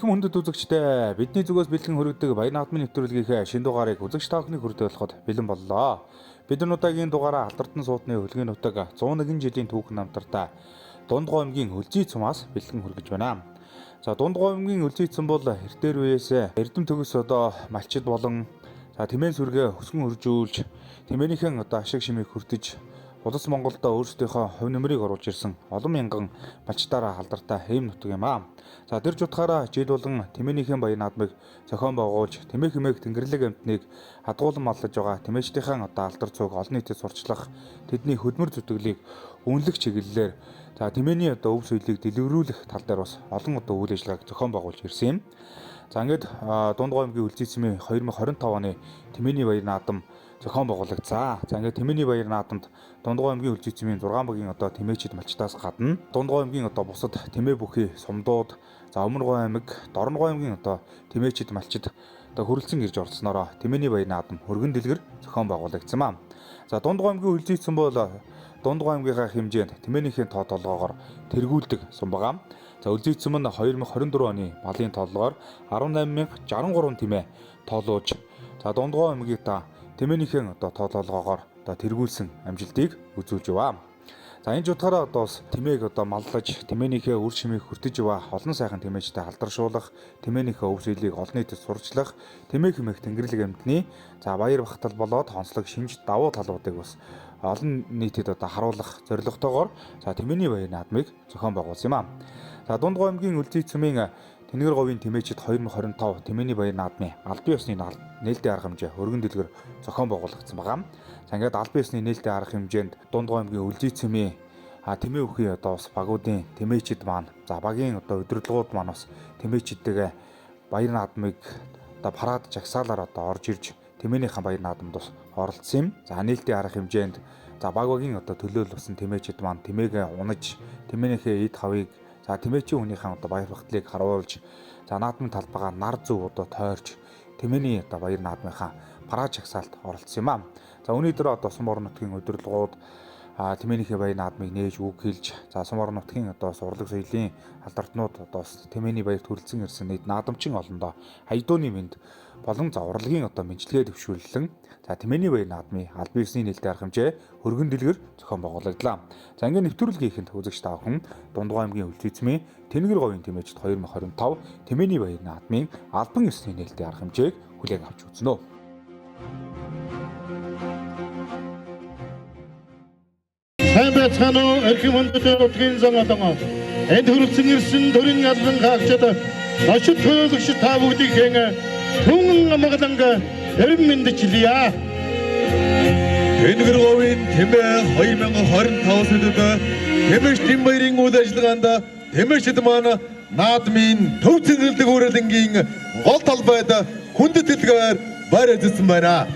Эрхэм хүндэт үзэгчдээ бидний зүгээс бэлтгэн хүргэдэг Баян наадмын нэвтрүүлгийнхээ шинэ дугаарыг үзэгч та бүхний хүрдэ болоход бэлэн боллоо. Бид өнөөдрийн дугаараа Алдартан суудны хөлгийн нутаг 101 жилийн түүхэн намтартай Дундгой аймгийн Үлзий цумаас бэлтгэн хүргэж байна. За Дундгой аймгийн Үлзий цум бол эртээр үеэс эрдэм төгс одоо малчид болон тэмээн сүргээ хөсгөн хөржүүлж тэмээнийхэн одоо ашиг шимийг хүртэж Улс Монголд өөрсдийнхөө хувь нэмрийг оруулж ирсэн олон мянган малчдаараа алдартай хэм нутаг юм аа. За тэр жутгаараа жил болон тэмээнийхэн Баян наадмыг зохион байгуулж тэмээ хэмээх тэнгэрлэг амьтныг хадгуулан маллаж байгаа тэмээчдийн одоо алдар цуг олон нийтэд сурчлах тэдний хөдөлмөр зүтгэлийг үнэлэх чиглэлээр тэмээний одоо өв соёлыг дэлгэрүүлэх тал дээр бас олон одоо үйл ажиллагааг зохион байгуулж ирсэн юм. За ингээд Дундгой аймгийн Үлзий цумын 2025 оны тэмээний Баян наадам зохион байгуулагцаа. За ингээд тэмээний Баян наадамд Дундгой аймгийн Үлзий цумын 6 багийн одоо тэмээчид малчтаас гадна Дундгой аймгийн одоо бусад тэмээ бүхий сумдууд, Өмнөгой аймаг, Дорногой аймгийн одоо тэмээчид малчид одоо хүрэлцэн ирж орцсноороо тэмээний Баян наадам хөргөн дэлгэр зохион байгуулагдсан маа. За Дундгой аймгийн Үлзий цум бол Дундгой аймгийнхаа хэмжээнд тэмээнийхэн тоо толгоогоор тэргүүлдэг сум байгаа. За Үлзий цум нь 2024 оны малын толгоор 18063 тэмээ тоолууж Дундгой аймгийг тэмээнийхэн одоо тоо толгоогоор тэргүүлсэн амжилтыг үзүүлж яваа. За энэ жутгаараа одоо бас тэмээг одоо маллаж тэмээнийхээ үр шимийг хүртэж яваа олон сайхан тэмээчтэй алдаршуулах, тэмээнийхээ өв соёлыг олон нийтэд сурчлах, тэмээ хэмээх тэнгэрлэг амьтны баяр багтал болоод онцлог шинж давуу талуудыг бас олон нийтэд одоо харуулах зорилготойгоор тэмээний Баян наадмыг зохион байгуулсан юм аа. За Дундгой аймгийн Үлзий цумын Тэнгэр говийн тэмээчид 2025 тэмээний Баян наадмын албан ёсны нээлттэй арга хэмжээ хөргөн дэлгэр зохион байгуулагдсан байгаа. За ингээд албан ёсны нээлттэй арга хэмжээнд Дундгой аймгийн Үлзий цумын тэмээ бүхий одоо бас багуудын тэмээчид маань багийн одоо удирдлагууд маань бас тэмээчидтэйгээ Баян наадмыг одоо парад жагсаалаар одоо орж ирж тэмээнийхэн Баян наадамд бас оролцсон юм. За нээлттэй арга хэмжээнд багийн одоо төлөөлсөн тэмээчид маань тэмээгээ унаж тэмээнийхээ эд хавыг тэмээчийн хүнийхэн одоо баяр багтлыг харуулж наадмын талбайгаа нар зөв одоо тойрч тэмээний одоо Баян наадмынхаа парад жагсаалд оролцсон юм аа. За өнөөдөр одоо Сум орон нутгийн удирдлагууд тэмээнийхээ Баян наадмыг нээж үг хэлж Сум орон нутгийн одоо урлаг соёлын алдартнууд одоо тэмээний баярт хүрэлцэн ирсэн нийт наадамчин олондоо хаягдууны мэнд болон урлагийн одоо мэдлэгээ дэвшүүлэн тэмээний Баян наадмын албан ёсны нээлттэй арга хэмжээ хөргөн дэлгэр зохион байгуулагдлаа. За ингээд нэвтрүүлгийнхэнт үзэгч та бүхэн Дундгой аймгийн Үлзий цумын Тэнгэр говийн тэмээчид 2025 тэмээний Баян наадмын албан ёсны нээлттэй арга хэмжээг хүлээн авч үзнэ. Сайн байцгаана уу эрхэм хүндэт нутгийн зан одоо энд хүрэлцэн ирсэн төрийн албан хаагчид очид төлөөлөгч та бүгдийн түмэн амгаланга эрен мэндчлэе. Тэнгэр говийн тэмээ 2025 сэдэд тэмээчдийн баярын үйл ажиллагаанд тэмээчд маань наадмын төв цэнгэлдэг үрэлэнгийн гол талбайд хүндэт дэлгээр баяр эзэлсэн байна.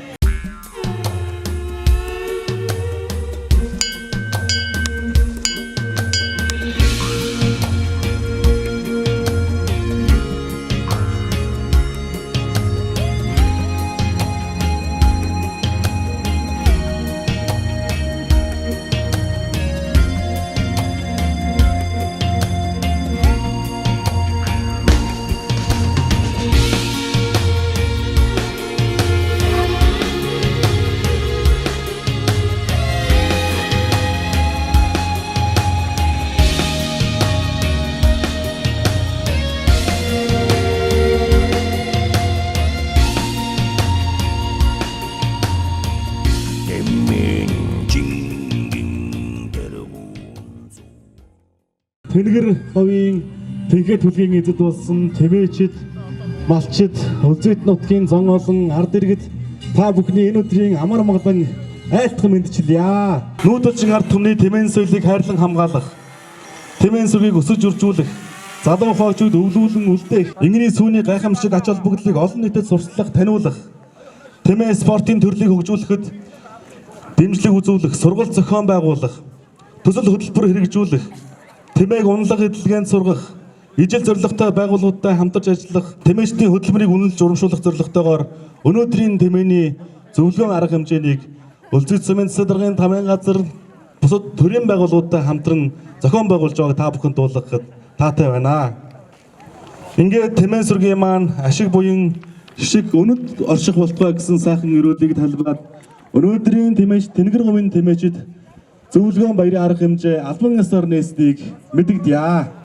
Тэнгэр говийн тэнхээ төлгийн эзэд болсон тэмээчид, малчид, Үлзий нутгийн зан олон ард иргэд та бүхний энэ өдрийн амар амгалан айлтган мэндчилье. Нүүдэлчин ард түмний тэмээн соёлыг хайрлан хамгаалах, тэмээн сүргийг өсөж үржүүлэх, залуу хойчууд өвлүүлэн үлдээх, ингэний сүүний гайхамшиг ач холбогдлыг олон нийтэд сурчлах, таниулах, тэмээ спортын төрлийг хөгжүүлэхэд дэмжлэг үзүүлэх, сургалт зохион байгуулах, төсөл хөтөлбөр хэрэгжүүлэх, тэмээг унлага эдлгээнд сургах, ижил зорилготой байгууллагуудтай хамтарч ажиллах, тэмээчдийн хөдөлмөрийг үнэлж урамшуулах зорилготойгоор өнөөдрийн тэмээний зөвлөгөө арга хэмжээнийг Үлзий цумын засаг даргын тамийн газар бусад төрийн байгууллагуудтай хамтран зохион байгуулж байгааг та бүхэнд дуулгахад таатай байна. Ингээд Тэмээ сүргийн маань ашиг буян шиг өнөд орших болтугай гэсэн сайхан өрөөлийг талбайд өнөөдрийн Тэмээч Тэнгэр говийн Тэмээчид зөвлөгөөн баярын арга хэмжээ албан ёсоор нээсдгийг мэдэгдэе.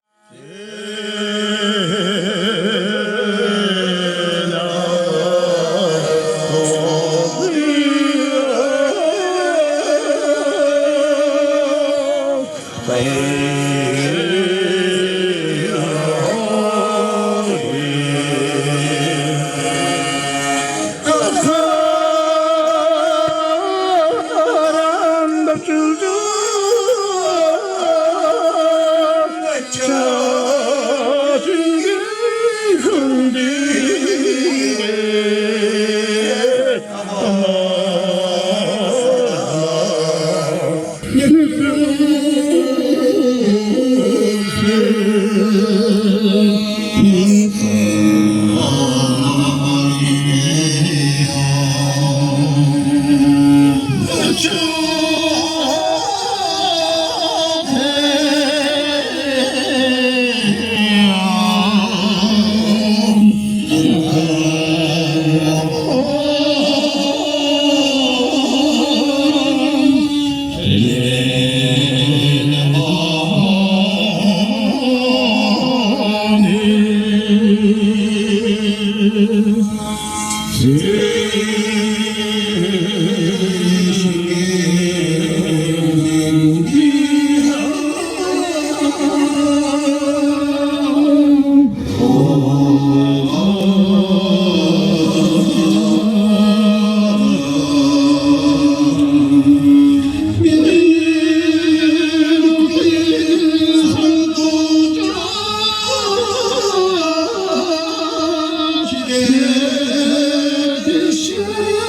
Should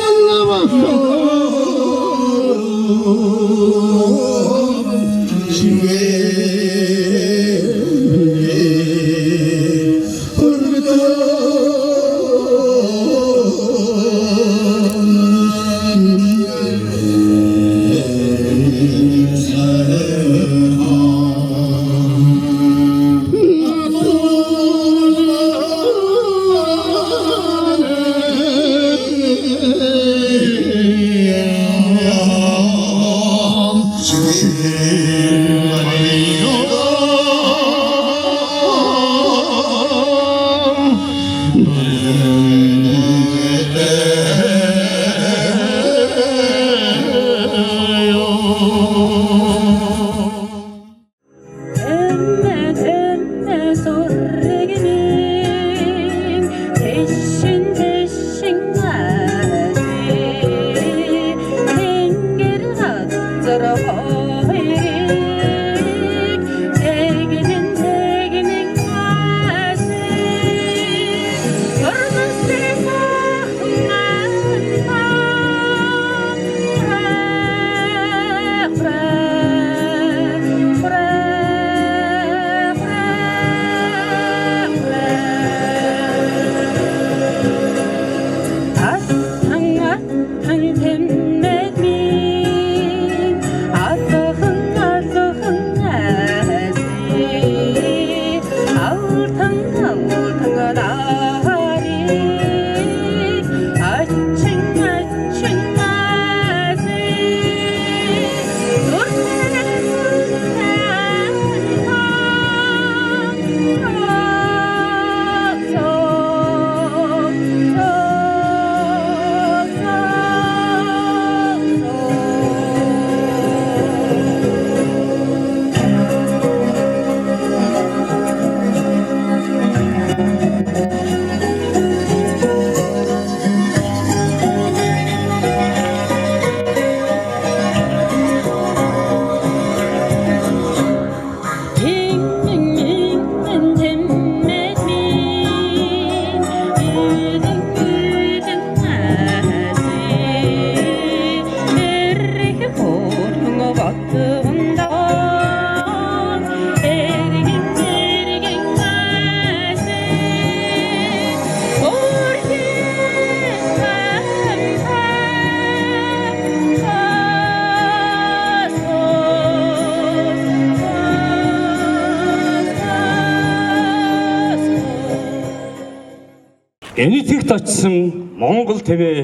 Энэтхэгт очсон Монгол тэмээ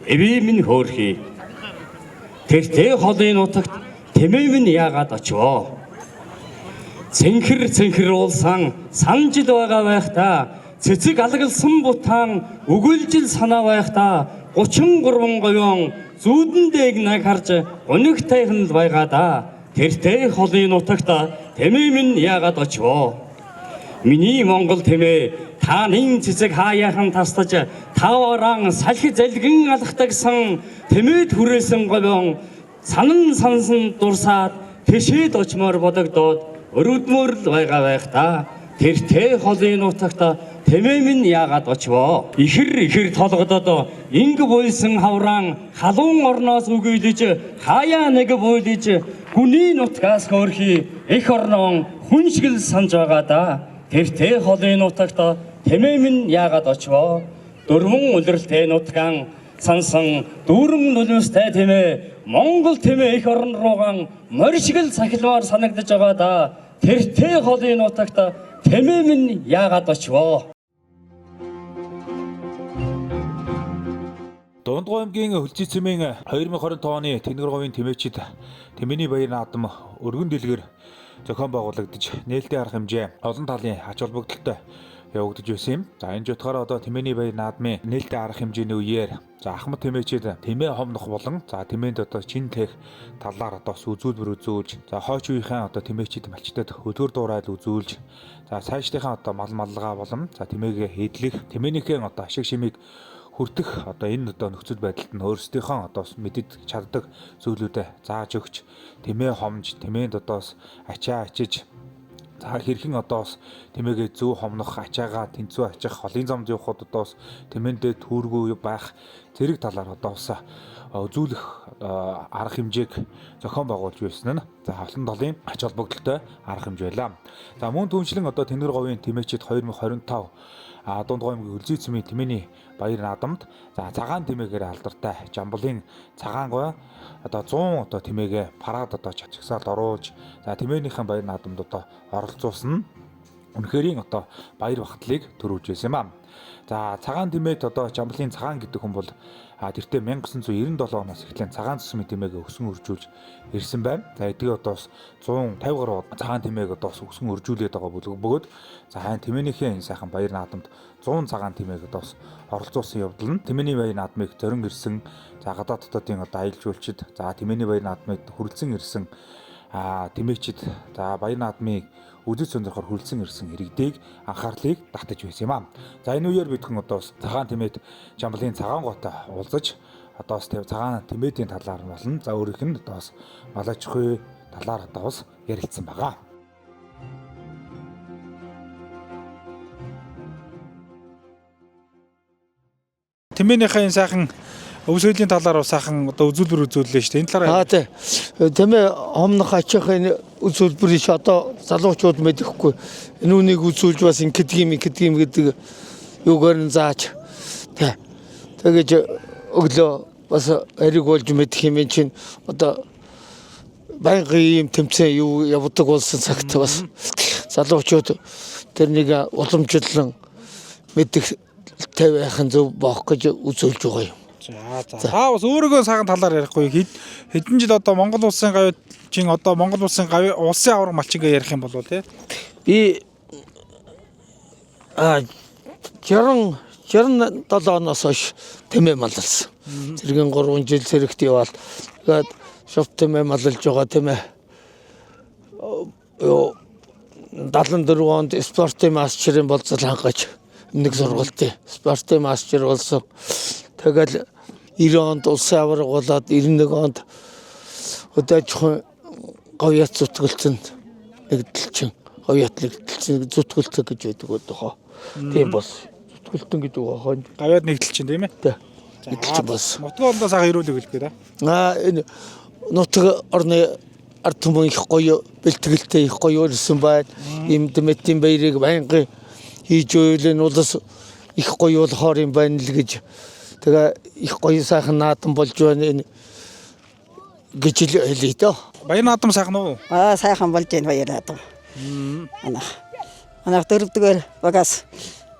эвээ минь хөөрхий. Тэртэй холын нутагт тэмээ минь яагаад очив? Цэнхэр уулсан сан жил байгаа байхдаа цэцэг алгалсан бутаан өгүүлжил санаа байхдаа 33 говийн зүүдэн дээгнэг харж өнөгтэйхэн л байгаадаа тэртэй холын нутагт тэмээ минь яагаад очив? Миний Монгол тэмээ тааны цэцэг хаяахан тастаж таваран салхи залгин алхтагсан тэмээд хүрээсэн говийн сансан дурсаад тэшээд очмоор бодогдоод өрөвдмөр л байгаа байхдаа тэртэй холын нутагт тэмээ минь яагаад очив? Ихэр толгодод инг буйсан хавран халуун орноос үгөйлөж хаяа нэг буйлж гүний нутгаас хөөрхий эх орнон хүн шиг л санаж байгаадаа тэртэй холын нутагт тэмээ минь яагаад очив? Дөрвөн үлрэлтэй нутгаан сансан дүүрэн нулимстай тэмээ Монгол тэмээ эх орн руугаан морьшгэл сахилмаар санагдаж байгаадаа тэртэй холын нутагт тэмээ минь яагаад очив? Дундгой аймгийн Хөлзий цэмийн 2020 оны Тэнгэр говийн тэмээчид Тэмээний баяр наадам өргөн дэлгэр зохион байгуулагдаж нээлттэй арга хэмжээ олон талын ач холбогдолтой явагдаж байсан юм. За энэ жутгаараа одоо Тэмээний баяр наадмын нээлттэй арга хэмжээний үеэр за ахмад тэмээчид тэмээ хомнох болон за тэмээнд одоо чин тех талаар одоо үзүүлбэр үзүүлж за хойч үеийнхэн одоо тэмээчид малчтад хөтгөр дуурайл үзүүлж за цаашдынхаа одоо мал маллага болон за тэмээгээ хийдлэх тэмээнийхэн одоо ашиг шимийг хүртэх одоо энэ одоо нөхцөл байдалд нь өөрсдийнхөө одоо мэддэг чаддаг зүйлүүдэд зааж өгч тэмээ хомж тэмээнд одоос ачаа ачиж за хэрхэн одоос тэмээгээ зөв хомнох ачаагаа тэнцүү ачих холын замд явахад одоос тэмээндээ түүргүй байх зэрэг талаар одоос үзүүлэх арга хэмжээг зохион байгуулж байсан нь за олон талын ач холбогдолтой арга хэмжээ байлаа. За мөн түншлэн одоо Тэнгэр говийн тэмээчид 2025 Дундгой аймгийн Хөлзий цэмийн Тэмээний баяр наадамд за цагаан тэмээгээр алдартай Жамбулын цагаан гой одоо 100 одоо тэмээгээ парад одоо чачгсаалд оруулж за тэмээнийхэн баяр наадамд одоо оролцуулсан нь үнэхэрийн одоо баяр багтлыг төрүүлж байсан юм аа. За цагаан тэмээд одоо Жамбулын цагаан гэдэг хүн бол тэртээ 1997 оноос эхлэн цагаан цэсмийн тэмээгээ өсгөн үржүүлж ирсэн байна. За эдгээр одоос 150 гаруй цагаан тэмээг одоос өсгөн үржүүлээд байгаа бөгөөд за хайн тэмээнийхээ энэ сайхан баяр наадамд 100 цагаан тэмээг одоос оролцуулсан явдал нь Тэмээний баяр наадмыг зорин ирсэн за гадаад дотоодын одоо аялал жуулчид за Тэмээний баяр наадмыг хүрэлцэн ирсэн тэмээчид за баяр наадмыг үдэс сонирхоор хүрэлцэн ирсэн иргэдийг анхаарлыг татаж байсан юм аа. За энэ үеэр бидхэн одоос цагаан тэмээд Жамбулын цагаан гоотой уулзаж одоос цагаан тэмээдийн талаар нь болон за өөрийнх нь одоос малажхуй талаар одоос ярилцсан байгаа. Тэмээнийхээ энэ сайхан өвсөлийн талаар сайхан одоо үзүүлбэр үзүүллээ шүү дээ. Энэ талаар тий. Тэмээ хомнох ачихын үзүүлбэрийг одоо залуучууд мэдэхгүй. Энэ үнийг үзүүлж бас ингэдэм гэдэг юугаар нь зааж тий. Тэгэж өглөө бас хэрэг болж мэдэх юм чинь одоо байнгын юм тэмцээн юу явдаг болсон цагт бас залуучууд тэрнийг уламжлан мэдэх тэй байхын зөв боох гэж үзүүлж байгаа юм. За бас өөрөөгөө сайхан талаар ярихгүй хэдэн жил одоо Монгол улсын гавьчин одоо Монгол улсын улсын авраг малчингаа ярих юм болов тий. Би 67 оноос хойш тэмээ маллсан. Зэргийн 3 жил зэрэгт яваад тэгээд шовт тэмээ маллж байгаа тэмээ. 74 онд спортын мастерын болцол хангаж нэг сургалтын спортын мастер болсон. Тэгэл 90 онд улсын авраг болоод 91 онд өдөөжхөн говьяц зүтгэлцэн нэгдэлчин говьяц нэгдэлчин зүтгэлцэн гэж байдаг дохоо. Тийм бас зүтгэлтэн гэдэг байгаа. Говьяд нэгдэлчин тийм ээ. Тий. Нэгдэлчин бас. Нутгийн орноос ага ирүүлэх хэлбэр энэ нутаг орны ард түмэн их гоё бэлтгэлтэй их гоё ирсэн байна. Им Тэмээний баярыг байнгын хийж өөлөн улс их гоё болохоор юм байна л гэж тэгээ их гоё сайхан наадам болж байна гэж хэлээ дөө. Баяр наадам сайхан уу? Сайхан болж байна баяр наадам. Анаа дөрөвдүгээр багаас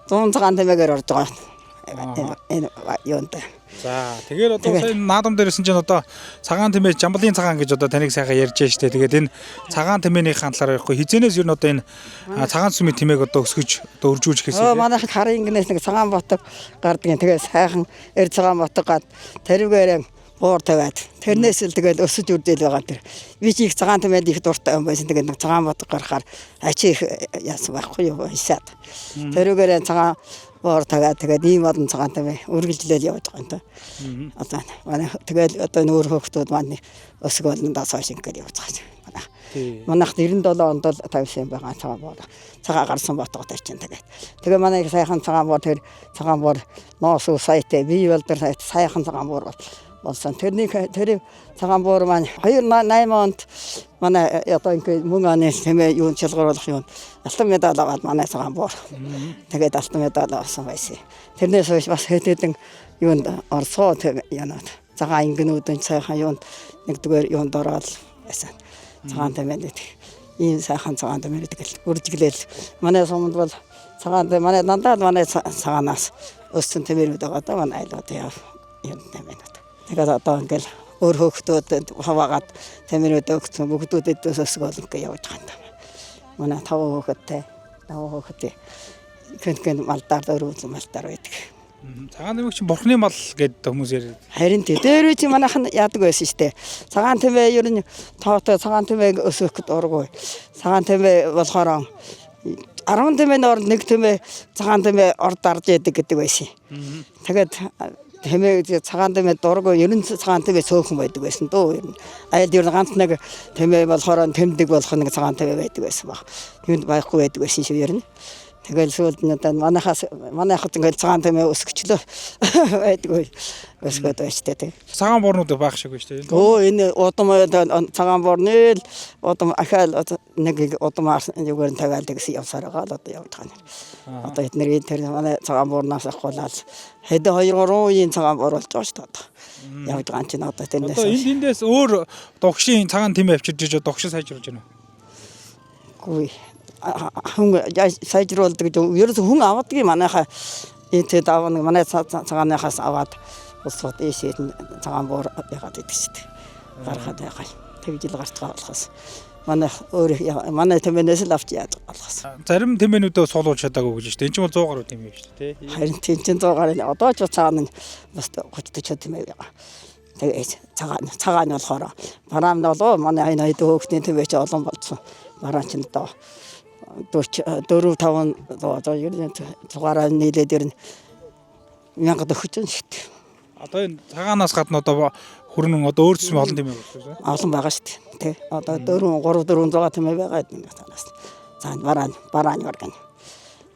100 цагаан тэмээгээр орж байгаа. Энэ юунда. За тэгэхээр одоо сая наадам дээрсэн чинь одоо цагаан тэмээ Жамбалын цагаан гэж одоо таныг сайхан ярьж штэ. Тэгээд энэ цагаан тэмээний талаар ярихгүй хизэнээс юу н одоо энэ цагаан сүмийн тэмээг одоо өсгөж одоо үржүүлж Оо гэхээс. манайх харын гинээс нэг цагаан ботог гардгийн тэгээд сайхан цагаан ботог гад тэрүүгээрээ буур тавиад тэрнээс л тэгээд өсөж үрдэл байгаа тэр. Би ч их цагаан тэмээд их дуртай юм байсан. Тэгээд нэг цагаан ботог гарахаар ачи их яасан байхгүй юу хийсаад. Тэрүүгээрээ цагаан буур тавиад тэгээд ийм олон цагаан тэмээ үргэлжлэл яваад байгаа юм та. Одоо манай тэгээд одоо нөр хөөхтүүд маань өсөг болондоос хойш ингээд явж байгаа. Манайх 97 онд л тавьсан байгаа цагаан буур. Цагаан гарсан ботог дээр чинь тэгээд. Тэгээ манай сайхан цагаан буур тэр цагаан буур ноос саятай бие бол тэр сайхан цагаан буур болсон. Тэр цагаан буур маань 2008 онд манай одоо ингээд мөн оны тэмээ юун шалгаруулах юм. Алтан медаль аваад манай цагаан буур. Тэгээд алтан медаль авсан байсан. Тэрнээс хойш бас хэдэн юунд орсоо янаад цагаан ингэнүүдэн сайхан юунд нэгдүгээр юунд ороод байсан. Цагаан тэмээд ийм сайхан цагаан тэмээд тэгэл үржиглэл манай сумд бол цагаан манай дандаа манай цагаанаас өссөн тэмээрүүд байгаа даа манай айлууд яа юм тэмээд. Тэгээд одоо ингээл өөр хөөхтүүд хаваагаад тэмэрүүд өгсөн бүгдүүдэд өсгөл ингээ явж байгаа юм. Манай 5 хөөхтэй гэн малтаар дөрөв малтаар байдаг. Цагаан тэмээг чинь бурхны мал гэдэг хүмүүс яриад. Харин дээр чи манайхан яадаг байсан шүү дээ. Цагаан тэмээ ер нь тоотой цагаан тэмээг өсгөх гэдэг ургүй. Цагаан тэмээ болохоор 10 тэмээний орд нэг тэмээ цагаан тэмээ орд дарж яадаг гэдэг байсан. Тэгээд тэмээ цагаан тэмээ дургүй ер нь цагаан тэмээ цөөхөн байдаг байсан дөө ер нь. Айл ер нь ганц нэг тэмээ болохоор тэмдэг болох нэг цагаан тэмээ байдаг байсан баг. Юунд байхгүй байдаг байсан шүү ер нь. Тэгэл сүүлд нь одоо манайхаас ингээл цагаан тэмээ өсгөчлөө байдгүй өсгöd байжтэй тий. Цагаан буурнууд байх шиг байна шүү дээ. Оо энэ удам цагаан буурны л удам ахаал нэг удамаар юугаар тавиал гэсэн явсараа л одоо явж байгаа юм. Одоо эднэр тэр манай цагаан буурнаас ахуулаад хэд 2-3 үеийн цагаан буур болж байгаа шүү дээ. Явж байгаа юм чинь одоо тэрнээс. Одоо эндээс өөр догшийн цагаан тэмээ авчирж иж догшин сайжруулж байна уу? Гүй хүн сайжруулдаг гэж ерөөс хүн авдаггүй манайхаа энэ даваа нэг манай цагааныхаас аваад усууд ийшээ цагаан буур ягаад гэдэг шүү дээ. Гарахад ягаа. Тэг жил гарч байгаа болохоос манай тэмээнээс л авч яад болохоос. Зарим тэмээнүүдээ суулуулж чадаагүй гэж шүү дээ. Энд чинь бол 100 гаруй тэмээ шүү дээ. Харин тийм 100 гаруй одоо ч цагаан нь бас 30-40 тэмээ байгаа. Тэгээ цагаан нь болохоор бараам нь болоо манай энэ хэд хөөхтний тэмээ ч олон болсон. Бараан ч одоо 4-5 одоо ер нь цугаараа нийлээд ер нь 1000 төгсөж шүү дээ. Одоо энэ цагаанаас гадна одоо хүрнэн одоо өөр зүйл олон тэмээ болсон шүү. Олон байгаа шүү дээ. Тэ одоо 400 тэмээ байгаа юм танаас. За бараан орган.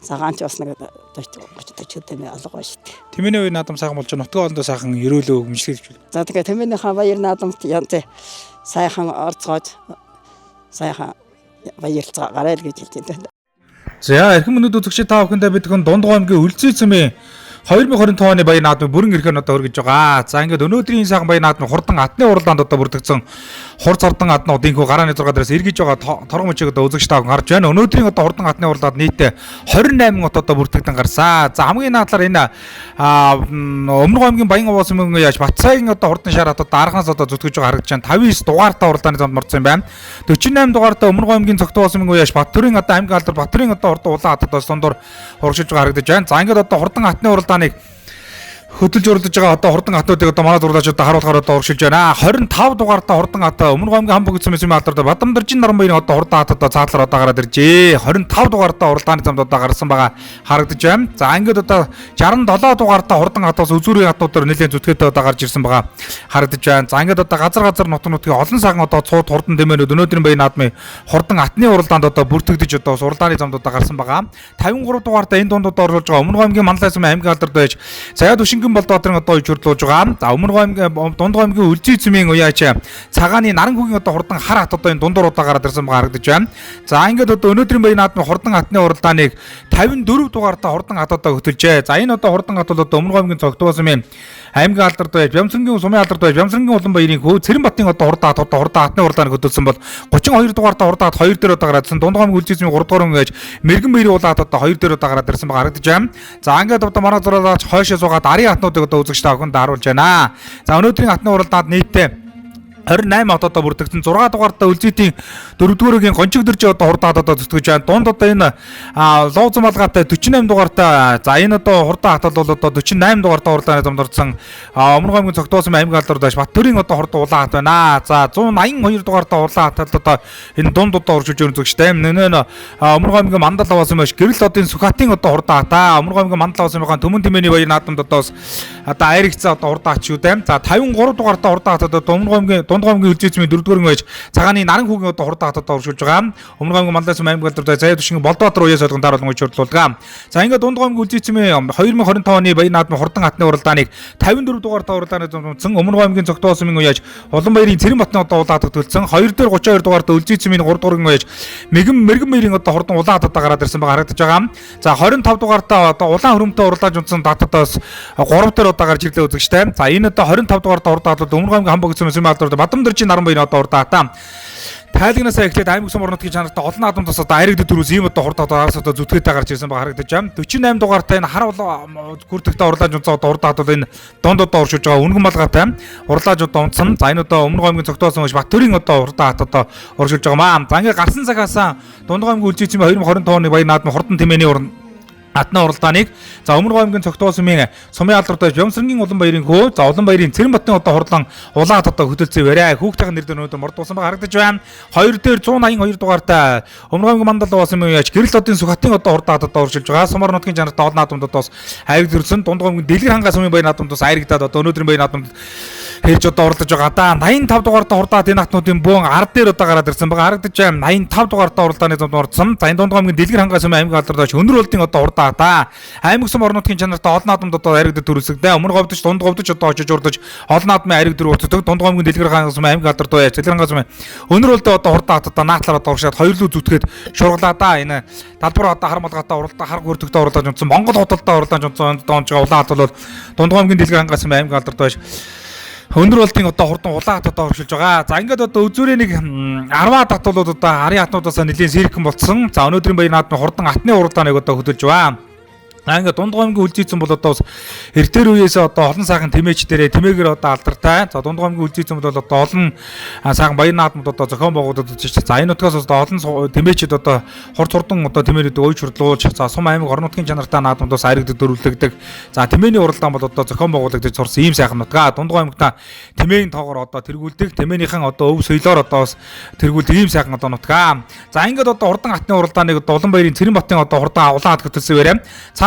Цагаан ч бас нэг 30 тэмээ алга байна шүү дээ. Тэмээний үе наадам сайхан болж нутгийн олондоо сайхан өрөөлөө өмчлөж байна. За тэгээ тэмээнийхээ баяр наадамт янз сайхан орцгоож сайхан баярлцгаа гарайл гэж хэлж байна. За эрхэм мөнөд үзэгчид та бүхэндээ бид Дундгой аймгийн Үлзий цэмийн 2025 оны баяр наадмын бүрэн эрхээр одоо хүргэж байгаа. За ингээд өнөөдрийн сайхан баяр наадмын хурдан атны уралдаанд одоо бүрдэгдсэн хурц ордон аднууд инхүү гарааны 6 дээрээс эргэж байгаа торгон мөчийг одоо үзэгч та бүхэн харж байна. Өнөөдрийн одоо хурдан атны уралдаанд нийт 28 ут одоо бүрдэгдэн гарсан. За хамгийн наадлаар энэ Өмнөг аймгийн Баян овоо сүмэн яаж Батцайгийн одоо хурдан шар одоо дарганаас одоо зүтгэж байгаа харагдаж байна. 59 дугаартай уралдааны замд морцсон юм байна. 48 дугаартай Өмнөг аймгийн Цогтбоо сүмэн яаж Баттөрийн одоо аймгийн алдар Баттөрийн одоо хурдан улаан хатад сундуур урагшилж байгаа харагдаж байна. За ингээд одоо хурдан атны уралдааныг хөдөлж уралдаж байгаа одоо хурдан хатнуудыг одоо манай дурлаач одоо харуулахаар одоо урагшилж байна. 25 дугаартай хурдан хат Өмнөг аймгийн Хамбог цэмийн алдарт Бадамдаржин наран баярын одоо хурдан хатад одоо цаатлаар одоо гараад иржээ. 25 дугаартай уралдааны замд одоо гарсан байгаа харагдаж байна. За ингээд одоо 67 дугаартай хурдан хатаас үзүүрийн хатнуудаар нэлээд зүтгээтэй одоо гарч ирсэн байгаа харагдаж байна. За ингээд одоо газар нутгын олон сайхан одоо цууд хурдан тэмээнүүд өнөөдрийн баяр наадмын хурдан атны уралдаанд одоо бүртгэж одоо уралдааны замд одоо гарсан байгаа. 53 дугаартай энэ дундад оруулж байгаа Өмнөг аймгийн Манлай цэмийн аймгийн алдарт байж Саяад Болдбаатарын одоо ижуурлуулж байгаа. За Өмнөг аймгийн Дундгой аймгийн Үлзий цэмийн уяач цагааны Наранхүүгийн одоо хурдан хар хат одоо энэ дундуур удаа гараад ирсэн байгаа харагдаж байна. За ингээд одоо өнөөдрийн баяр наадмын хурдан хатны уралдааныг 54 дугаартай хурдан хат одоо хөтөлжээ. За энэ одоо хурдан хат бол одоо Өмнөг аймгийн Цогтбоо цэмийн аймгийн алдарт байж, Бямсрангийн сумын алдарт байж, Бямсрангийн Улаанбаярын хөө Цэрэнбатын одоо хурдан хатны хурлааны хөдөлсөн бол 32 дугаартай хурдан хат 2 дээр одоо гараад ирсэн. Дундгоймгийн үлзийцмийн 3 дугаар хүн байж, Мэргэн баярын улаан хат одоо 2 дээр одоо гараад ирсэн байгаа харагдаж байна. За ингээд одоо манай зураач хойшоо суугаад арын хатнуудыг одоо үзэгч та бүхэнд харуулж байна. За өнөөдрийн хатны хурлаанд нийтдээ 28 хотод бүрдэгдсэн 6 дугаартай Үлзийдийн 4-р өгийн гончиг дөржи одоо хурдан хат одоо зүтгэж байна. Дунд одоо энэ Лоозон малгайтай 48 дугаартай. За энэ одоо хурдан хат бол одоо 48 дугаартай хурлааны зомдорсон Өмнөг аймгийн Цогтоосон аймгийн алдарт байж Баттөрийн одоо хурдан улаан хат байна. За 182 дугаартай улаан хатад одоо энэ дунд одоо оршиж өрн зүгчтэй. Нэнэ Өмнөг аймгийн Мандал авсан байж Гэрэл одын Сүхатын одоо хурдан хатаа. Өмнөг аймгийн Мандал авсан байгаа Төмөн Тэмээний баяр наадамд одоо айрэгцээ одоо хурдан хат шүү дээ. За 53 дугаартай хурдан хатад одоо Өмнөг аймгийн Дундгоймгийн Үлзийцмийн 4-р хүн байж цагааны Наран хүүгийн одоо хурдан хатад оршуулж байгаа. Өмнөг аймгийн Мандалсан аймгийн алдарт Заяа Түшингийн Болдбаатар уяас солгон дараалан учруулдаг. За ингээд Дундгоймгийн Үлзийцмийн 2025 оны баяр наадмын хурдан хатны уралдааныг 54 дугаартай уралдааны зомдсон Өмнөг аймгийн Цогтоосон уяаж Улаанбаярын Цэрэнбатын одоо улаан хатад төлсөн 2 дээр 32 дугаартай Үлзийцмийн 3 дугаар хүн байж Мэргэн баярын одоо хурдан улаан хатад гараад ирсэн байгаа харагдаж байгаа. За 25 дугаартай одоо улаан хөрөмтэй уралдааж унтсан татадаас 3 дээр одоо гарч ирлээ үзэгчтэй. За энэ одоо 25 дугаартай уралдаан хатад Өмнөг аймгийн Хамбог эсрэг алдарт Бадамдэржийн Наран баярын одоо хурдан хатаа. Тайлгнасаа эхлээд аймаг сум орнотгийн чанартай олон наадамдаас одоо айрагддаг төрөөс ийм одоо хурдан хатаас одоо зүтгээтэй гарч ирсэн байгаа харагдаж байна. 48 дугаартай энэ хар хүрдэгтэй урлааж унцаа одоо хурдан хатууд энэ донд одоо оршиж байгаа үнгэн малгайтай урлааж одоо унцсан. За энэ одоо Өмнөг аймгийн Цогтоосон байж Баттөрийн одоо хурдан хат одоо оршиж байгаа маа. За ингээд гарсан цагаасаа Дундгоймгийн Үлзийцмийн 2025 оны баяр наадмын хурдан тэмээний хатны уралдааныг за Өмнөг аймгийн Цогтоосмын сумын алдарт байж Бямсрангийн Улаанбаярын хөө за Улаанбаярын Цэрэнбатын одоо хурлан улаан хат одоо хөтөлцөө барай хүүхдийн нэр дээр өнөөдөр мордуулсан байгаа харагдаж байна. 2 дээр 182 дугаартай Өмнөг аймгийн Мандал уусан яач Гэрэл одын Сүхатын одоо хурдан хат одоо оршилж байгаа. Сумар нутгийн чанартай олон наадамдаас айраг төрсөн Дунд аймгийн Дэлгэр хангай сумын баяр наадамдаас айрагдаад одоо өнөөдрийн баяр наадамд хэлж одоо оролцож байгаа. Да 85 дугаартай хурдан хатын хатнуудын буун ард дээр одоо гараад ирсэн байгаа харагдаж байна. 85 дугаартай уралдааны замд орсон. За энэ Дунд аймгийн Дэлгэр хангай сумын аймгийн алдарт байж өнөр болдын одоо хурдан хатаа аймаг сум орнотгийн чанартай олон наадамд одоо айрагддаг төрөлсөгдөө өмнө говьдож дунд говьдож одоо очиж урдаж олон наадмын айраг дөр урддаг Дунд аймгийн Дэлгэр хангай сумын аймгийн алдарт байж Дэлгэр хангай сумын өнөр болдоо одоо хурдан хатаа наатлаар одоо уршаад хоёрлуу зүтгээд шурглаа да энэ талбар одоо хар малгайтай уралдаа хар хүрдэгтэй уралдааж унтсан Монгол хотолтой уралдааж унтсан доонж байгаа улаан хат бол Дунд аймгийн Дэлгэр хангай сумын аймгийн алдарт байж өнөр болтын одоо хурдан улаан хат одоо оршилж байгаа. За ингээд одоо үзүүрээ нэг 10 татвалууд одоо арын хатнуудаас нэлийн сэрхэн болцсон. За өнөөдрийн баяр наадмын хурдан хатны уралдааныг одоо хөтөлж байгаа. Ингээд Дундгоймгийн Үлзийцэн бол одоо эртээр үеэс одоо олон сайхан тэмээч дээрээ тэмээгээр одоо алдартай. За Дундгоймгийн Үлзийцэн бол одоо олон сайхан баяр наадмууд одоо зохион байгуулагдаж байна. За энэ утгаас одоо олон тэмээчд одоо хурдан одоо тэмээнүүд өөж хурлуулж за сум аймаг орон нутгийн чанартай наадмуудаас айрагддаг дөрвөлдөгдөг. За тэмээний уралдаан бол одоо зохион байгуулагдаж сурсан ийм сайхан нутгаа. Дундгоймгта тэмээний тоогоор одоо тэргүүлдэг. Тэмээнийхэн одоо өв соёлоор одоо тэргүүлдэг ийм сайхан одоо нутгаа. За ингээд одоо хурдан хатны уралдааныг одоо Улаанбаярын Цэрэнбатын одоо хурдан улаан хат хөтөлсөн бариа.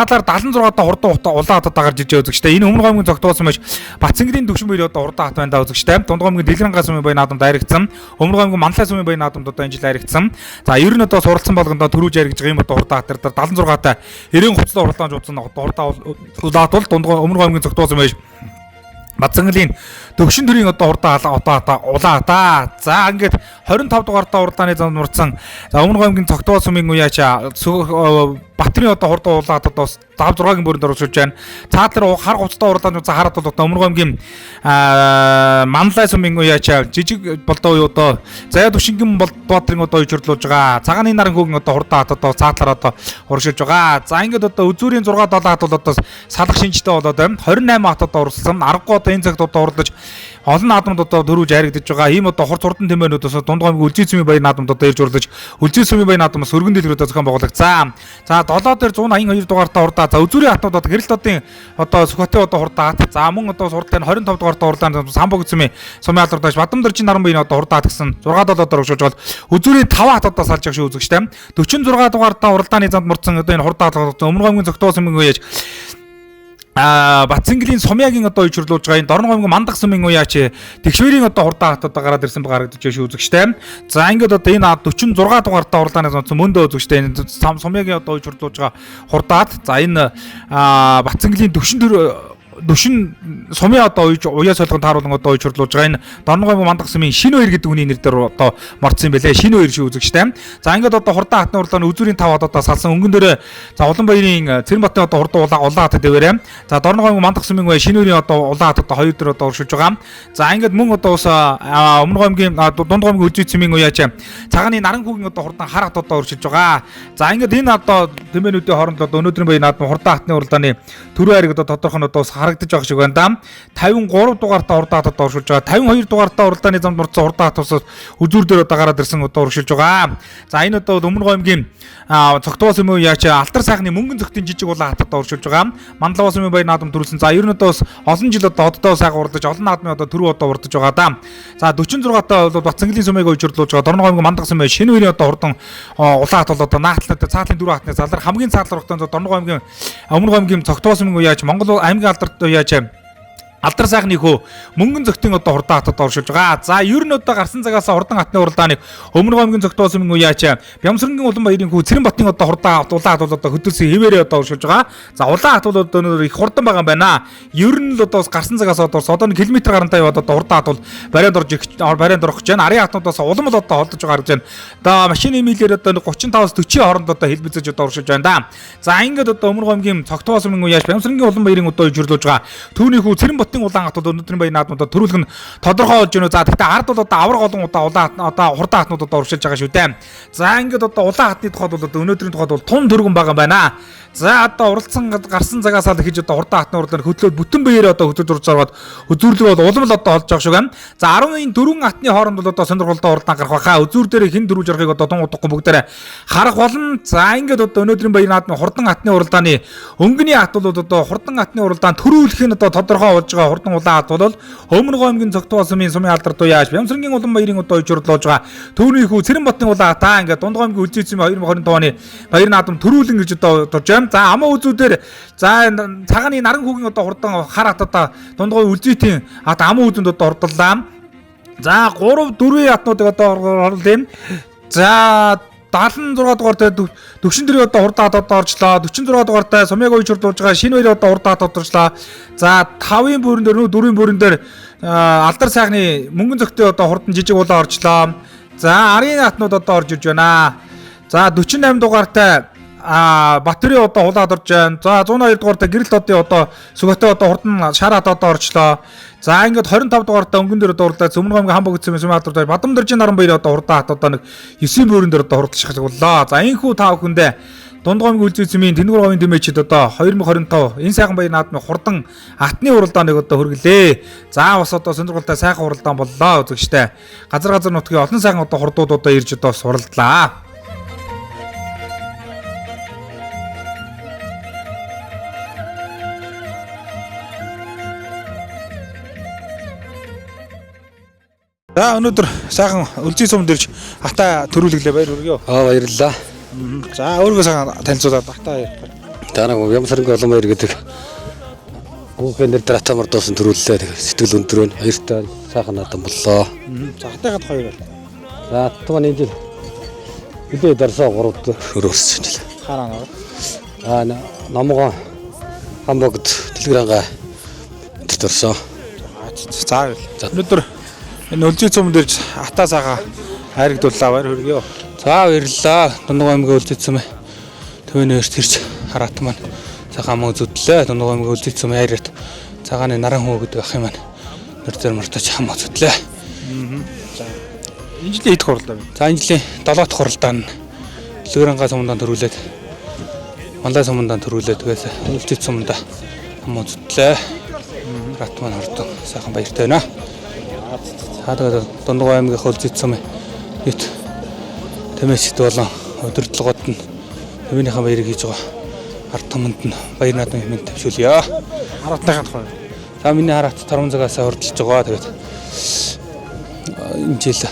76 та хурдан улаан хатад гарч иж үзэгчтэй. Энэ Өмнөг аймгийн Цогтоосон байж Батцангэрийн Төвшин баяр одоо хурдан хат байна да үзэгчтэй. Дунд аймгийн Дэлгэр хангай сумын баяр наадамд айрагдсан. Өмнөг аймгийн Манлай сумын баяр наадамд одоо энэ жил айрагдсан. За ер нь одоо суралцсан болгондоо төрүүж айргаж байгаа юм одоо хурдан хат дээр 76 та 90 хувцтай уралдаанж удсан одоо хурдан улаат бол Өмнөг аймгийн Цогтоосон байж Батцангэрийн Төвшин төрийн одоо хурдан улаан хатаа. За ингээд 25 дугаартай уралдааны замд мурцсан. За Өмнөг аймгийн Цогтоосмын уяач Батрын одоо хурдан улаан хатад 5-6-гийн бүрэнд оршуулж байна. Цаатлар хар хувцтай уралдааны хараад бол одоо Өмнөг аймгийн Манлай сумын уяач жижиг болдоо одоо Заяа Түшингийн Болдбаатрын одоо ижирлуулж байгаа. Цагааны Наран хүүгийн одоо хурдан хат одоо цаатлар одоо оршуулж байгаа. За ингээд одоо үзүүрийн 6-7 хат бол одоо салах шинжтэй болоод байна. 28 хатад орсон. Аргагүй одоо энэ цагт одоо уралдаж олон наадамд одоо төрүүж айрагдаж байгаа. Ийм одоо хурд хурдан тэмээнүүдээс Дундгоймгийн Үлзийцмийн баяр наадамд одоо ирж уралдаж Үлзийцмийн баяр наадамаас өргөн дэлгэрүүдээ зохион байгуулагдсан. За 7 дээр 182 дугаартай урдаа. За үзүүрийн хатнууд одоо Гэрэл одын одоо Сүхатын одоо хурдан хат. За мөн одоо суралтай 25 дугаартай урдаанд Самбог эзэмийн сумын алдарт Бадамдэржийн Наран баярын одоо хурдан хат гэсэн 6-7 дээр өгшүүлж бол үзүүрийн 5 хат одоо салж явах шүү үзэгчтэй. 46 дугаартай уралдааны замд мурцсан одоо энэ хурдан хат Өмнөг аймгийн Цогтоосон үеэж Батцангэрийн сумьягийн одоо ижирлуулж байгаа энэ Дорног аймгийн Мандах сумын уяач Тэгшвэрийн одоо хурдан хат одоо гараад ирсэн байгаа харагдаж шүү үзэгчтэй. За ингээд одоо энэ 46 дугаартай уралдааны зам мөндөө үзэгчтэй энэ сумьягийн одоо ижирлуулж байгаа хурдан хат. За энэ Батцангэрийн Төвшин Дүшин сумын одоо уяа солигон тааруулан одоо уйчрлуулж байгаа энэ Дорногой мандах сумын шинэ хоёр гэдэг үний нэр дээр одоо морцсон байлээ. Шинэ хоёр шиг үзэгчтэй. За ингээд одоо хурдан хатны урлааны үзүүрийн 5 одоо салсан өнгөн дээр за Улаанбаярын Цэрэнбатын одоо хурдан улаан хат дэвээрээ. За Дорногой мандах сумын шинэ хоёрын одоо улаан хат одоо хоёр дээр одоо уршилж байгаа. За ингээд мөн одоо ус Өмнөг аймгийн Дундгой аймгийн Үлзий цэмийн уяач цагааны наран хүүгийн одоо хурдан хар хат одоо уршилж байгаа. За ингээд энэ одоо тэмээнүүдийн хооронд одоо өнөөдрийн баян наадмын хурдан хатны урлааны төрөө хайрыг одоо тодорхой нь одоо харагдаж байгаа шиг байна да. 53 дугаартай хурдан хатад оршуулж байгаа. 52 дугаартай уралдааны замд морцсон хурдан хат ус үзүүр дээр одоо гараад ирсэн одоо уршилж байгаа. За энэ одоо Өмнөг аймгийн цогтоос юм уу яач алтар сайхны мөнгөн цогтын жижиг улаан хатад оршуулж байгаа. Мандлаваас юм баян наадам төрүүлсэн. За ер нь одоо олон жил одоо оддоо сайхан урдаж олон наадмын одоо төрөө одоо урдаж байгаа да. За 46 таа бол Батцангалын сумыг уйжруулж байгаа. Дорногой аймгийн мандах сум шинэ хоёрын одоо хурдан улаан хат бол одоо наатлаатай цаатлын дөрөв хатны залар хамгийн цаатлар хугацаанд Дорногой аймгийн Өмнөг аймгийн цогтоос юм уу яач Монгол аймгийн алдарт яач алдар сайхны хөө мөнгөн зөгтийн одоо хурдан хатад оршуулж байгаа. За ер нь одоо гарсан цагаас хурдан хатны уралдааныг Өмнөг аймгийн цогтоос юм уу яач Бямсрангийн Улаанбаярын хүү Цэрэнбатын одоо хурдан улаан хат бол одоо хөдөлсөн хэвээрээ одоо оршуулж байгаа. За улаан хат бол одоо их хурдан байгаа юм байна. Ер нь л одоо гарсан цагаас одоо километр гарантай яваад одоо хурдан хат бол барайнд орох гэж байна. Арын хатнуудаас улам л одоо холдож байгаа гэж байна. Одоо машины милээр одоо 35-аас 40 хооронд одоо хэлбэцэж одоо оршуулж байна да. За ингээд одоо Өмнөг аймгийн цогтоос юм уу яач Бямсрангийн Улаанбаярын одоо уйжруулж байгаа. Түүний хүү Цэрэнбатын улаан хат бол өнөөдрийн баян наадмуудад төрүүлэх нь тодорхой болж байна. За гэхдээ ард бол одоо авраг олон удаа одоо хурдан хатнууд одоо уршилж байгаа шүү дээ. За ингээд одоо улаан хатны тухайд бол одоо өнөөдрийн тухайд бол тун төргөн байгаа юм байна. За одоо уралдсан гарсан цагаас л ихэж одоо хурдан хатны урлаар хөдлөөд бүтэн биеэрээ одоо хөдлөж уржгаад үзүүрлэг бол улам л одоо олж байгаа шүү гэн. За 14 хатны хооронд бол одоо сонирхолтой урлаан гарах баха. Үзүүр дээр хэн дөрвж орохыг одоо тун удахгүй бүгдээрээ харах болно. За ингээд одоо өнөөдрийн баян наадмын хурдан хатны уралдааны өнгөний хат бол одоо хурдан хатны уралдаан төрүүлэх нь одоо тодорхой болж байгаа. Хурдан улаан хат бол Өмнөг аймгийн цогтоос сумын алдарт уяач Бямсрангийн Улаанбаярын одоо уйжруулж байгаа. Түүний хүү Цэрэнбатын улаан хатаа ингээд Дундгой аймгийн Үлзий цэмийн 2020 оны баяр наадам төрүүлэн гэж одоо турж байна. За амаа үзүүдээр за цагааны наран хүүгийн одоо хурдан хар хат одоо Дундгой Үлзийтийн одоо амаа үзэнд одоо ордлоо. За 3-4 хатнуудыг одоо орлоо. За 76 дугаартай төвшин дөрөв одоо хурдан хатад орчлоо. 46 дугаартай сумыг уйжруулж байгаа шинэ хоёр одоо хурдан хатад орчлоо. За 5-ын бүрэн дээр 4-ийн бүрэн дээр алдар сайхны мөнгөн зөгтөө одоо хурдан жижиг улаан орчлоо. За арын хатнууд одоо орж ирж байна. За 48 дугаартай Батөрийн одоо улаад орж байна. За 102 дугаартай гэрэл одын одоо сүгэтэй одоо хурдан шар хат одоо орчлоо. За ингээд 25 дугаартай өнгөн дээр одоо урлаа. Өмнөг аймгийн Хамбог цэм сумын алдартай Бадамдэржийн 12 одоо хурдан хат одоо нэг 9 бүрэн дээр одоо хурдч шахалууллаа. За энэхүү та бүхэндээ Дундгой аймгийн Үлзий цэмийн Тэнгэр говийн тэмээчид одоо 2025 энэ сайхан баян наадмын хурдан хатны уралдааныг одоо хүргэлээ. За бас одоо сонирхолтой сайхан уралдаан боллоо үзэгчтэй. Газар нутгийн олон сайхан одоо хурдууд одоо ирж одоо суралдлаа. За өнөөдөр сайхан Үлзий сумд ирж хатаа төрүүлгэлээ баяр хүргэе. Баярлалаа. За өөрийгөө сайхан танилцуулаад хатаа ярьж. Танаа Бямсрангийн Улаанбаяр гэдэг хүүхэн нэр дээр атамар дуусан төрүүллээ. Сэтгэл өндрөө баяртай сайхан наадам боллоо. За хатаагаад хоёр бол. За тухайн энэ жил бидний дарсаа 3 өрөөссөн жил. Хараа наа. Номгоо Хамбогд Дэлгэрэнгаа энэ төрсөн. За өнөөдөр энэ Үлзий цумд ирж хатаа сайхан хайрагдууллаа баяр хүргэе. За баярлалаа. Дундгой аймгийн Үлзий цум төвнөөс тэрч хараат маань цагаан мөн зүтлээ. Дундгой аймгийн Үлзий цум хайрат цагааны наран хөө гэдэг ах юм маань нэр зэр мартаж хам зүтлээ. За энэ жилийн хэд хурлаа вэ? За энэ жилийн 7 дахь хурлаан Дэлгэрэнгаа сумдаа төрүүлээд Мандаа сумдаа төрүүлээд тэгээс Үлзий цумдаа хам зүтлээ. Хараат маань хурдан сайхан баяртай байна. Хаадаг Дундгой аймгийн Үлзий цумын нийт тэмээчд болон удирдлагууд нь төвийнхээ баярыг хийж байгаа. Ард түмэнд нь баяр наадмын хэмээн тавьшуулъя. Хараатныхаа тухай. За миний хараат 5 цагаас урдалж байгаа. Тэгээд энэ жил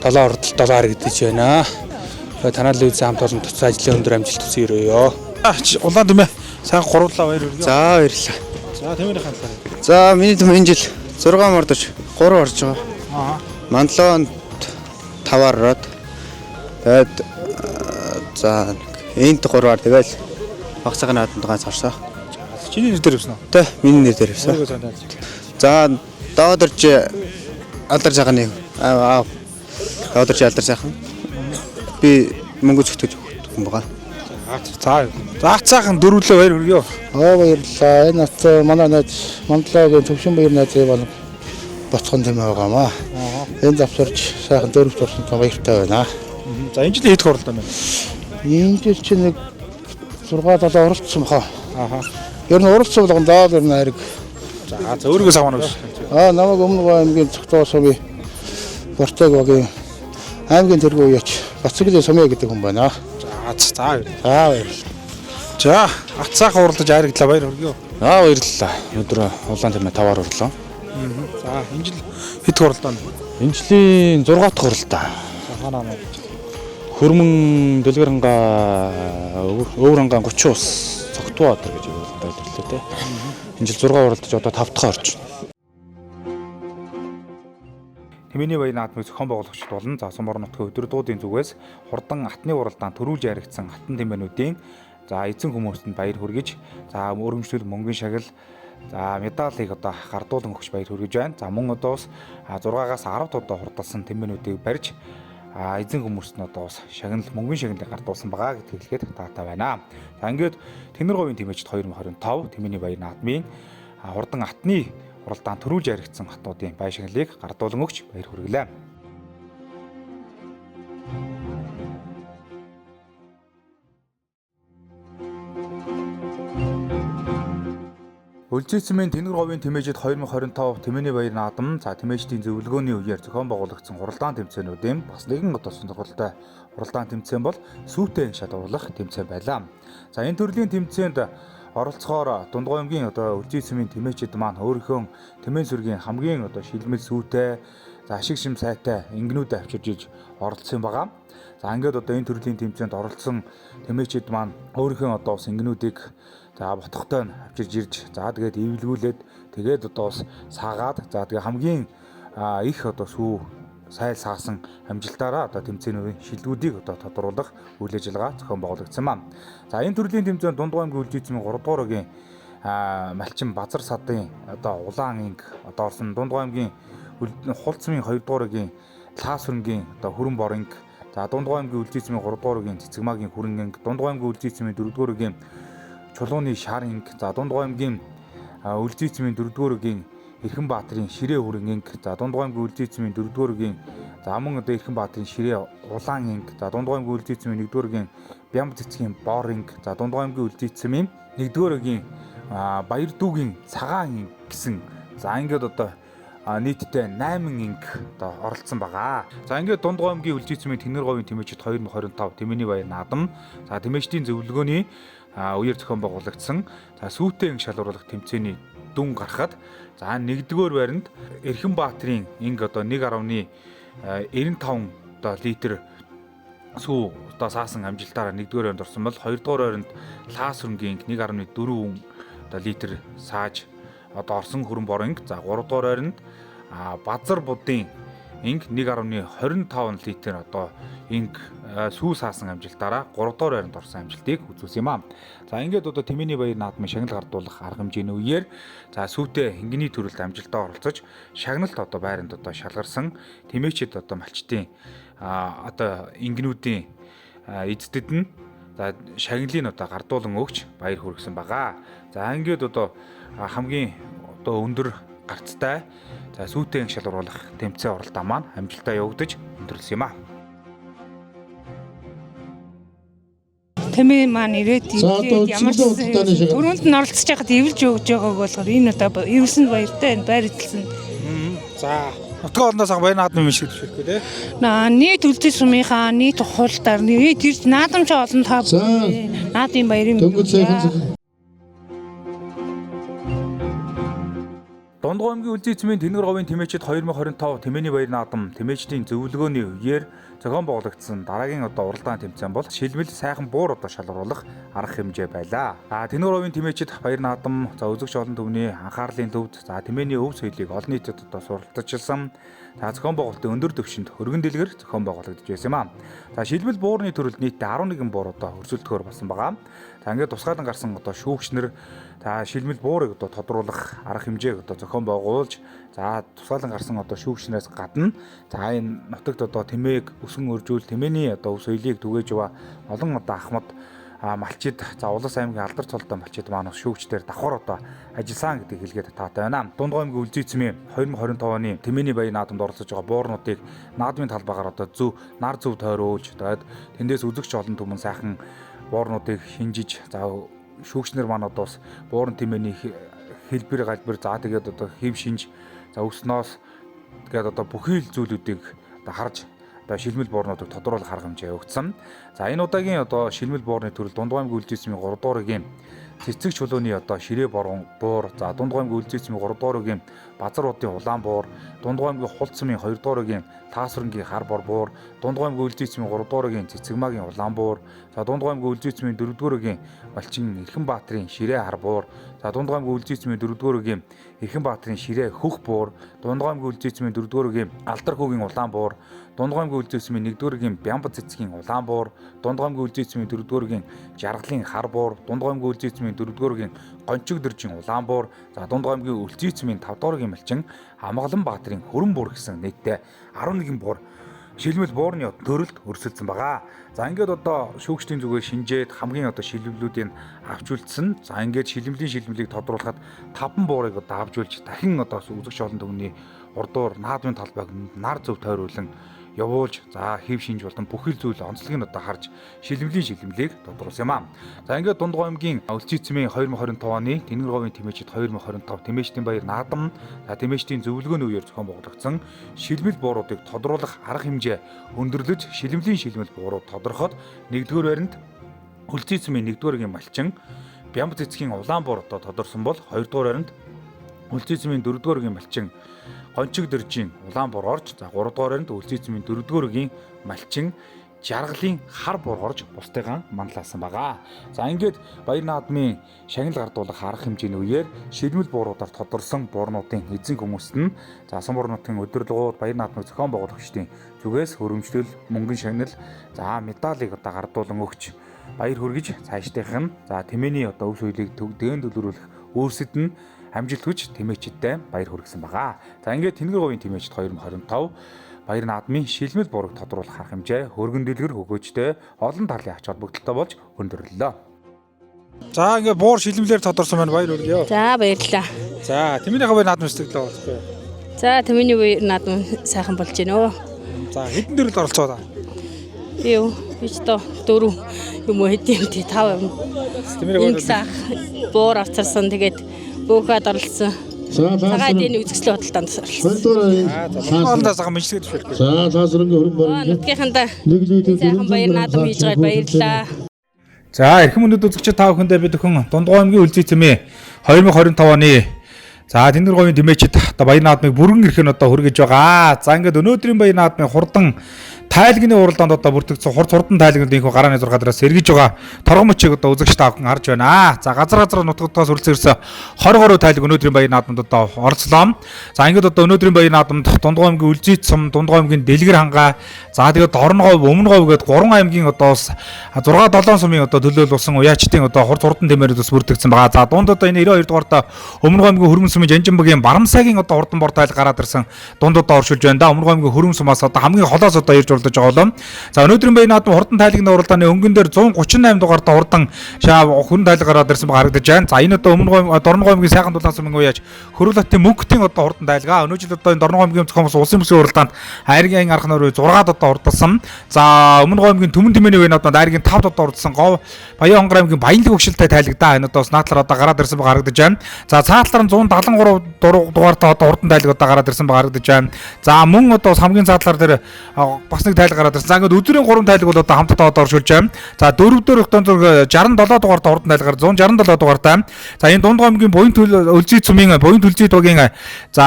7 урдалт 7 хар гэдэж байна. Тэгээд танаа л үзэн хамт олон туцаа ажлын өндөр амжилт хүсье өрөөё. Улаан түмээ сайхан гурлаа баяр хүргэе. За баярлалаа. За тэмээрийн хандлаа. За миний түм энэ жил 6 мордож 3 орж байгаа. Мандлоонд 5-аар ороод тэгээд за энд 3-аар тэгэл багцаагийн наадамд ганц орсоо. Чиний нэр дээр явсан уу? Тэ миний нэр дээр явсан. Өөрийгөө санаалж. За доодорч алдар цагааны доодорч алдар сайхан. Би мөнгө зөвтгөж өгөх юм байгаа. За цаахан дөрвөлөө баяр хүргье. Баярлалаа. Энэ нат манай найз Мандлаагийн Төвшин баяр найзын бол боцхон юм байгаамаа. Энэ завсарч сайхан дөрөвч орсон та баяртай байна. За энэ жилийн хэд хуралдаан байна? Энэ жил чинь нэг 6-7 оролцсон баха. Ааха. Ер нь оролцсон болгондоо ер нь хариг. За өөрийгөө савнаа гэж. Намайг өмнө аймгийн цогтоо сумын Бортог багийн аймгийн тэргүү яач Бацгийн сумын гэдэг хүн байна. За баярлалаа. За ацаахан уралдаж хайрагдлаа баяр хүргье. Баярлалаа. Өнөөдөр улаан тэмээ 5-аар орлоо. За энэ жил хэд хуралдаан? Энэ жилийн 6 дахь хуралдаа. Ханаа маа. Хөрмөн Дэлгэрэнгаа Өвөрэнгаа 30 ус Цогтбаатар гэж хуралдаа төрлөө те. Энэ жил 6 хуралдаж одоо 5 дахь орж байна. Тэмээний баяр наадмыг зохион байгуулагчид болон Завсан борон нутгийн өдөр дуудын зүгээс хурдан атны уралдаан төрүүлж яригдсан хатан тэмээнүүдийн эзэн хүмүүстэнд баяр хүргэж өргөмжлөл мөнгөний шагнал медалийг гардуулан өгч баяр хүргэж байна. Мөн бас 6-аас 10 удаа хурдалсан тэмээнүүдийг барьж эзэн хүмүүст нь бас шагнал мөнгөний шагналыг гардуулсан байгаа гэдгийг хэлэхэд таатай байна. Ингээд Тэнгэр говийн тэмээчд 2025 тэмээний баяр наадмын хурдан атны уралдаан төрүүлж яригдсан хатнуудын бай шагналыг гардуулан өгч баяр хүргэлээ. Үлжээцмийн Тэнгэр говийн тэмээчд 2025 тэмээний баяр наадам тэмээчдийн зөвлөгөөний үеэр зохион байгуулагдсан уралдаан тэмцээнүүдийн бас нэгэн сонирхолтой уралдаан тэмцээн бол сүйтэй шалгуурлах тэмцээн байлаа. Энэ төрлийн тэмцээнд оролцохоор Дундгоймгийн Үлжээцмийн тэмээчд маань өөрийнхөө тэмээн сүргийн хамгийн шилмэл сүйтэй ашиг шим сайтай ингэнүүдээ авчирж иж оролцсон байгаа. Ингээд энэ төрлийн тэмцээнд оролцсон тэмээчд маань өөрийнхөө бас ингэнүүдийг ботхтой нь авчирж ирж тэгээд эвлгүүлээд тэгээд бас саагаад тэгээд хамгийн их сүү сайл саасан амжилтаараа тэмцээний шилдэгүүдийг тодруулах үйл ажиллагаа зохион байгуулагдсан маань. Энэ төрлийн тэмцээнд Дундгоймгийн Үлжээцмийн 3 дугаар өгийн малчин Базар садын улаан инг орсон Дундгоймгийн Хулцмын 2 дугаар өгийн Лаас хөрөнгийн хүрэн бор инг Дундгоймгийн Үлжээцмийн 3 дугаар өгийн Цэцэгмаагийн хүрэн инг Дундгоймгийн Үлжээцмийн 4 дугаар өгийн Чулууны шар инг Дундгоймгийн Үлжээцмийн 4 дугаар өгийн Эрхэнбаатарын ширээ хүрэн инг Дундгоймгийн Үлжээцмийн 4 дугаар өгийн мөн Эрхэнбаатарын ширээ улаан инг Дундгоймгийн Үлжээцмийн 1 дугаар өгийн Бямб цэцгийн бор инг Дундгоймгийн Үлжээцмийн 1 дугаар өгийн Баяр дүүгийн цагаан инг гэсэн ингээд нийтдээ 8 инг оролцсон байгаа. Ингээд Дундгоймгийн Үлжээцмийн Тэнгэр говийн тэмээчд 2025 тэмээний баяр наадам тэмээчдийн зөвлөгөөний үеэр зохион байгуулагдсан сүйтэй инг шалгуурлах тэмцээний дүн гарахад 1-р байранд Эрхэнбаатарын инг 1.95 литр сүү саасан амжилтаараа 1-р байранд орсон бол 2-р байранд Лаас хөрөнгийн инг 1.4 литр сааж орсон хүрэн бор инг 3-р байранд Базар будын инг 1.25 литр инг сүү саасан амжилтаараа 3-р байранд орсон амжилтыг үзүүлсэн юм аа. Ингээд тэмээний баяр наадмын шагнал гардуулах арга хэмжээний үеэр сүйтэй хингиний төрөлд амжилтаа оролцож шагналт байранд шалгарсан тэмээчд малчтын ингэнүүдийн эздэд нь шагналыг гардуулан өгч баяр хүргэсэн байгаа. Ингээд хамгийн өндөр гарцтай сүйтэй инг шалгуурлах тэмцээн оролдоо маань амжилтаа явагдаж өндөрлсөн юм аа. Тэмээ маань ирээд ямар ч түрүүнд нь оролцож байхад эвлж өгж байгааг болохоор энэ эвлсэнд баяртай байр эзэлсэн. Нутгийн орноос баяр наадмын шиг төшөөрөх тий. Нийт Үлжээ сумынхаа нийт хуралдаар нийт ирж наадамч олон та наадмын баярын Дундгой аймгийн Үлзий эзэмийн Тэнгэр говийн тэмээчид 2025 Тэмээний баяр наадам тэмээчдийн зөвлөгөөний үеэр зохион байгуулагдсан дараагийн уралдаан тэмцээн бол шилмэл сайхан буур шалгаруулах арга хэмжээ байлаа. Тэнгэр говийн тэмээчид баяр наадам үзэгч олон түвний анхаарлын төвд Тэмээний өв соёлыг олон нийтэд суралцажсан зохион байгуулалтын өндөр түвшинд өргөн дэлгэр зохион байгуулагдаж байсан юм аа. Шилмэл буурны төрөлд нийтдээ 11 буур өрсөлдөхөөр болсон байгаа. Ингээд тусгаалan гарсан шүүгчнэр шилмэл буурыг тодруулах арга хэмжээг зохион байгуулж тусгаалan гарсан шүүгчнээс гадна энэ нутагт тэмээг өсгөн өржүүл Тэмээний өв соёлыг түгээж яваа олон ахмад малчид Улас аймгийн алдар цолтой малчид маань шүүгчдээр давхар ажилласан гэдгийг хэлгээд таатай байна. Дундгой аймгийн Үлзий эзэмийн 2025 оны Тэмээний баяр наадамд оролцож байгаа буурнуудыг наадмын талбайгаар зөв нар зөв тойруулж тэндээс үзэгч олон түмэн сайхан буурнуудыг шинжиж шүүгчнэр маань бас буурн Тэмээний хэлбэр галбир тэгээд хэв шинж өснөөс тэгээд бүхий л зүйлүүдийг харж шилмэл буурнуудыг тодруулах арга хэмжээ өгсөн. Энэ удаагийн шилмэл буурны төрөл Дундгой аймгийн Үлзий эзэмийн 3 дугаар үеийн цэцэг чулууны ширээ борон буур, Дундгой аймгийн Үлзий эзэмийн 3 дугаар үеийн Базар удын улаан буур, Дундгой аймгийн Хулц сумын 2 дугаар үеийн Таасврангийн хар бор буур, Дундгой аймгийн Үлзий эзэмийн 3 дугаар үеийн Цэцэгмаагийн улаан буур, Дундгой аймгийн Үлзий эзэмийн 4 дугаар үеийн Малчин Эрхэн Баатрын ширээ хар буур, Дундгой аймгийн Үлзий эзэмийн 4 дугаар үеийн Эрхэн Баатрын ширээ хөх буур, Дундгой аймгийн Үлзий эзэмийн 4 дугаар үеийн Алдар хүүгийн улаан буур, Дундгой аймгийн Үлзий эзэмийн 1 дугаар үеийн Бямбад цэцгийн улаан буур, Дундгой аймгийн Үлзий эзэмийн 4 дугаар үеийн Жаргалын хар буур, Дундгой аймгийн Үлзий эзэмийн 4 дугаар үеийн Гончиг дэржин улаан буур, Дундгой аймгийн Үлзий эзэмийн 5 дугаар үеийн Малчин Амгалан Баатрын хөрөн буур гэсэн нийтдээ 11 буур шилмэл буурны төрөлд өрсөлдсөн байгаа. Ингээд шүүгчдийн зүгээ шинжээд хамгийн шилмлүүдийг авч үлдсэн. Ингээд шилмлийг тодруулахад 5 буурыг авжуулж дахин үзэгч олон түвний урдуур наадмын талбайг нар зөв тойруулан явуулж хэв шинж болон бүхэл зүйл онцлогийг харж шилмлийг тодруулсан юм аа. Ингээд Дундгой аймгийн Үлзий эзэмийн 2025 оны Тэнгэр говийн тэмээчид 2025 тэмээчдийн баяр наадам тэмээчдийн зөвлөгөөний үеэр зохион байгуулагдсан шилмэл бууруудыг тодруулах арга хэмжээ өндөрлөж шилмэл буурууд тодорхойд 1-р байранд Үлзий эзэмийн 1-р үеийн Малчин Бямбад цэцгийн улаан буур тодорсон бол 2-р байранд Үлзий эзэмийн 4-р үеийн Малчин Гончиг дэржин улаан буур орж 3-р байранд Үлзий эзэмийн 4-р үеийн Малчин Жаргалын хар буур орж бусдыгаа манлаасан байгаа. Ингээд баяр наадмын шагнал гардуулах арга хэмжээний үеэр шилмэл бууруудаар тодорсон буурнуудын эзэн хүмүүст нь сан буурнуудын удирдлагууд баяр наадмыг зохион байгуулагчдын зүгээс хөрөмжлөл, мөнгөн шагнал, медалийг гардуулан өгч баяр хүргэж цаашдынх нь Тэмээний өв соёлыг дээн төлөвлөх өөрсөд нь амжилт хүч тэмээчидтэй баяр хүргэсэн байгаа. Ингээд Тэнгэр говийн тэмээчид 2025 баяр наадмын шилмэл буурыг тодруулах арга хэмжээ хөргөн дэлгэр хөгөөжтэй олон талын ач холбогдолтой болж өндөрлөлөө. Ингээд буур шилмлээр тодорсон байна баяр хүргэе. Баярлалаа. Тэмээнийхээ баяр наадам сэтгэлдээ болцгоо. Тэмээний баяр наадам сайхан болж байна. Хэдэн төрөл оролцоо. Бич 4 юм уу хэдийн 5 юм. Тэмээнийхээ буур авцарсан тэгээд бүхэд оролцсон. Цагаатны үзэсгэлэн худалдаанд оролцсон. Таасврангийн хөрөн борон нутгийнхандаа сайхан баяр наадам хийж байгаад баярлалаа. Эрхэм өнөд үзэгчид та бүхэндээ бид өхөн Дундгой аймгийн Үлзий эзэмийн 2025 оны Тэнгэр говийн тэмээчид баяр наадмыг бүрэн эрхэн хүргэж байгаа. Ингээд өнөөдрийн баяр наадмын хурдан тайлгны уралдаанд бүртгэгдсэн хурдан тайлгнууд инхүү гарааны 6 дараас эргэж байгаа торгон мөчийг үзэгч та бүхэн харж байна. Газар нутгуудаас үргэлж ирсэн 20 тайлг өнөөдрийн баяр наадамд оролцлоо. Ингээд өнөөдрийн баяр наадамд Дундгой аймгийн Үлзий эзэм, Дундгой аймгийн Дэлгэр хангаа, тэгээд Дорноговь, Өмнөговь гээд 3 аймгийн 6-7 сумын төлөөлүүлсэн уяачдын хурдан тэмээрүүд бүртгэгдсэн байгаа. Дунд энэ 92 дугаарт Өмнөговь аймгийн Хөрмөн сумын Жанжинбагийн Барамсайгийн хурдан бор тайл гараад ирсэн дундуудаа оршуулж байна. Өмнөговь аймгийн Хөрмөн сумаас хамгийн холоос ирж уралдаж байгаа болоо. Өнөөдрийн баяр наадмын хурдан тайлгны уралдааны өнгөн дээр 138 дугаарт хурдан хөрөн тайлг гараад ирсэн харагдаж байна. Энэ Өмнөговь Дорноговь аймгийн сайхан дулаан сумын уяач Хөрөлтийн мөнхтийн хурдан тайлгаа. Өнөө жил энэ Дорноговь аймгийн зохиомжтой улсын бүсгийн уралдаанд айргийн арга нөр 6 урдсан. Өмнөговь аймгийн Түмэн Тэмээний баяр наадманд айргийн 5 урдсан. Баян Хонгор аймгийн Баянлаг өгшөлтэй тайлгдаа. Энэ наадлаар гараад ирсэн харагдаж байна. Цаатлаар нь 173 дугаарт хурдан тайлг гараад ирсэн харагдаж байна. Мөн хамгийн цаатлаар дээр бас нэг тайлг гараад ирсэн. За ингээд үзүүрийн 3 тайлг бол одоо хамтдаа одоо оршуулж байна. За 4-р өгтөн зураг 67 дугаартай хурдан тайлгаар 167 дугаартай. За энэ Дунд аймгийн буян Үлзий цүмийн буян Үлзий тугийн за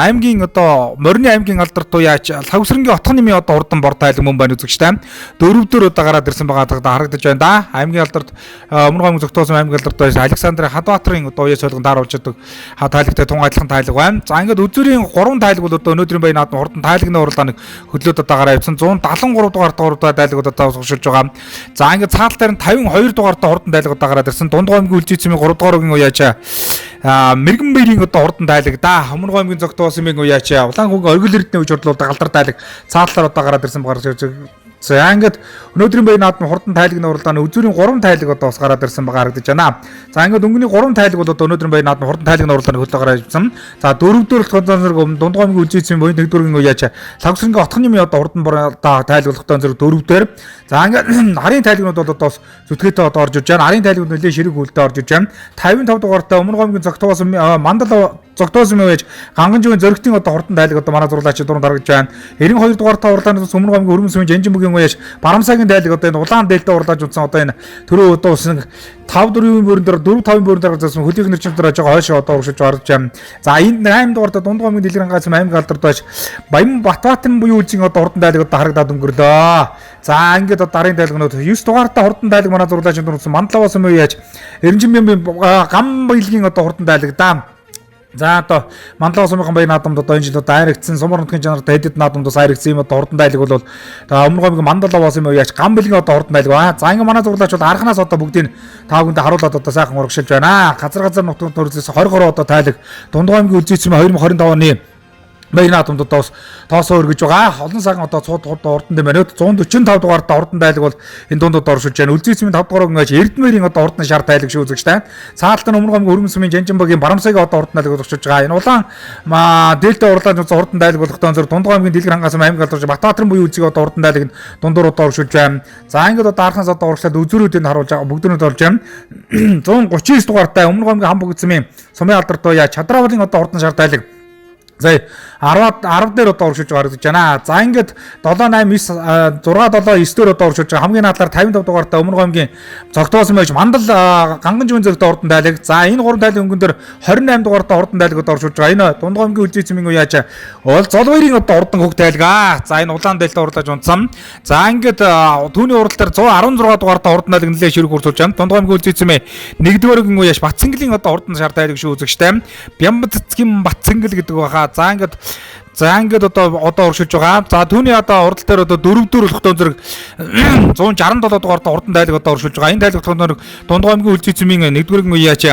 аймгийн одоо Морины аймгийн алдарт туяач Лавсрангийн отхон нэмийн одоо хурдан бор тайлг мөн байна үзэгчтэй. 4-р одоо гараад ирсэн байгаа харагдаж байна да. Аймгийн алдарт өмнө гомог зөгтөөсөн аймгийн алдарт Александр Хадбаатарын одоо уяа солигон дааруулж байгаа тайлагтай тун адилхан тайлаг байна. За ингээд үзүүрийн 3 тайлаг бол одоо өнөөдрийн баян наадмын хурдан тайлагны уралдааныг хөдлөөд одоо гараа явсан 173 дугаартай тайлгууд одоо суршилж байгаа. За ингээд цаалтаар нь 52 дугаартай хурдан тайлаг одоо гараад ирсэн. Дунд гомгийн Үлзий цэмийн 3 дугаар үгийн уяач Мэргэн баярын одоо хурдан тайлаг да. Өмнө гомгийн зөгтөөсөн мэн уяач улаан хүүгийн оргил эрдэнэ үеж бодлуулдаг алдар тайлаг цаалтаар одоо гараад ирсэн байгаа. За ингээд өнөөдрийн баян наадмын хурдан тайлагны уралдааны үзүүрийн 3 тайлаг одоо бас гараад ирсэн байгаа харагдаж байна. За ингээд өнгөний 3 тайлаг бол одоо өнөөдрийн баян наадмын хурдан тайлагны уралдааны хөтлөө гараад ирсэн. За 4-р зөвлөгөө Дунд гомгийн Үлзий цэмийн буян тэгдүргийн уяач Лавсрангийн отхон нэмийн одоо хурдан тайлгуулахтай зөв 4-р. За ингээд харийн тайлагнууд бол одоо зүтгээтэй одоо орж иж байна. Харийн тайлагнууд нэлээд ширэг хүлдэ орж иж байна. 55 дугаартай өмнө гомгийн зогтоосон мандал зогтоосон байж ганган живийн зөрөгтийн одоо хурдан тайлаг одоо манай зурлаач дуранд харагдж байна. 92 дугаартай уралдаанаас өмнө гомгийн өрмөн сүмийн Жанжин бүгийн уяач Барамсагийн тайлаг одоо энэ улаан дээлтэй урлааж утсан одоо энэ төрөө одоо усан 5-4-ийн бүрэн дээр 4-5-ийн бүрэн дээр засан хөлийг нэрчмээр ажиж байгаа хойшоо одоо урагшиж орж байна. За энэ 8 дугаартай Дунд гомгийн дэлгэрэн гацм аймаг алдарт байж Баян Батбаатарын буюу Үлзийн одоо хурдан тайлаг одоо харагдаад өнгөрлөө. За ингээд одоо дарын тайлгнууд 9 дугаартай хурдан тайлаг манай зурлаач дурсан Мандлаваас юм уяач Эренжинбийн гам баялагын одоо хурдан тайлаг да. За одоо Мандлаа сумын баян наадамд одоо энэ жил одоо хайрагдсан Сумар нутгийн жанртай хэдэд наадамд хайрагдсан юм одоо хурдан тайлаг бол өмнө гомгийн Мандалаваас юм яач гам бэлгийн одоо хурдан тайлаг ба. За ингээ манай зурлаач бол арханаас одоо бүгдийг таа хүндээ харуулад одоо сайхан урагшилж байна. Газар нутгийн төрөлөөс 20 одоо тайлаг Дунд гомгийн Үлзий цэмийн 2025 оны баян наадамд одоо тоосоо өргөж байгаа. Олон сайхан одоо цууд хурдан дээр байна. 145 дугаартай хурдан тайлаг бол энэ дундад оршуулж байна. Үлзий цэмийн 5 дугаар гүнгэж Эрдэнэбэрийн одоо хурдан шар тайлаг шүү үзэгчтэй. Цаалтан өмнө гомгийн өргөн сүмийн Жанжинбагийн Барамсагийн одоо хурдан тайлаг оршуулж байгаа. Энэ улаан дээлтэй урлааж хурдан тайлаг болохтой зөв Дунд гомгийн дэлгэр хангаас аймаг алдарч Батбаатарын буюу Үлзийг одоо хурдан тайлаг дундуур одоо оршуулж байна. За ингээд одоо арханаас одоо урагшлаад үзүүрүүдийг харуулж байгаа. Бүгднүүд орж байна. 139 дугаартай өмнө гомгийн хам бүгдсмийн сумын алдарт уяа Чадраавлын одоо хурдан шар тайлаг за 10 дээр одоо оршуулж гаргаж байна. За ингээд 7 8 9 6 7 9 дээр одоо оршуулж байгаа. Хамгийн наадаар 55 дугаартай өмнө гомгийн зогтоосон байж Мандал ганган живийн зөрөгтэй хурдан тайлаг. За энэ 3 тайлаг өнгөн дээр 28 дугаартай хурдан тайлаг одоо оршуулж байгаа. Энэ Дунд гомгийн Үлзий цэмийн уяач Золбаярын одоо хурдан хөг тайлаг. За энэ улаан дээлтэй урлаж унтсан. За ингээд түүний урал дээр 116 дугаартай хурдан тайлаг нэлээд ширэг хурцуулж байна. Дунд гомгийн Үлзий цэмийн 1-р уяач Батцэнглийн одоо хурдан шар тайлаг шүү үзэгчтэй. Бямбацгийн Батцэнгэл гэдэг баха. За ингээд одоо уршилж байгаа. За түүний одоо урал дээр одоо 4-р болохтой зэрэг 167 дугаартай хурдан тайлаг одоо уршилж байгаа. Энэ тайлаг болохоор Дунд гомгийн Үлзий цэмийн 1-р уяач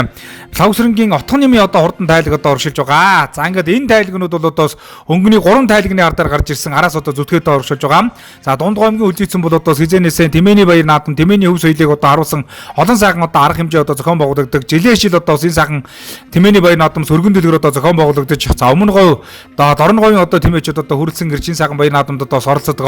Лавсрангийн отхон нэмийн одоо хурдан тайлаг одоо уршилж байгаа. За ингээд энэ тайлагнууд бол одоо өнгөний 3 тайлагны ардаар гарч ирсэн араас одоо зүтгээтэй уршилж байгаа. За Дунд гомгийн Үлзий цэм бол одоо хизэнээсээ Тэмээний баяр наадам Тэмээний хөв соёлыг одоо харуулсан олон сайхан одоо арга хэмжээ одоо зохион байгуулагддаг. Жилийн жил одоо энэ сайхан Тэмээний баяр наадам сөргөн дэлгэр одоо зохион байгуулагдаж. За өмнө говь Дорн говийн одоо тэмээчүүд одоо хүрэлцэн гэрчин сайхан баяр наадамд одоо оролцдог.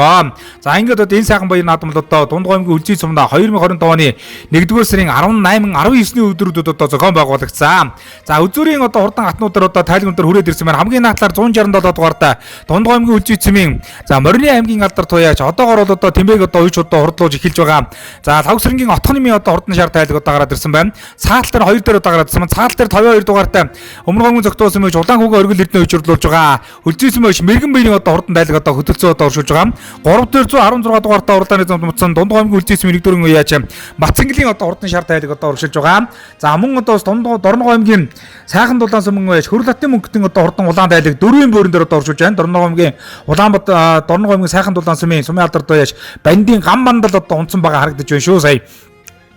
За ингээд одоо энэ сайхан баяр наадамд одоо Дунд гомгийн Үлзий цумда 2025 оны 1-р сарын 18, 19-ний өдрүүдэд одоо зохион байгуулагдсан. За үзүүрийн одоо хурдан гатнуудаар одоо тайлгнуудаар хүрээд ирсэн байна. Хамгийн наадлаар 167 дугаартай Дунд гомгийн Үлзий цэмийн за Морины аймгийн алдарт туяач одоогоор бол одоо Тэмбэг одоо уйч одоо хурдлуулж эхэлж байгаа. За Лавсрангийн отхон нэмийн одоо хурдан шар тайлаг одоо гараад ирсэн байна. Цаалт дээр 2 дээр одоо гараад ирсэн. Цаалт дээр 52 дугаартай өмнө гомгийн зогтоосон байж улаан хүүгийн оргил эрдэнэ уйч хурдлуулж байгаа. Үлзий цэм байж Мэргэн баярын одоо хурдан тайлаг одоо хөтөлцөө одоо оршуулж байгаа. 3 дээр 116 дугаартай уралдааны замд мутсан Дунд гомгийн Үлзий цэмийн 1-р уяач Батцэнглийн одоо хурдан шар тайлаг одоо оршуулж байгаа. За мөн одоо Дорн гомгийн сайхан дулаан сумын байж Хөрөл Атын мөнгөтийн одоо хурдан улаан тайлаг 4-ийн бөөрөн дээр одоо оршуулж байна. Дорн гомгийн Дорн гомгийн сайхан дулаан сумын алдарт уяач Бандийн гам мандал одоо унтсан байгаа харагдаж байна шүү сая.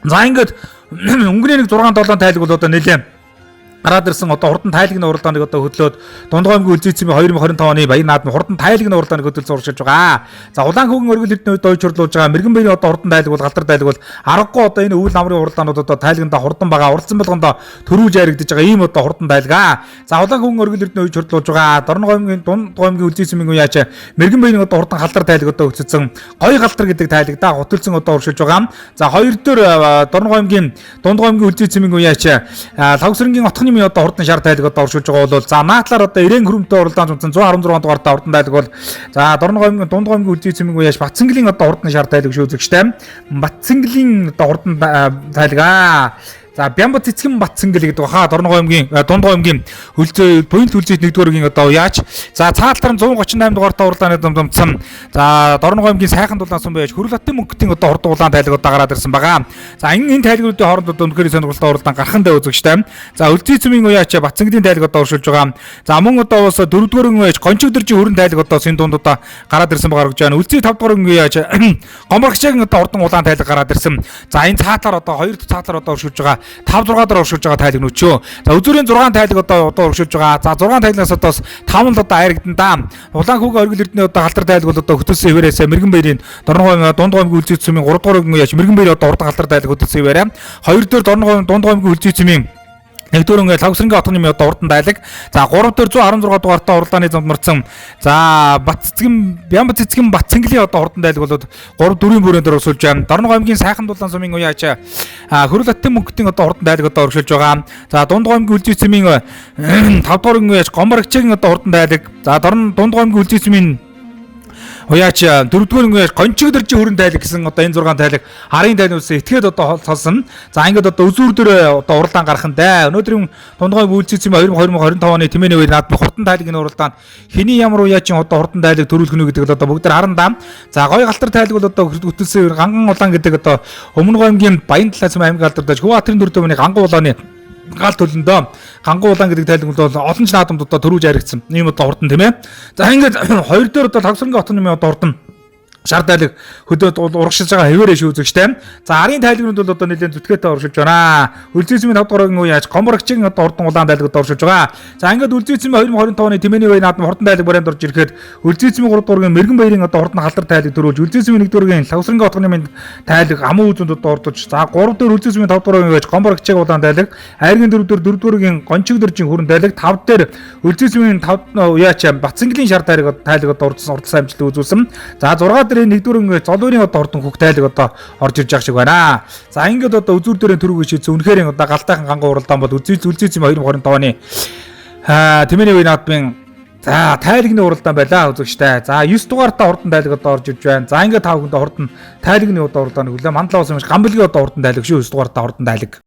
За ингээд өнгөний 6-7 тайлаг бол одоо нэлээд гараад ирсэн одоо хурдан тайлагны уралдааныг одоо хөдлөөд Дунд гомгийн Үлзий цэмийн 2025 оны баян наадмын хурдан тайлагны уралдааныг хөдөлж уршилж байгаа. За улаан хүүгийн оргил эрдэнэ үед ойч хурлуулж байгаа Мэргэн баярын одоо хурдан тайлаг бол галдар тайлаг бол аргагүй одоо энэ өвөл намрын уралдаанууд одоо тайлагнда хурдан байгаа уралцсан болгондоо төрүүлж яригдж байгаа ийм одоо хурдан тайлгаа. За улаан хүүгийн оргил эрдэнэ үед хурлуулж байгаа Дунд гомгийн Үлзий цэмийн уяач Мэргэн баярын одоо хурдан галдар тайлаг одоо хөтөлсөн гоё галдар гэдэг тайлаг да хөтөлсөн одоо уршилж байгаа. За хоёр дээр Дунд гомгийн Үлзий цэмийн уяач Лавсрангийн отхон 9 одоо хурдан шар тайлаг одоо оршуулж байгаа бол за наатлаар одоо 90 хөрөмтэй уралдаан цуцсан 116 дугаартай хурдан тайлаг бол за Дорногой аймгийн Дундгой аймгийн үлзий цэмиг уяаш Батцэнгэлийн одоо хурдан шар тайлаг шүү үзэгчтэй. Батцэнгэлийн одоо хурдан тайлаг за Бямбат цэцгэн Батцэнгэл гэдэг хаа Дорногой аймгийн Дундгой аймгийн хөлзөө point хөлзийд 1-р одоо яаж за цаалтар 138 дугаартай уралдааны дамжсан за Дорногой аймгийн сайхан дулаан сум байж хөрөл хатын мөнгөтийн одоо хурдан улаан тайлаг одоо гараад ирсэн байгаа. За энэ тайлгуудын хооронд одоо өнөхөр сонирхолтой уралдаан гарахандаа үзэгчтэй. За үлзий цэмийн уяач Батцэнгэлийн тайлаг одоо оршуулж байгаа. За мөн одоо бас 4-р уяач Гончигдэржийн хөрөн тайлаг одоо энэ дунд одоо гараад ирсэн байгаа гэж байна. Үлзий 5-р уяач Гомборгчгийн одоо хурдан улаан тайлаг гараад ирсэн. За энэ цаатлаар одоо 2 цаатлаар одоо оршуулж байгаа. 5-6 дараа оршуулж байгаа тайлаг нүчөө. За үзүүрийн 6 тайлаг одоо оршуулж байгаа. За 6 тайлагнаас одоо 5 л одоо айрагдан да. Улаан хүүгийн оргил эрдэнэ одоо халтар тайлаг бол одоо хөтөлсөн хിവэрээс Мэргэн баярын Дорногой Дундгой аймгийн үлзий цэмийн 3-р уяач Мэргэн баяр одоо хурдан халтар тайлаг хөтөлсөн хിവэрээ. 2-р Дундгой аймгийн үлзий цэмийн 1-р Лавсрангийн хотны нэмийн одоо хурдан тайлаг. За 3-р 116 дугаартай уралдааны замд марцсан. За Бямбат цэцгэн Батцэнгэлийн одоо хурдан тайлаг бол 3-4 бүрээр оршуулж байна. Дорногой аймгийн сайхан дулаан сумын уяач хөрөл хатын мөнгөтийн одоо хурдан тайлаг одоо оршуулж байгаа. За Дундгой аймгийн үлзий цэмийн 5-р уяач Гомборгчгийн одоо хурдан тайлаг. За Дундгой аймгийн үлзий цэмийн уяач 4-р уяач Гончигдэржийн хөрөн тайлаг гэсэн одоо энэ 6 тайлаг харын тайлгаас этгээд одоо солсон. За ингээд одоо үзүүр дээр одоо уралдаан гарах нь дээ. Өнөөдрийн Дундгой үлзий цэмийн 2025 оны тэмээний үеэр наадмын хурдан тайлагын уралдаанд хэний ямар уяачийн одоо хурдан тайлаг төрүүлэх нь гэдэг л одоо бүгд харан даа. За гой галтар тайлаг бол одоо хөтөлсөн ганган улаан гэдэг одоо Өмнөг аймгийн Баян талаас аймгийн алдартай Хөватрын дүрдөөний ганган улааны гал төлөндөө ганган улаан гэдэг тайлаг бол олон ч наадамд одоо төрүүлж харагдсан. Ийм одоо хурдан тийм ээ. За ингээд 2-р одоо Лавсрангийн хотны нэмийн одоо хурдан шар тайлаг хөдөөд урагшилж байгаа хэвээрээ шүү үзэгчтэй. За арын тайлгнууд бол одоо нэлээд зүтгээтэй оршуулж байна. Үлзий цэмийн 5-р уяач Гомборгчгийн одоо хурдан улаан тайлгад оршуулж байгаа. За ингээд үлзий цэмийн 2025 оны тэмээний үеийн наадмын хурдан тайлаг барайнд орж ирэхэд үлзий цэмийн 3-р Мэргэн баярын одоо хурдан халтар тайлаг төрүүлж үлзий цэмийн 1-р Лавсрангийн хотны нэмийн тайлаг аман үзэнд одоо ордож за 3-р үлзий цэмийн 5-р уяач Гомборгчгийн улаан тайлаг, айргийн 4-р Гончигдэржийн хөрөн тайлаг, 5-р үлзий цэмийн 5 уяач Батцэнгэлийн шар тайлаг одоо ордсон урдсан амжилт үзүүлсэн. За 6 дээр 1-р Золуурын одоо хурдан хүүх тайлаг одоо орж ирж байгаа шиг байна. За ингээд одоо үзүүр дээрээ төрөг шийдсэн үнэхээр одоо галтайхан ганган уралдаан бол үлзий цэм 2025 оны тэмээний үеийн наадмын за тайлагны уралдаан байлаа үзэгчтэй. За 9 дугаартай хурдан тайлаг одоо орж ирж байна. За ингээд 5 хүнд хурдан тайлагны одоо уралдааны хүлээ мандлаас юмш гамбилгийн одоо хурдан тайлаг шүү 9 дугаартай хурдан тайлаг.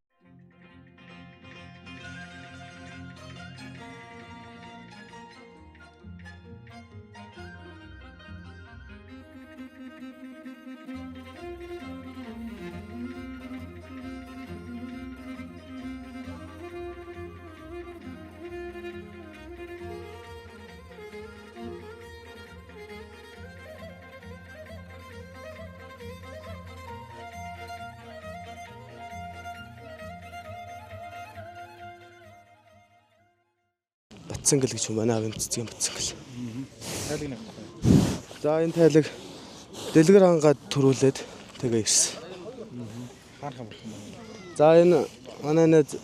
Батцэнгэл гэж юм байна. Авийн цэцгэн Батцэнгэл. Тайлаг. За энэ тайлаг дэлгэр ангаад төрүүлээд тэгээ ирсэн. За энэ манай найз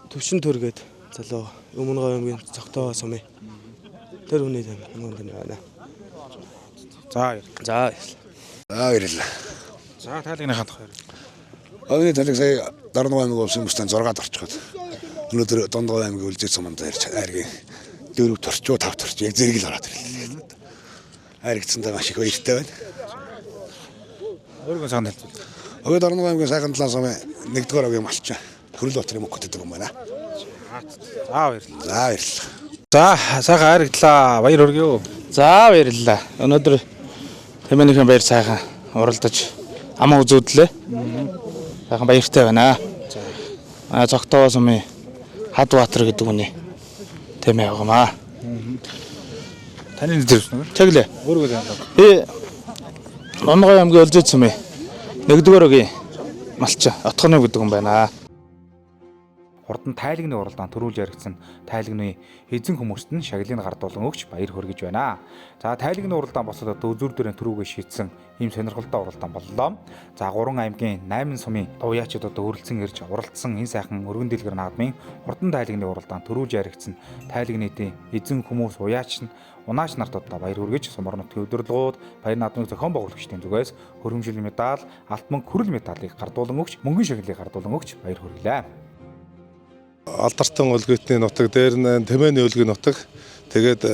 төвшин төргээд залуу Өмнөг аймгийн Цогтоо сумын тэр хүний тань байна. За баярлалаа. За тайлагны хандах хоёр. Өвний тайлаг сая Дорногой аймгийн улсын бүстэн 6-д орчиход. Өнөөдөр Дундгой аймгийн үлзий цуманд ярьж айргийн 4 төрчөө 5 төрч яг зэрэг л ороод ирлээ. Айргцсандаа маш их баяртай байна. Өөргөө сайн хэлбэл. Өвөө Дорногой аймгийн сайхан талаас сумын 1-р огийн малчин Хөрөл Батрын мөнгө гэдэг юм байна. За баярлалаа. За сайхан айрагдлаа. Баяр хүргэе. За баярлалаа. Өнөөдөр тэмээнийхэн баяр сайхан уралдаж аман үзүүдлээ. Сайхан баяртай байна. Цогтоо сумын Хадбаатар гэдэг үний тэмээ байгаамаа. Таны нэр юу вэ? Чаглаа. Өөргөө сайн. Би Дундгой аймгийн Улзий цумын 1-р огийн малчин Отхоны гэдэг юм байна. Хурдан тайлагны уралдаан төрүүлж яригдсан тайлагны эзэн хүмүүст нь шагналыг гардуулан өгч баяр хүргэж байна. За тайлагны уралдаан босоод одоо үзүүр дээрээ төрүүгээ шийдсэн ийм сонирхолтой уралдаан боллоо. За 3 аймгийн 8 сумын уяачид одоо хөрөлцөн ирж уралдсан энэ сайхан өргөн дэлгэр наадмын хурдан тайлагны уралдаан төрүүлж яригдсан тайлагны эзэн хүмүүс уяач нь унаач нарт одоо баяр хүргэж сумар нутгийн удирдлагууд баяр наадмын зохион байгуулагчдын зүгээс хөрөмжил медаль, алт мөнгө, хүрэл медалийг гардуулан өгч мөнгөн шагналыг гардуулан өгч баяр хүргэлээ. Алдартай өлгөтний нутаг дээр нь Тэмээний өлгийн нутаг. Тэгээд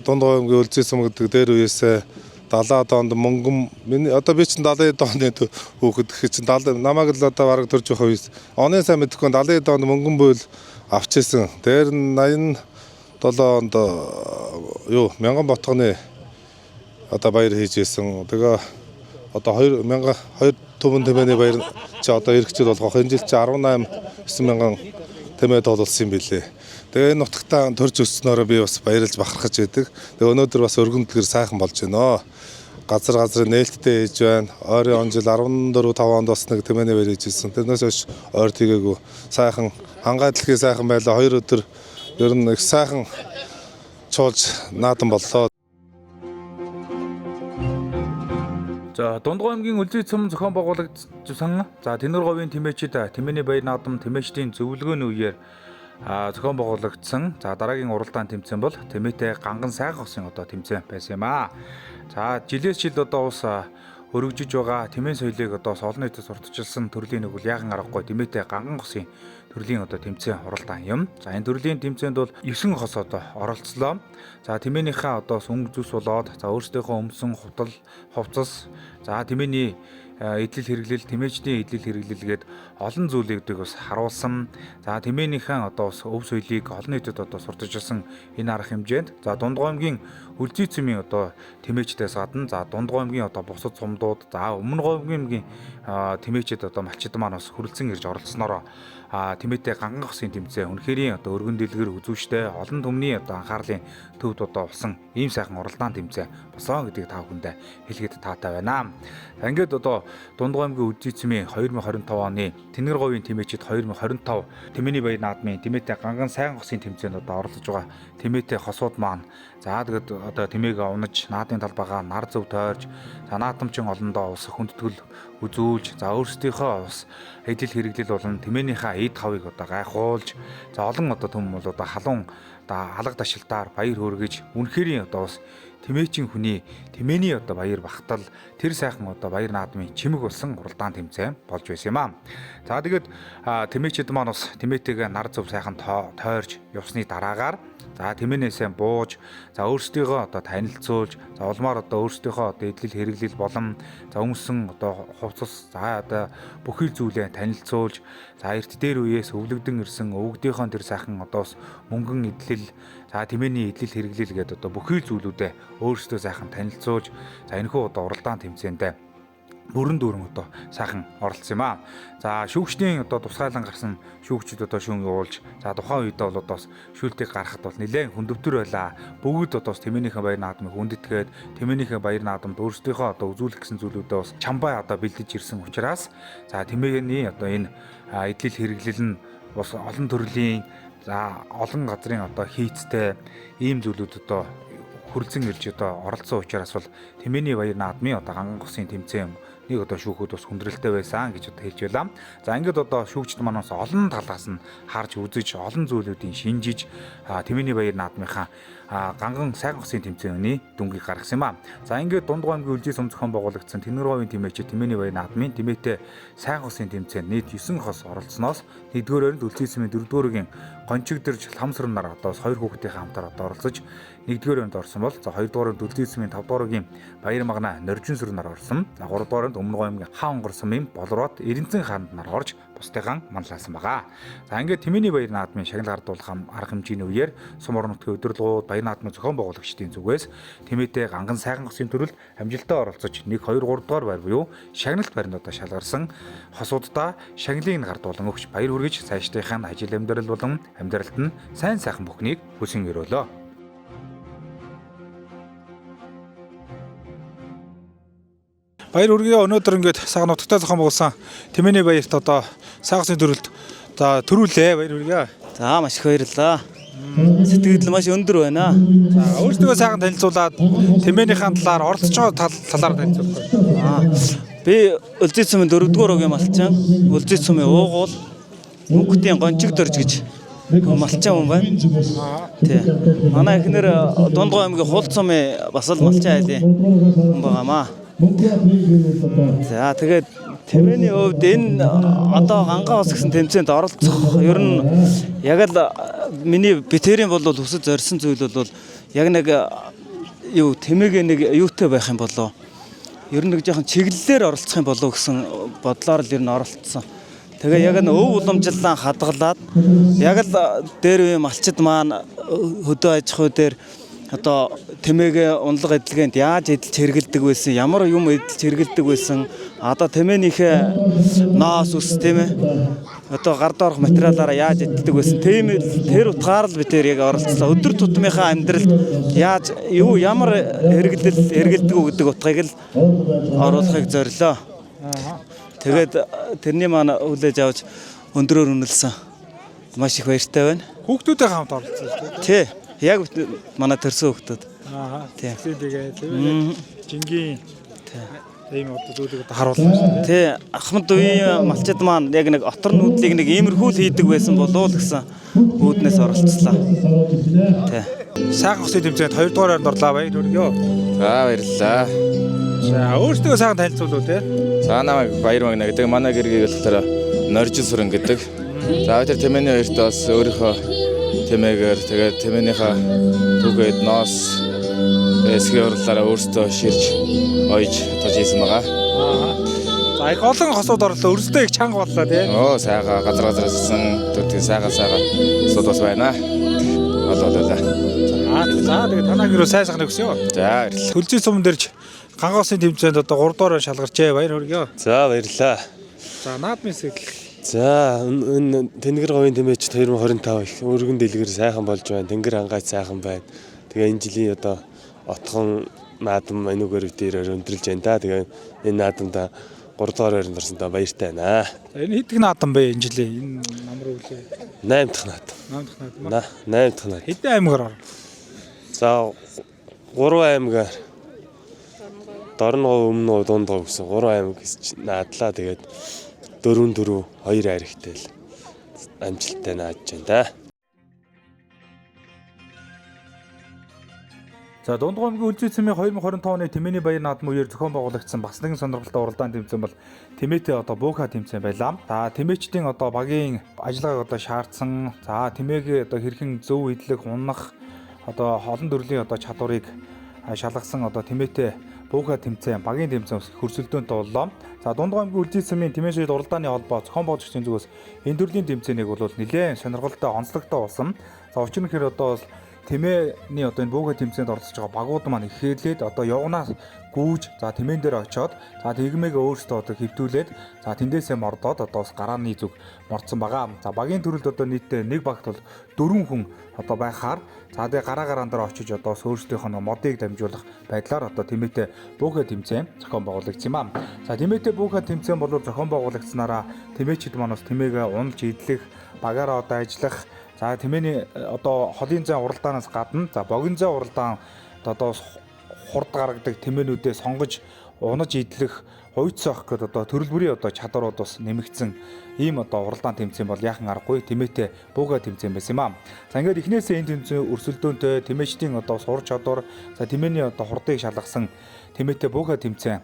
Дундгой аймгийн Үлзий сум гэдэг дээр үеэс 70 онд мөнгөн миний одоо би чинь 70 оны хүүхэд гэх чинь 70 намайг л одоо бараг төрж явах үеэс оны сайн мэдэхгүй 70 онд мөнгөн буйл авч ирсэн. Дээр нь 87 онд Мянган ботгоны одоо баяр хийж ирсэн. Тэгээ одоо 2002 Төмөн Тэмээний баяр чи одоо эргэжил болгох. Энэ жил чи 18,900 тэмээ тоолсон юм билээ. Тэгээ энэ нутагтаа төрж өсснөөрөө би бас баярлж бахархаж байдаг. Тэгээ өнөөдөр бас өргөндлгэр сайхан болж байна. Газар нээлттэй хийж байна. Ойрын он жил 14-5 онд бас нэг тэмээний баяр хийжсэн. Тэрнээс хойш ойр тгээгүй сайхан хангайдлахын сайхан байлаа. 2 өдөр ер нь их сайхан чуулж наадан боллоо. За Дундгой аймгийн Үлзий цөм зохион байгуулагчсан. За Тэнэр говийн тэмээчид Тэмээний баяр наадам тэмээчдийн зөвлөгөөний үеэр зохион байгуулагдсан. За дараагийн уралдаан тэмцээн бол Тэмээтэй ганган сайхан хосын одоо тэмцээн байсан юм аа. За жилээс жил одоо ус өргөжж байгаа тэмээн соёлыг одоо олон нийтэд сурталчилсан төрлийн нэг үл яахан аргагүй Тэмээтэй ганган хосын төрлийн одоо тэмцээн уралдаан юм. За энэ төрлийн тэмцээнд бол 9 хос одоо оролцлоо. За Тэмээнийхээ одоо сүнг зүс болоод за өөрсдийнхөө өмсөн хувцас за Тэмээний эдлэл хэрэглэл, тэмээчдийн эдлэл хэрэглэлгээд олон зүйлүүдийг бас харуулсан. За Тэмээнийхэн одоо бас өв соёлыг олон нийтэд одоо сурталчилсан энэ арга хэмжээнд за Дундгой аймгийн Үлзий цөмийн одоо тэмээчдээс гадна за Дундгой аймгийн одоо бусад цумдууд за Өмнө аймгийн тэмээчд одоо малчид маань бас хүрэлцэн ирж оролцсноороо Тэмээтэй ганган хосын тэмцээн үнэхэрийн одоо өргөн дэлгэр үзүүштэй олон түмний одоо анхаарлын төвд одоо болсон ийм сайхан уралдаан тэмцээн болсон гэдгийг та бүхэндээ хэлгээд таатай байна. Ингээд одоо Дундгой аймгийн Үлзий цөмийн 2025 оны Тэнгэр говийн тэмээчид 2025 Тэмээний баяр наадмын Тэмээтэй ганган сайхан хосын тэмцээнд одоо оролцож байгаа Тэмээтэй хосууд маань за тэгээд одоо Тэмээгээ унаж наадын талбайгаа нар зөв тойрж за наадамчин олондоо ус хүндэтгэл үзүүлж за өөрсдийнхөө ус эдэл хэрэглэл болон Тэмээнийхээ эд хавыг одоо гайхуулж за олон одоо түм бол одоо халуун алга ташилтаар баяр хүргэж үнэхэрийн одоо бас Тэмээчин хүний Тэмээний одоо баяр багтал тэр сайхан одоо баяр наадмын чимэг болсон уралдаан тэмцээн болж байсан юм аа. За тэгээд тэмээчид маань бас Тэмээтэйгээ нар зөв сайхан тойрж явсны дараагаар за Тэмээнээсээ бууж за өөрсдийгөө одоо танилцуулж за улмаар одоо өөрсдийнхөө одоо эдлэл хэрэглэл болон за өмсөн одоо хувцас за одоо бүхий зүйлээ танилцуулж за эрт дээр үеэс өвлөгдөн ирсэн өвгдийнхөө тэр сайхан одоо мөнгөн эдлэл за Тэмээний эдлэл хэрэглэл гэдэг одоо бүхий зүйлүүдээ өөрсдөө сайхан танилцуулж за энэхүү одоо уралдаан тэмцээндээ бүрэн дүүрэн одоо сайхан оролцсон юм аа. За шүүгчдийн одоо тусгайлан гарсан шүүгчид одоо шүүн явуулж за тухайн үедээ бол одоо шүүлтийг гаргахад бол нэлээд хүндөвтөр байлаа. Бүгд одоо Тэмээнийхээ баяр наадмыг хүндэтгээд Тэмээнийхээ баяр наадамд өөрсдийнхөө одоо үзүүлэх гэсэн зүйлүүдээ бас чамбай одоо бэлдэж ирсэн учраас за Тэмээний одоо энэ эдлэл хэрэглэл нь бас олон төрлийн за олон газрын одоо хийцтэй ийм зүйлүүд одоо хүрлцэн ирж одоо оролцсон учраас бол Тэмээний баяр наадмын одоо ганган хосын тэмцээн нэг одоо шүүхүүд бас хүндрэлтэй байсан гэж одоо хэлж байлаа. За ингээд одоо шүүгчд манаас олон талаас нь харж үзэж олон зүйлүүдийн шинжиж Тэмээний баяр наадмынхаа ганган сайхан хосын тэмцээний дүнгийг гаргасан юм аа. За ингээд Дундгой аймгийн Үлзий цөм зохион байгуулагдсан Тэнгэр говийн тэмээчид Тэмээний баяр наадмын Тэмээтэй сайхан хосын тэмцээнд нийт 9 хос оролцсноос 1-р өрөнд Үлзий цөмийн 4-р гончигдэрж Ламсрын нар одоо 2 хүүхдийнхээ хамтаар одоо оролцож 1-р өрөнд орсон бол за 2-р өрөнд Үлзий цөмийн 5-р баяр магнаа Норжин сүр нар орсон. За 3-р өрөнд Өмнө аймгийн Хаан горсон юм Болроод Эренцэн хаанд нар орж бусдыгаан манлайлсан байгаа. За ингээд Тэмээний баяр наадмын шагнал гардуулах арга хэмжээний үеэр сум орон нутгийн удирдлагууд баяр наадмын зохион байгуулагчдын зүгээс Тэмээтэй ганган сайхан хосын төрөлд амжилттай оролцож 1, 2, 3 дугаар байр буюу шагналт байранд одоо шалгарсан хосуудаа шагналыг гардуулан өгч баяр хүргэж цаашдынхаа ажил амьдрал болон амьдралд нь сайн сайхан бүхнийг хүсэн өрөөлөө. Баяр хүргэе. Өнөөдөр ингээд сайхан нутагтай зохион байгуулсан Тэмээний баярт одоо сайхан хосын төрөлд за төрүүлээ. Баяр хүргэе. За маш их баярлалаа. Сэтгэл маш өндөр байна. За өөрсдөө сайхан танилцуулаад Тэмээнийхэн талаар оролцож байгаа талаар танилцуулъя. Би Үлзий цөмийн 4-р өгийн малчин, Үлзий цөмийн уугуул мөнгөтийн гончигдэрж гэж малчин хүн байна. Тий. Манай эхнэр Дундгой аймгийн Хул цөмийн бас л малчин айлын хүн байгаамаа. За тэгээд Тэмээний хувьд энэ одоо гангаа ус гэсэн тэмцээнд оролцох ер нь яг л миний битэрийн бол хүсэж зорьсон зүйл бол яг нэг юу тэмээгээ нэг юутай байх юм болоо. Ер нь нэг жоохон чиглэлээр оролцох юм болоо гэсэн бодлоор л ер нь оролцсон. Тэгээ яг нь өв уламжлалаа хадгалаад яг л дээр үе малчид маань хөдөө аж ахуй дээр одоо тэмээгээ унлага эдлэгэнд яаж эдэлж хэрэгэлдэг байсан, ямар юм эдэлж хэрэгэлдэг байсан, одоо тэмээнийхээ ноос ус тийм ээ одоо гард орох материалаараа яаж эдэлдэг байсан, тийм тэр утгаар л бид яг оролцлоо. Өдөр тутмынхаа амьдралд яаж юу ямар хэрэгэлдэг үү гэдэг утгыг л оруулахыг зорилоо. Тэгээд тэрний маань хүлээж авч өндрөөр үнэлсэн маш их баяртай байна. Хүүхдүүдтэй хамт оролцсон шүү дээ. Тий. Яг манай төрсөн хүүхдүүд. Тий. Тэгээд жингийн ийм одоо зүйлийг харуулсан шүү дээ. Тий. Ахмад үеийн малчид маань яг нэг отор нүүдлийг нэг иймэрхүү л хийдэг байсан болов л гэсэн үүднээс оролцлоо. Тий. Сайхан хосын тэмцээнд 2 дугаар байранд орлоо баяр хүргэё. За баярлалаа. За өөртөө сайхан танилцуулъя те. За намайг Баяр Магна гэдэг манай гэргийг болохоор Норжил Сүрэн гэдэг. За тэр тэмээний хоёрт бас өөрийнхөө тэмээгээр тэгээд тэмээнийхээ түгээд ноос эсгийн урлаараа өөртөө ширж ойж тож ийсэн байгаа. За их олон хосууд орлоо өрсөлдөө их чанга боллоо тий. Оо сайгаа газраас ирсэн түтгийн сайгаа сууд бас байна. Болоолаа. За тэгээд танаа гэрөө сайхан өгсөн юу? За баярлалаа. Төлзий сум дэрж гангасын тэмцээнд одоо 3 дугаар шалгарчээ баяр хүргэё. За баярлалаа. За наадмын сэтэл. За энэ Тэнгэр говийн тэмээчд 2025 их өргөн дэлгэр сайхан болж байна. Тэнгэр хангаач сайхан байна. Тэгээ энэ жилийн одоо отхон наадам энүүгээр дээр өндөрлж байна да. Тэгээ энэ наадамда 3 дугаар байранд орсонтой баяртай байна. Энэ хэд их наадам бэ энэ жилийн энэ намар үлээ? 8 дахь наадам. 8 дахь наадам. Хэдэн аймгаар ор? За 3 аймгаар Дорногов, Өмнө Дундгов гэсэн 3 аймаг наадлаа. Тэгээд 4-2 хайрхтай л амжилттай наадж байна да. За Дундгов аймгийн Үлзий цэмийн 2025 оны Тэмээний баяр наадмын үеэр зохион байгуулагдсан бас нэгэн сонирхолтой уралдаан тэмцээн бол Тэмээтэй одоо буука тэмцээн байлаа. За тэмээчдийн одоо багийн ажиллагааг одоо шаардсан. За тэмээгээ одоо хэрхэн зөв идэлэх, унах одоо олон төрлийн одоо чадварыг шалгасан одоо Тэмээтэй буука тэмцээн багийн тэмцээн хөрсөлдөөнтэй боллоо. За Дундгов аймгийн Үлзий цэмийн Тэмээшид уралдааны холбоо зохион байгуулагчдын зүгээс энэ төрлийн тэмцээнийг бол нэлээд сонирхолтой онцлогтой болсон. За учир нь хэр одоо Тэмээний одоо энэ буука тэмцээнд оролцож байгаа багууд маань ихээлээд одоо явгнаас гүүж за тэмээн дээр очиод за тэгмээгээ өөрсдөө одоо хэвтүүлээд за тэндээсээ мордоод одоо бас гарааны зүг мордсон байгаа. За багийн төрөлд одоо нийтдээ нэг багт бол 4 хүн одоо байхаар за тэгээ гараан дээр очиж одоо өөрсдийнхөө модыг дамжуулах байдлаар одоо Тэмээтэй буука тэмцээн зохион байгуулагдсан юм аа. За Тэмээтэй буука тэмцээн бол зохион байгуулагдсанараа тэмээчид маань бас тэмээгээ уналж идэлэх, багаараа одоо ажиллах. За Тэмээний одоо холын зай уралдаанаас гадна за богино зай уралдаан одоо хурд гаргадаг тэмээнүүдээ сонгож унаж идэлэх, хуйцсах гэдэг одоо төрөл бүрийн одоо чадварууд бас нэмэгдсэн ийм одоо уралдаан тэмцээн бол яахан аргагүй Тэмээтэй буука тэмцээн байсан юм аа. За ингээд эхнээсээ энэ тэмцээн өрсөлдөөнтэй тэмээчдийн одоо сур чадвар за тэмээний одоо хурдыг шалгасан Тэмээтэй буука тэмцээн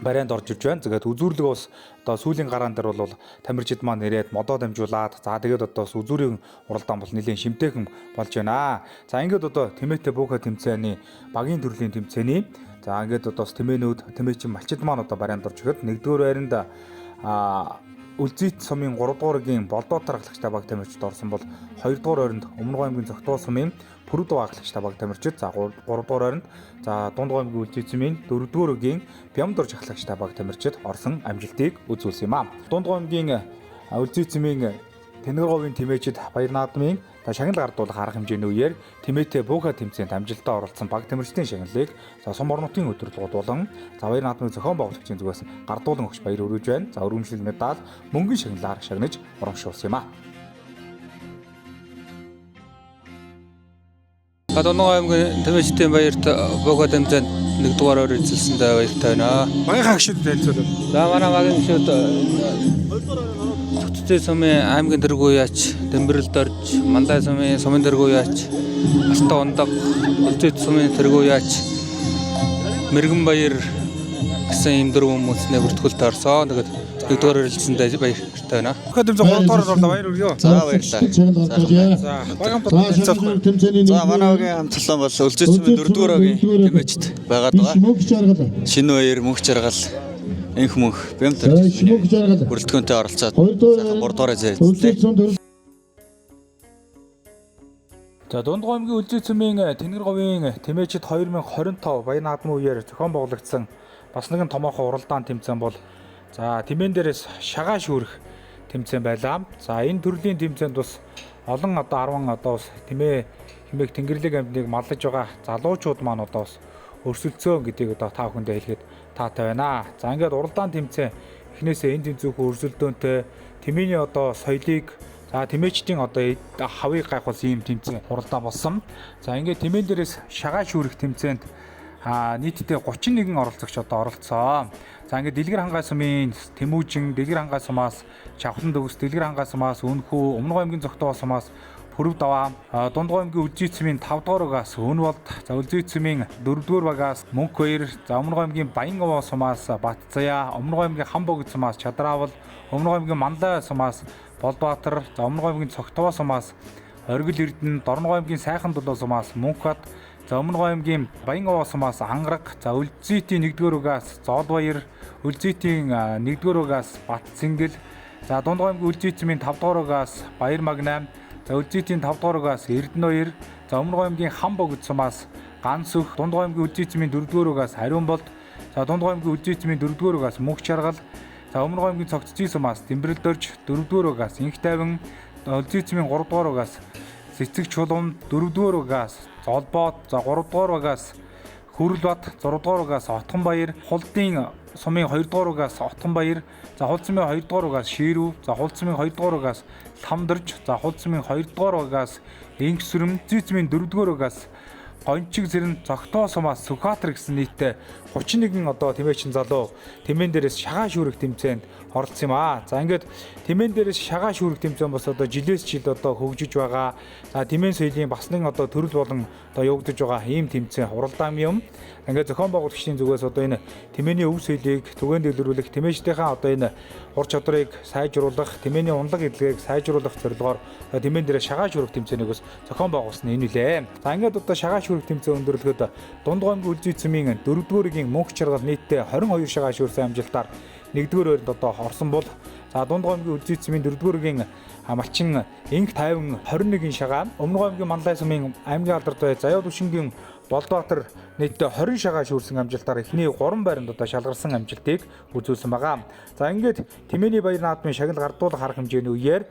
барайнд орж ирж байна. Тэгээд үзүүрлэг бас одоо сүүлийн гараан дээр бол тамирчид маань ирээд модоо дамжуулаад за тэгээд одоо үзүүрийн уралдаан бол нэлээд шимтээхэн болж байна. За ингээд одоо Тэмээтэй буука тэмцээний багийн төрлийн тэмцээний за ингээд одоо тэмээнүүд тэмээчин малчид маань одоо барайнд орж ирэхэд 1-р байранд Үлзий сумын 3 дугааргийн болдоо тархлагчтай баг тамирчид орсон бол 2 дугаар байранд Өмнөг аймгийн Зогтуу сумын Пүрэд баглагчтай баг тамирчид за 3 дугаар байранд за Дундгов аймгийн Үлзий цэмийн 4 дугааргийн Бямдорж ахлагчтай баг тамирчид орсон амжилтыг үзүүлсэн юм аа. Дундгов аймгийн Үлзий цэмийн Тэнгэр говийн тэмээчид баяр наадмын шагнал гардуулах арга хэмжээний үеэр Тэмээтэй буука тэмцээнд амжилттай оролцсон баг тамирчдын шагналыг за сум орнотын өдрөлгүүд болон за баяр наадмын зохион байгуулагчийн зүгээс гардуулан өгч баяр хүргэж байна. За өргөмжлөл медаль мөнгөн шагналаар шагнаж урамшуулсан юм аа. Дундгов аймгийн тэмээчдийн баярт буука тэмцээнд 1 дугаараар эзэлсэндээ баяртай байна. Багийн хагшид танилцуулна. За манай багийн гишүүд Үлзий сумын аймгийн дэргүүяач, Дэмбэрэлд орж, Мандай сумын сумын дэргүүяач, Алтай ундаг, Үлзий сумын дэргүүяач, Мэргэн баяр, гэсэн ийм дөрвөн хүмүүсний бүртгүүлэлт орсон. Тэгээд нэгдүгээр өрөлдсөндөө баяртай байна. Дахиад тэмцээн 3 дугаар орлоо баяр хүргэе. За баярлалаа. За багамт За манай огийн хамтлан бол Үлзийцмийн 4-р огийн тэмээчд байгаад байгаа. Шинэ баяр мөнх жаргал энх мөнх бэмтэр бүрэлдэхүүнтэй оролцоод 3 дугаараа зэрэгцлээ. За Дундгой аймгийн Үлзийцмийн Тэнгэр говийн тэмээчид 2025 Баян наадмын үеэр зохион байгуулагдсан бас нэгэн томоохон уралдаан тэмцээн бол за тэмээн дээрээс шагаа шүүрэх тэмцээн байлаа. За энэ төрлийн тэмцээнд бас олон 10 бас тэмээ хэмээх Тэнгэрлэг амьдныг маллаж байгаа залуучууд маань бас өрсөлдсөн гэдгийг та бүхэндээ хэлэхэд таатай байна. За ингээд уралдаан тэмцээн эхнээсээ энэ тэмцүүхэн өрсөлдөөнтэй тэмээний соёлыг за тэмээчдийн хавыг гайхуулсан ийм тэмцээн уралдаан болсон. За ингээд тэмээн дээрээс шагаа шүүрэх тэмцээнд нийтдээ 31 оролцогч оролцсон. За ингээд Дэлгэр хангай сумын Тэмүүжин, Дэлгэр хангай сумаас Чавхан төгс, Дэлгэр хангай сумаас Үнхүү, Өмнөгов аймгийн Зогтоо сумаас Пүрэв даваа, Дундгой аймгийн Үлзийцмийн 5 дугаар багаас Өнболд, за Үлзийцмийн 4 дугаар багаас Мөнх баяр, за Өмнөгов аймгийн Баянгов сумаас Батцая, Өмнөгов аймгийн Хамбогд сумаас Чадраавал, Өмнөгов аймгийн Манлай сумаас Болбаатар, за Өмнөгов аймгийн Цогтоо сумаас Оргил Эрдэнэ, Дорногов аймгийн Сайхан Дулуу сумаас Мөнхбат, за Өмнөгов аймгийн Баянгов сумаас Ангараг, за Үлзийтийн 1-р угаас Зоолбаяр, Үлзийтийн 1-р угаас Батцэнгэл, за Дундгой аймгийн Үлзийцмийн 5 дугаар угаас Баяр Магнай, за Үлзийтийн 5 дугаар угаас Эрдэнэбаяр, за Өмнөгов аймгийн Хамбогд сумаас Ганцөх, Дундгой аймгийн Үлзийцмийн 4-р угаас Хариунболд, за Дундгой аймгийн Үлзийцмийн 4-р угаас Мөнх жаргал, за Өмнөгов аймгийн Цогцжийн сумаас Дэмбэрэлдөрж, 4-р угаас Инх тайван, Үлзийцмийн 3 дугаар угаас Цэцэг чулуун, 4-р угаас Золбоод, за 3 дугаар угаас Хүрлбат, 6 дугаар угаас Отгонбаяр, Хулдын сумын 2 дугаар угаас Отгонбаяр, за Хулцмын 2 дугаар угаас Ширүү, за Хулцмын 2 дугаар угаас Ламдэрж, за Хулцмын 2 дугаар угаас Инхсүрэм, Үлзийцмийн 4 дугаар угаас Гончиг Зэрэн, Зогтоо сумаас Сүхбаатар гэсэн нийтдээ 31 тэмээчин залуу тэмээн дээрээс шагаа шүүрэх тэмцээнд оролцсон юм аа. За ингээд тэмээн дээрээс шагаа шүүрэх тэмцээн бас жилээс жил хөгжиж байгаа. За тэмээн соёлын бас нэг төрөл болон явагдаж байгаа ийм тэмцээн уралдаан юм. Ингээд зохион байгуулагчдын зүгээс энэ тэмээний өв соёлыг түгээн дэлгэрүүлэх, тэмээчдийнхээ энэ ур чадварыг сайжруулах, тэмээний унлаг эдлэгийг сайжруулах зорилгоор тэмээн дээрээс шагаа шүүрэх тэмцээнийг бас зохион байгуулсан энэ үлээ. За ингээд шагаа шүүрэх тэмцээн өндөрлөхөд Дундгой аймгийн Үлзийцмийн 4-р Мөнх жаргал нийтдээ 22 шагаа шүүрсэн амжилтаар 1-р ойронд орсон бол за Дундгой аймгийн Үлзийцмийн 4-р малчин Инх тайван 21 шагаа, Өмнөгов аймгийн Манлай сумын аймгийн алдарт бай Заяа Түшингийн Болбаатар нийтдээ 20 шагаа шүүрсэн амжилтаар эхний 3 байранд шалгарсан амжилтыг үзүүлсэн байгаа. За ингээд тэмээний Баяр наадмын шагнал гардуулах арга хэмжээний үеэр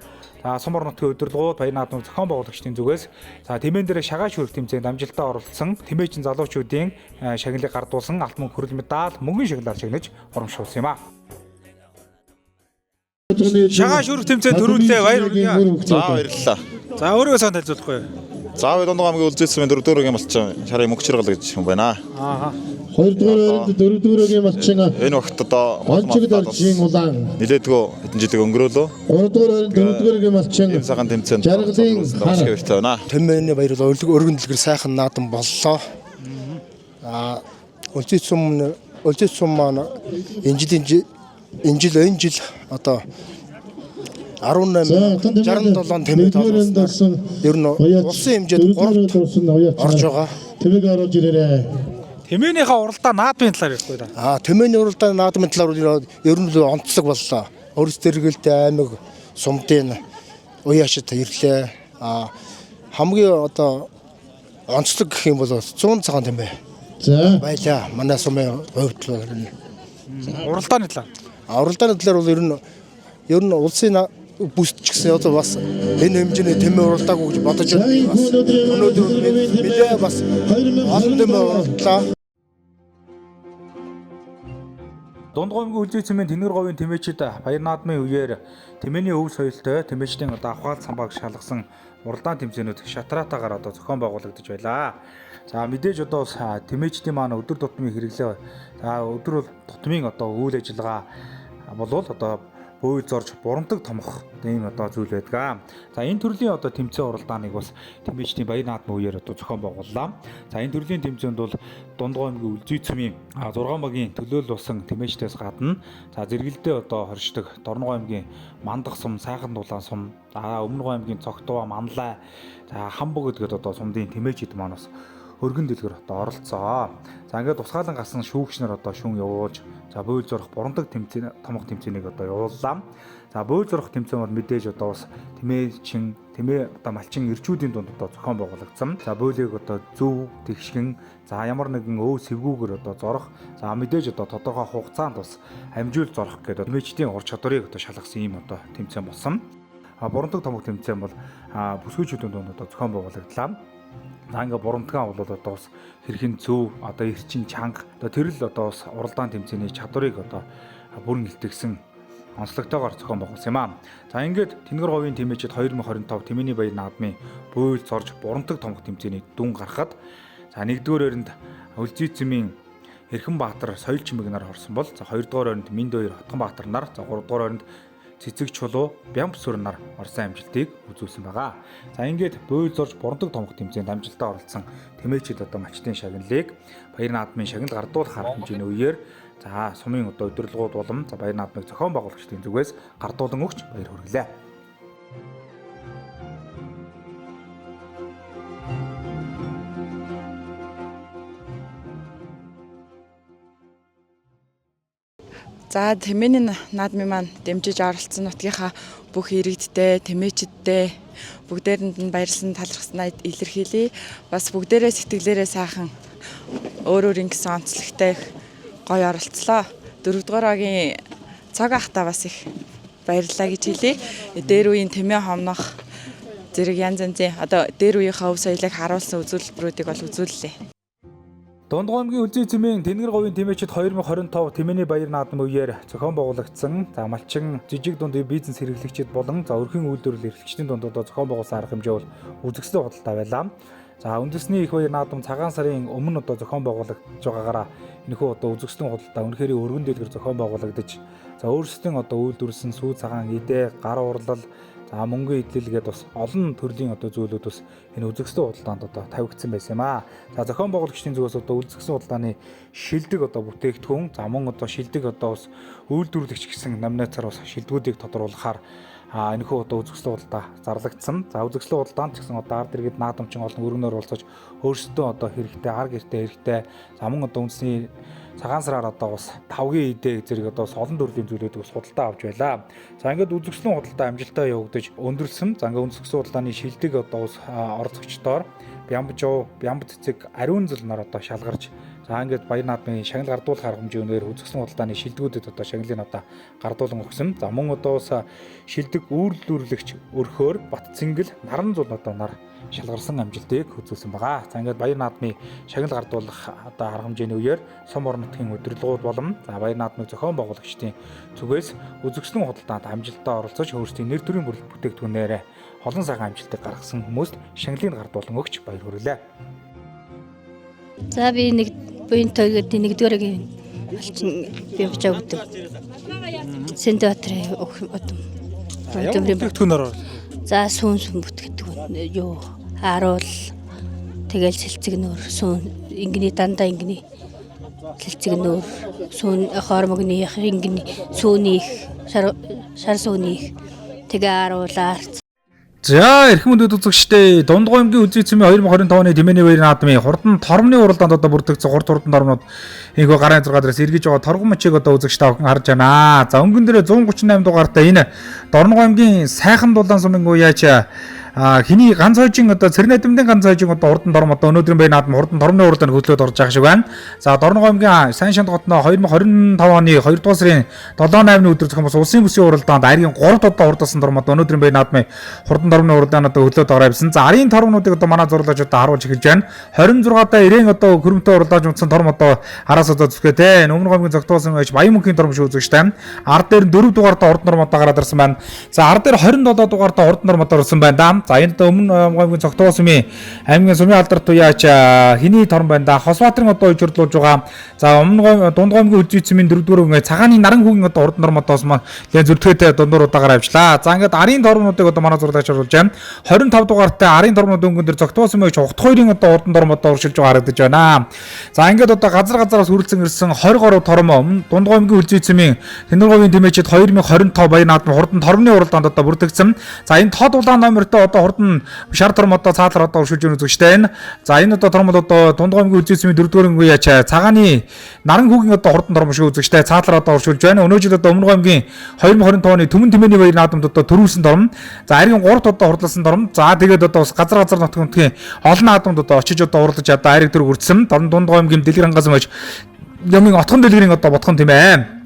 Сумар нутгийн удирдлагууд Баяр наадмын зохион байгуулагчдын зүгээс тэмээн дээр шагаа шүүрэх тэмцээнд амжилттай оролцсон тэмээчин залуучуудын шагналыг гардуулсан алтан хүрэл медаль мөнгөн шагналаар шагнаж урамшуулсан юм а. Шагаа шүүрэх тэмцээнд төрүүлээ баяр хүргэе. За баярлалаа. За өөрөөсөө сайн танилцуулахгүй. За Дундгой аймгийн Үлзийцмийн 4-р малчин шарын Мөнх жаргал гэж хүн байна. 2-р ойронд 4-р малчин энэ вакт Гончиг Доржийн улаан нилээдгөө хэдэн жилиг өнгөрөөлөө. 3-р ойронд 4-р малчин цагаан тэмцээнд жаргалын баяртай байна. Тэмээний баярлал өргөн дэлгэр сайхан наадам боллоо. Үлзийцм маань энэ жил 1867 тэмээд олсон. Ер нь улсын хэмжээнд 3-т орж байгаа. Тэмээг оруулж ирээрээ. Тэмээнийхээ уралдаан наадмын талаар ярихгүй да. Тэмээний уралдаан наадмын талаар ер нь онцлог боллоо. Өрс тэргэлтэй аймаг сумдын уяашид ирлээ. Хамгийн онцлог гэх юм бол 100 цагаан тэмээ. За байлаа. Манай сумын хувьд уралдааны талаар. Уралдааны талаар бол ер нь улсын бүсч гэсэн бас энэ хэмжээний тэмээ уралдаагүй гэж бодож байна. Өнөөдөр мэдээ бас олон тэмээ уралдлаа. Дундгой аймгийн Үлзийцмийн Тэнгэр говийн тэмээчид Баяр наадмын үеэр тэмээний өв соёлтой тэмээчдийн ахвал самбааг шалгасан уралдаан тэмцээнүүд шатраатаагаар зохион байгуулагдаж байлаа. За мэдээж тэмээчдийн маань өдөр тутмын хэрэглээ өдөр тутмын үйл ажиллагаа болвол бөөл зорж бурамдаг томох ийм одоо зүйл байдаг. За энэ төрлийн одоо тэмцээн уралдааныг бас Тэмээчдийн Баяр наадмын үеэр одоо зохион байгууллаа. За энэ төрлийн тэмцээнд бол Дундгой аймгийн Үлзий цумын 6 магийн төлөөлөл болсон Тэмээчдээс гадна за зэрэгэлдээ одоо хоршдог Дорногой аймгийн Мандах сум, Сайхан дулаан сум, за Өмнөгой аймгийн Цогтуу, Манлай, за Хамбог гэдгээд одоо сумдын Тэмээчд маань бас өргөн дэлгэр одоо оролцоо. За ингээд тусгаалan гасан шүүгч нар одоо шүүн явуулж за бөөл зорох бурамдаг тэмцээн томох тэмцээнийг одоо явууллаа. За бөөл зорох тэмцээн бол мэдээж одоо бас Тэмээчин одоо малчин ирчүүдийн дунд одоо зохион байгуулагдсан. За бөөлийг одоо зөв тэгшгэн за ямар нэгэн өө сэвгүүгээр одоо зорох. За мэдээж одоо тодорхой хугацаанд бас амжуул зорох гэдэг Тэмээчдийн ур чадварыг одоо шалгасан ийм одоо тэмцээн болсон. Бурамдаг томох тэмцээн бол бүсгүйчүүдийн дунд одоо зохион байгуулагдлаа. За ингээ бурамтгаан бол одоо бас хэрхэн зөв одоо эрчин чанга одоо тэр л одоо бас уралдаан тэмцээний чадварыг одоо бүрэн илтгэсэн онцлогтойгоор зохион байгуулсан юм аа. За ингээд Тэнгэр говийн Тэмээчд 2025 Тэмээний Баяр наадмын бөөл зорж бурамтаг томох тэмцээний дүн гарахад за 1-р өрөнд Үлзий цумын Эрхэн Баатар соёл чимэг нар хорсон бол за 2-р өрөнд Минд хоёр Хотгон Баатар нар за 3-р өрөнд Цэцэг чулуу Бямб сүр нар орсон амжилтыг үзүүлсэн байгаа. За ингээд бөөл зорж бурамтаг томох тэмцээнд амжилтаа оролцсон Тэмээчд одоо малчтын шагналыг Баяр наадмын шагнал гардуулах арга хэмжээний үеэр за сумын одоо удирдлагууд болон за Баяр наадмыг зохион байгуулагчдын зүгээс гардуулан өгч баяр хүргэлээ. За Тэмээний наадмын маань дэмжиж оролцсон нутгийнхаа бүх иргэдтэй, Тэмээчдтэй бүгдээрэнд нь баярлсан талархснаа илэрхийлье. Бас бүгдээрээ сэтгэлээрээ сайхан өөр ингэсэн онцлогтой гоё оролцлоо. 4-р огийн цаг ахтаа бас их баярлалаа гэж хэлье. Дээр үеийн Тэмээ хомнох зэрэг янз янзын одоо дээр үеийнхаа өв соёлыг харуулсан үзүүлбэрүүдийг бол үзүүллээ. Дундгой аймгийн Үлзий цумын Тэнгэр говийн Тэмээчд 2025 Тэмээний Баяр наадмын үеэр зохион байгуулагдсан за малчин жижиг дунд бизнес хэрэглэгчид болон за өрхийн үйлдвэрлэл эрхлэгчдийн дунд одоо зохион байгуулсан арга хэмжээ бол үзэгсэлэн худалдаа байлаа. За үндэсний их баяр наадам цагаан сарын өмнө одоо зохион байгуулагдж байгаагаараа энэхүү одоо үзэгсэлэн худалдаа үнэхээр өргөн дэлгэр зохион байгуулагдаж за өөрсдийн одоо үйлдвэрлэсэн сүү цагаан идэ, гар урлал за мөнгө идэлгээд бас олон төрлийн одоо зүйлүүд бас энэ үзэгсэлэн худалдаанд одоо тавигдсан байсан юм аа. За зохион байгуулагчдын зүгээс одоо үзэгсэлэн худалдааны шилдэг одоо бүтээгдэхүүн за мөн одоо шилдэг одоо бас үйлдвэрлэгч гэсэн номинацаар бас шилдэгүүдийг тодруулахаар энэхүү одоо үзэгсэлэн худалдаа зарлагдсан. За үзэгсэлэн худалдаанд ч гэсэн одоо ард иргэд наадамчин олон өргөнөөр уулзаж өөрсдөө одоо хэрэгтэй, ар гэртээ хэрэгтэй за мөн одоо үндэсний цагаан сараар одоо бас тавгийн идэ зэрэг одоо бас олон төрлийн зүйлүүдийг бас худалдаа авч байлаа. За ингээд үзэгсэлэн худалдаа амжилттай явагдаж өндөрлсөн. За ингээд үзэгсэлэн худалдааны шилдэг одоо бас оролцогчдоор Бямб жоо, Бямб цэцэг, ариун зэл нар одоо шалгарч за ингээд Баяр наадмын шагнал гардуулах арга хэмжээгээр үзэгсэлэн худалдааны шилдэгүүдэд одоо шагналыг одоо гардуулан өгсөн. За мөн одоо бас шилдэг үйлдвэрлэгч өрхөөр Батцэнгэл, Наран зул одоо нар шалгарсан амжилтыг үзүүлсэн байгаа. За ингээд Баяр наадмын шагнал гардуулах одоо арга хэмжээний үеэр сум орон нутгийн удирдлагууд болон за Баяр наадмыг зохион байгуулагчдын зүгээс үзэгсэлэн худалдаанд амжилтаа оролцож өөрсдийн нэр төрийн бүтээгдэхүүнээр олон сайхан амжилтыг гаргасан хүмүүст шагналыг гардуулан өгч баяр хүргэлээ. За би нэг буянтойгод 1-р малчин бямбчаа өгдөг. Сэндбаатарын бүтээгдэхүүнээр за сүүн бүтээгдэхүүн юу харуул тэгэл сэлцэг нөр сүүн ингэний дандаа ингэний сэлцэг нөр сүүн хормогны ингэний сүүнийх шар сүүнийх тэгээ харуулаар за эрхэм өндөд үзэгчдээ Дундгой аймгийн Үлзий цумын 2025 оны Тэмээний Баяр наадмын хурдан тормны уралдаанд одоо бүрдэгдсэн хурдан тормнууд энэхүү гарын 6 дээрээс эргэж байгаа торгон мөчийг одоо үзэгч тавхан харж байна. За өнгөн дээр 138 дугаартай энэ Дорногой аймгийн Сайхан дулаан сумын гуяач хиний ганц хойжин одоо Цэрнэдэмдийн ганц хойжин одоо хурдан торм одоо өнөөдрийн Баяр наадам хурдан тормны уралдаанд хөтлөөд орж байгаа шиг байна. За Дорногой аймгийн Сайн Шанд хотноо 2025 оны 2 дугаар сарын 7-8-ны өдөр зохион бас улсын бүсийн уралдаанд арийн 3 удаа урдсан торм одоо өнөөдрийн Баяр наадмын хурдан тормны уралдаанд одоо хөтлөөд ороо явсан. За арын тормнуудыг одоо манай зурлаач одоо харуулж эхэлж байна. 26 даа ирээн одоо хөрөмтөө уралдааж унтсан торм одоо араас одоо зүсгээ те. Өмнө говийн зогтоосон байж Баян мөнхийн торм шүү үзэгчтэй. Ард дээр 4 дугаар та хурдан торм одоо гараад ирсэн байна. За ард дээр 27 дугаар та хурдан торм одоо орсон байна да. За энэ одоо өмнө аймгийн Цогтгоо сумын аймгийн сумын алдарт туяач хиний торон байна да. Хосбаатарын одоо ижирлуулж байгаа. За өмнө дундгой аймгийн Үлзий цэцмийн 4-р ингээ цагааны наран хүүгийн одоо урд норм одоос маань зүртгээтэй дундуур удаагаар авчлаа. За ингээд арын тормнуудыг одоо манай зурлагч оруулж байна. 25 дугаартай арын тормнууд өнгөн дээр Цогтгоо сумын Ухт2-ын одоо урд норм одоо уршилж байгаа харагдаж байна. За ингээд одоо газараас хүрэлцэн ирсэн 23 тором дундгой аймгийн Үлзий цэцмийн Тэнэрговын тэмээчид 2025 баяр наадмын хурдан тормны уралдаанд одоо бүрдэгдсэн. За энэ тод улаан номертой одоо хурдан шар тором одоо цаалар одоо уршилж өгнө үзэгчтэй байна. За энэ одоо тормол одоо дундгой аймгийн Үлзий цэцмийн 4-р ангиуй яач цагааны наран хүүгийн одоо хурдан тором шиг үзэгчтэй цаалар одоо уршилж байна. Өнөө жил одоо Өмнөг аймгийн 2025 оны Түмэн тэмээний баяр наадамд одоо төрүүлсэн тором. За арийн 3-т одоо хурласан тором. За тэгээд одоо бас газар нутгийн олон наадамд одоо очиж одоо урлаж одоо ариг төр хүрсэн. Дундгой аймгийн дэлгэр хангасан байж ямын отхон дэлгэрийн одоо ботхон тийм ээ.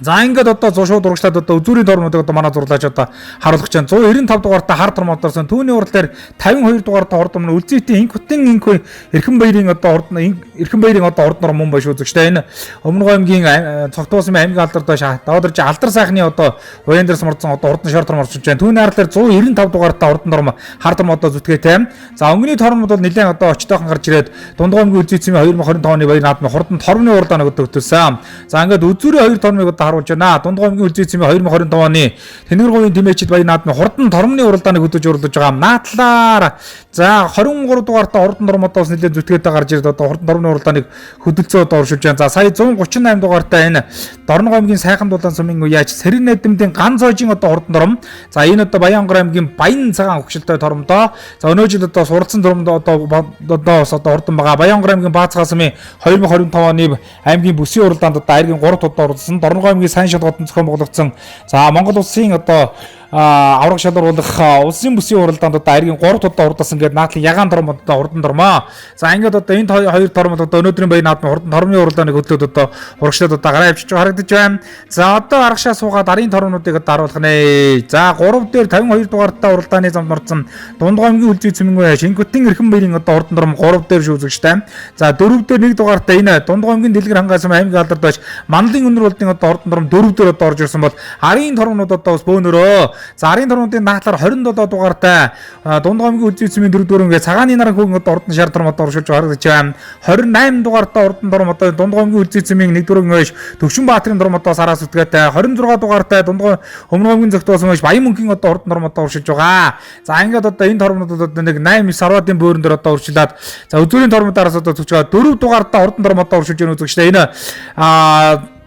За ингээд одоо шууд урагшлаад одоо үзүүрийн тормуудыг одоо манай зурлаач одоо харуулах чинь 195 дугаартай хар тормоодорсон түүний урал дээр 52 дугаартай хурд өмнө Үлзийтэй инкутын инкгүй эрхэн баярын одоо эрхэн баярын одоо хурд норм мөн биш үзэгчтэй энэ Өмнөг аймгийн Цогтгоо сумын аймгийн алдар доош даваадэрч алдар сайхны одоо уян дээр сморцсон одоо хурдан шар торм орчиж байна. Түүний арал дээр 195 дугаартай хурдан норм хар торм одоо зүтгээтэй. За өнгөний тормууд бол нэлээд одоо очтойхон гарч ирээд Дундгой аймгийн Үлзий цэцмийн 2025 оны баяр наадмын хурдан тормны уралдаан өгдөг төсөн. За ингээд үзүүрийн 2 тормыг одоо харуулж байна. Дундгой аймгийн Үлзий цэцмийн 2025 оны Тэнэрговын тэмээчид баяр наадмын хурдан тормны уралдааныг хөтөж урлаж байгаа. Наадлаар за 23 дугаартай хурдан тормодоос нэлээд зүтгээтэй гарч ирээд одоо хурдан тормны уралдааныг хөдөлцөө одоо уршилж байна. За сая 138 дугаартай энэ Дорногов аймгийн Сайхан дулаан сумын уяач Сэрэн найдамдын Ган цоожийн одоо хурдан тором. За энэ одоо Баянгор аймгийн Баян цагаан хөвгшөлтэй торомдоо. За өнөө жил одоо суралцсан торомдоо одоо хурдан байгаа. Баянгор аймгийн Баацгаа сумын 2025 оны аймгийн бүсийн уралдаанд одоо аргийн 3 удаа уралдсан. Дорногов аймгийн Сайн шалгалтын зохион байгуулагдсан. За Монгол улсын одоо авраг шалгаруулах улсын бүсийн уралдаанд одоо аргийн 3 удаа уралдсан гэдэг наадлын ягаан тором одоо хурдан тормоо. За ингээд одоо энэ хоёр тором одоо өнөөдрийн баяр наадмын хурдан тормны уралдааныг хөдлөөд одоо урагшлаад одоо гараа авчиж харагдаж байна. За одоо аргашаа суугаад арын торнуудыг одоо харуулах нэ. За 3 дээр 52 дугаартай уралдааны замд орсон Дундгой аймгийн Үлзий цэцмийн Шингүтэн эрхэн баярын одоо хурдан тором 3 дээр шүүзэгчтэй. За 4 дээр 1 дугаартай энэ Дундгой аймгийн Дэлгэр хангасан аймгийн алдар доош Манлын өнөр болдын одоо хурдан тором 4 дээр одоо орж ирсэн бол арын торнууд одоо бас бөөнөрөө. За арын торнуудын наадлаар 27 дугаартай Дундгой аймгийн Үлзий цэцмийн 4-р ингээ цагааны наран хүүгийн одоо хурдан шар тором одоо уршилж харагдаж байна. 28 дугаартай хурдан тором одоо Дундгой аймгийн Үлзий цэцмийн 1-р ингээ Төвшин Баатарын тором одоо сараас үтгээтэй. 26 дугаартай Дундгой Өмнөг аймгийн Цогтгоо сумын Баян мөнхийн одоо хурдан тором одоо уршилж байгаа. За ингээд одоо энэ тормууд одоо нэг 8 сарвадын бөөрөн дээр одоо уршилаад за үзүүрийн тормуудаараас одоо зүчгээ 4 дугаартай хурдан тором одоо уршилж өгнө үзэгчтэй. Энэ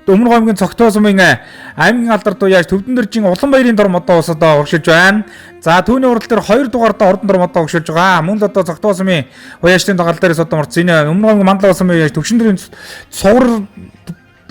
Өмнөг аймгийн Цогтгоо сумын аймгийн алдар туяач Төвдөн дэржин Улан баярын тором одоо ус одоо уршилж байна. За түүний урал дээр 2 дугаартай хурдан тором одоо уршилж байгаа. Мөн л одоо Цогтгоо сумын уяачдын дагаал дээрээс одоо морцсон. Энэ Өмнөг аймгийн Мандлаа сумын уяач Төвшин дэрийн сугар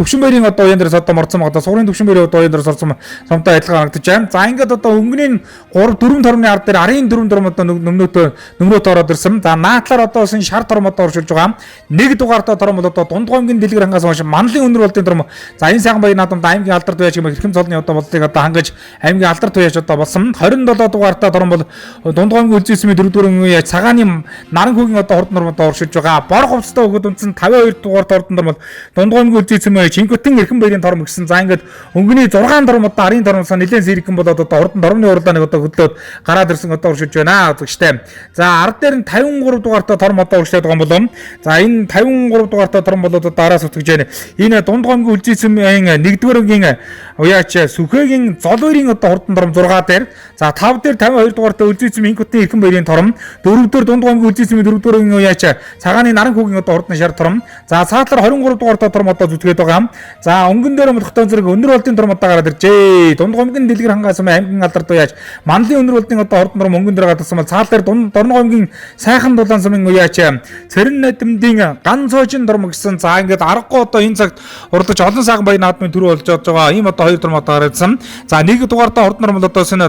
Төвшин баярын одоо уян дээрээс одоо морцсон одоо сугарын Төвшин баярын одоо уян дээрээс орсон сумтай адилхан харагдаж байна. За ингээд одоо өнгөний 3 4 тормны ард дээр арын 4 тором одоо нөмнөт ороод ирсэн. За наадлаар одоо энэ шар тором одоо уршилж байгаа. 1 дугаартай тором бол одоо Дундгой аймгийн Дэлгэр хангаас хойш Манлын өнөр болдын тором. За энэ сайхан баяр наадамд аймгийн алдар туяач юм хэрхэм цолны одоо болдыг одоо хангаж аймгийн алдар туяач одоо болсон. 27 дугаартай тором бол Дундгой аймгийн Үлзий цэцмийн 4-р ангиуй цагааны наран хүүгийн одоо хурдан тором одоо уршилж байгаа. Бор хувцастай өгöd үндсэн 52 дугаартай хурдан тором бол Дундгой аймгийн Үлзий цэцмийн Шингүтэн эрхэн баярын тором гэсэн. За ингээд өнгөний 6 тором одоо арын тормсоо нэлээд сэргэн болоод одоо хурдан тормны уралдааныг одоо хөдлөөд гараад ирсэн одоо уршилж байна үзэгчтэй. За ард дээр нь 53 дугаартай тором одоо уршлаад байгаа юм болов. За энэ 53 дугаартай тором болоод одоо араас утгаж байна. Энэ Дундгой аймгийн Үлзий цэцмийн 1-р ангийн уяач Сүхэгийн Золбаярын одоо хурдан тором 6 дээр. За 5 дээр 52 дугаартай Үлзий цэцмийн Инкутын эрхэн баярын тором. 4 дээр Дундгой аймгийн Үлзий цэцмийн 4-р ангийн уяач Цагааны наран хүүгийн одоо хурдан шар тором. За цаатлаар 23 дугаартай тором одоо зүтгээд байгаа. За өнгөн дээр модхтон зэрэг өнөр болдын тором одоо гараад иржээ. Дундгой аймгийн Дэлгэр хангасан аймгийн алдар туяач Манлын өнөр болдын одоо хурдан тором өнгөн дээр гадсан бол цаал дээр Дорногов аймгийн Сайхан дулаан сумын уяач Цэрэн найдамдын Ган цоожийн тором гэсэн. За ингээд аргагүй одоо энэ цагт уралдаж олон сайхан баяр наадмын төрөө болж байгаа. Ийм одоо 2 тором одоо гараадсан. За 1 дугаартай хурдан тором бол одоо сэнэ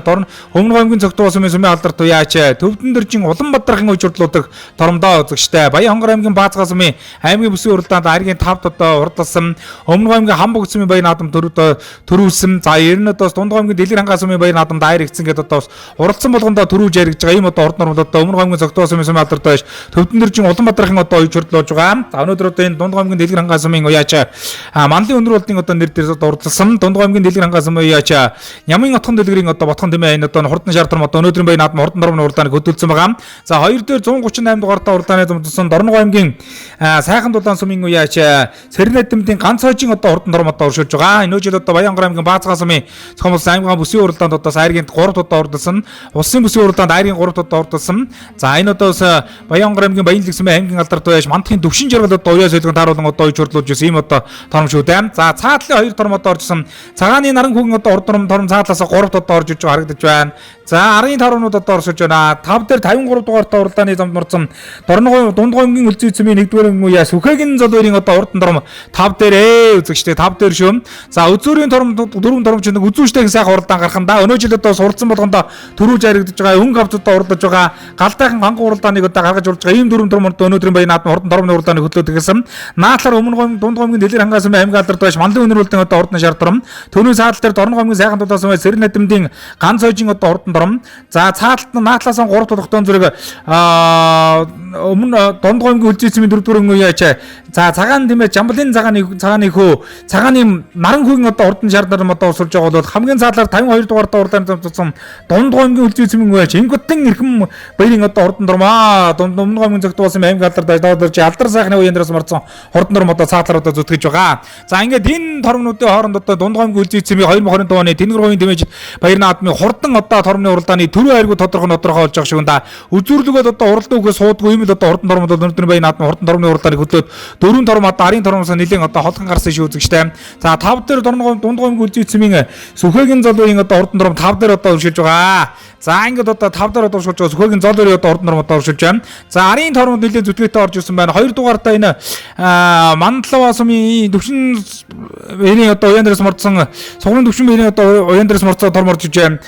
Өмнөг аймгийн Цогтгоо сумын алдар туяач Төвдөн дэржин Улан Бадрахын учирдлуудах торомдоо үзэгчтэй. Баянгор аймгийн Баацгаа сумын аймгийн бүсийн уралдаанд аргийн 5 одоо уралдсан. Өмнөг аймгийн Хамбог цэцмийн баяр наадам төрүүлсэн. За ер нь одоо Дундгой аймгийн Дэлгэр хангаа сумын баяр наадам даяар игцэн гэдэг одоо уралдсан болгондоо төрүүлж яригдж байгаа ийм одоо орд нормод одоо Өмнөг аймгийн Зогтоо сумын сумын алдартай байж Төвдөн дэржин Улаанбаатарын одоо оюуч хөрлөж байгаа. За өнөөдөр одоо энэ Дундгой аймгийн Дэлгэр хангаа сумын уяач манлын өндөр болдын одоо нэр дээр одоо уралдсан. Дундгой аймгийн Дэлгэр хангаа сумын уяач Нямын отхон дэлгэрийн одоо ботхон тэмээ энэ одоо хурдан шаардсан одоо өнөөдрийн баяр наадам хурдан нормын уралдааныг хөтөлсөн байгаа. За 2 дээр 138 дугаартай уралдааны зэмдсэн Дорногой аймгийн сайхан дулаан сумын уяач Сэрнэдэмдийн ганц хожийн одоо хурдан нормод оршуулж байгаа. Энэ жил одоо Баянгар аймгийн Баазгаа сумын цомлс аймгийн бүсийн уралдаанд одоо сайргийн 3 удаа уралдсан. Улсын бүсийн уралдаанд айргийн 3 удаа уралдсан. За энэ одоо Баянгар аймгийн Баянлаг сумын аймгийн алдартай байж мантхийн төвшин жаргал одоо уяа солигон тааруулан одоо оюуч хөрлөж ирсэн ийм одоо тором шүү дээ. За цаатлын 2 тормод оржсэн. Цагааны наран хүүгийн одоо урд тором цаатлаас 3 удаа орж иж байгаа харагдаж байна. За арын тормнууд одоо орсож байна. 5 дээр 53 дугаартай уралдааны замд морцсон Дорногой Дундгой аймгийн Үлзий цэцмийн 1-р уяа Сүхэгийн золбарын одоо урдан тором 5 дээр үзэгчтэй 5 дээр шүү. За үзүүрийн тором 4 тором чинь үзүүштэй сайхан уралдаан гархан да. Өнөө жил одоо суралцсан болгондоо төрүүлж харагдаж байгаа. Өнгө авцудаа уралдаж байгаа. Галдайхан ханган уралдааныг одоо гаргаж уралж байгаа. Ийм 4 тормод өнөөдрийн баяр наадам урдан тормны уралдааныг хөтлөөд гэсэн. Наадлаар Өмнөг Дундгой аймгийн Дэлгэр хангаа сумын аймгийн алдартай байж манлын өнөр уралдаан одоо урдан шаар тором. Түүний цаатал дээр Дорногой аймгийн сайхан дулаан сумын Сэрнэдэмдийн ганц хожийн одоо урдан тором. За цааталт нь наадлаас 3 толготон зэрэг өмнө Дундгой аймгийн Үлзий цэцмийн 4-р уяач за цагаан тийм ээ Жамблын цагааны хөө цагааны наран хүүгийн одоо урдан шаардар одоо усулж байгаа бол хамгийн цаатлаар 52 дугаартай уралдаан замцсан Дундгой аймгийн Үлзий цэцмийн уяач Ингөтэн эрхэм баярын одоо урдан дормаа Өмнөг аймгийн Зогтоо сумын аймгийн алдартай алдар сайхны уяндраас марцсан хурдан дорм одоо цаатлаар одоо зүтгэж байгаа. За ингээд энэ тормнуудын хооронд одоо Дундгой аймгийн Үлзий цэцмийн 2025 оны Тэнгэр говийн тэмээжид баяр наадмын хурдан одоо тормны уралдааны төрөө айргуу тодорхой болж байгаа шиг энэ үзүүрлэгөөд одоо уралдаан үгээс суудгүй юм л одоо хурдан тормод өнөөдрийн баяр наадмын хурдан тормны уралдааныг хөтлөөд 4 торм одоо арын тормоос нэлийн одоо холгон гарсан шүү үзэгчтэй. За 5 дээр Дундгой аймгийн Үлзий цэцмийн Сүхэгийн золбарын одоо урдан торм 5 дээр одоо өршөлж байгаа. За ингээд одоо 5 дээр одоо өршөлж байгаа Сүхэгийн золбарын одоо урдан тормод оршуулж байна. За арын тормод нэлийн зүтгээтэй орж ирсэн байна. 2 дугаартай энэ Мандлава сумын төвшин баярын одоо уян дээрээс мордсон сугрын төвшин баярын одоо уян дээрээс морцоо торм орж иж байна.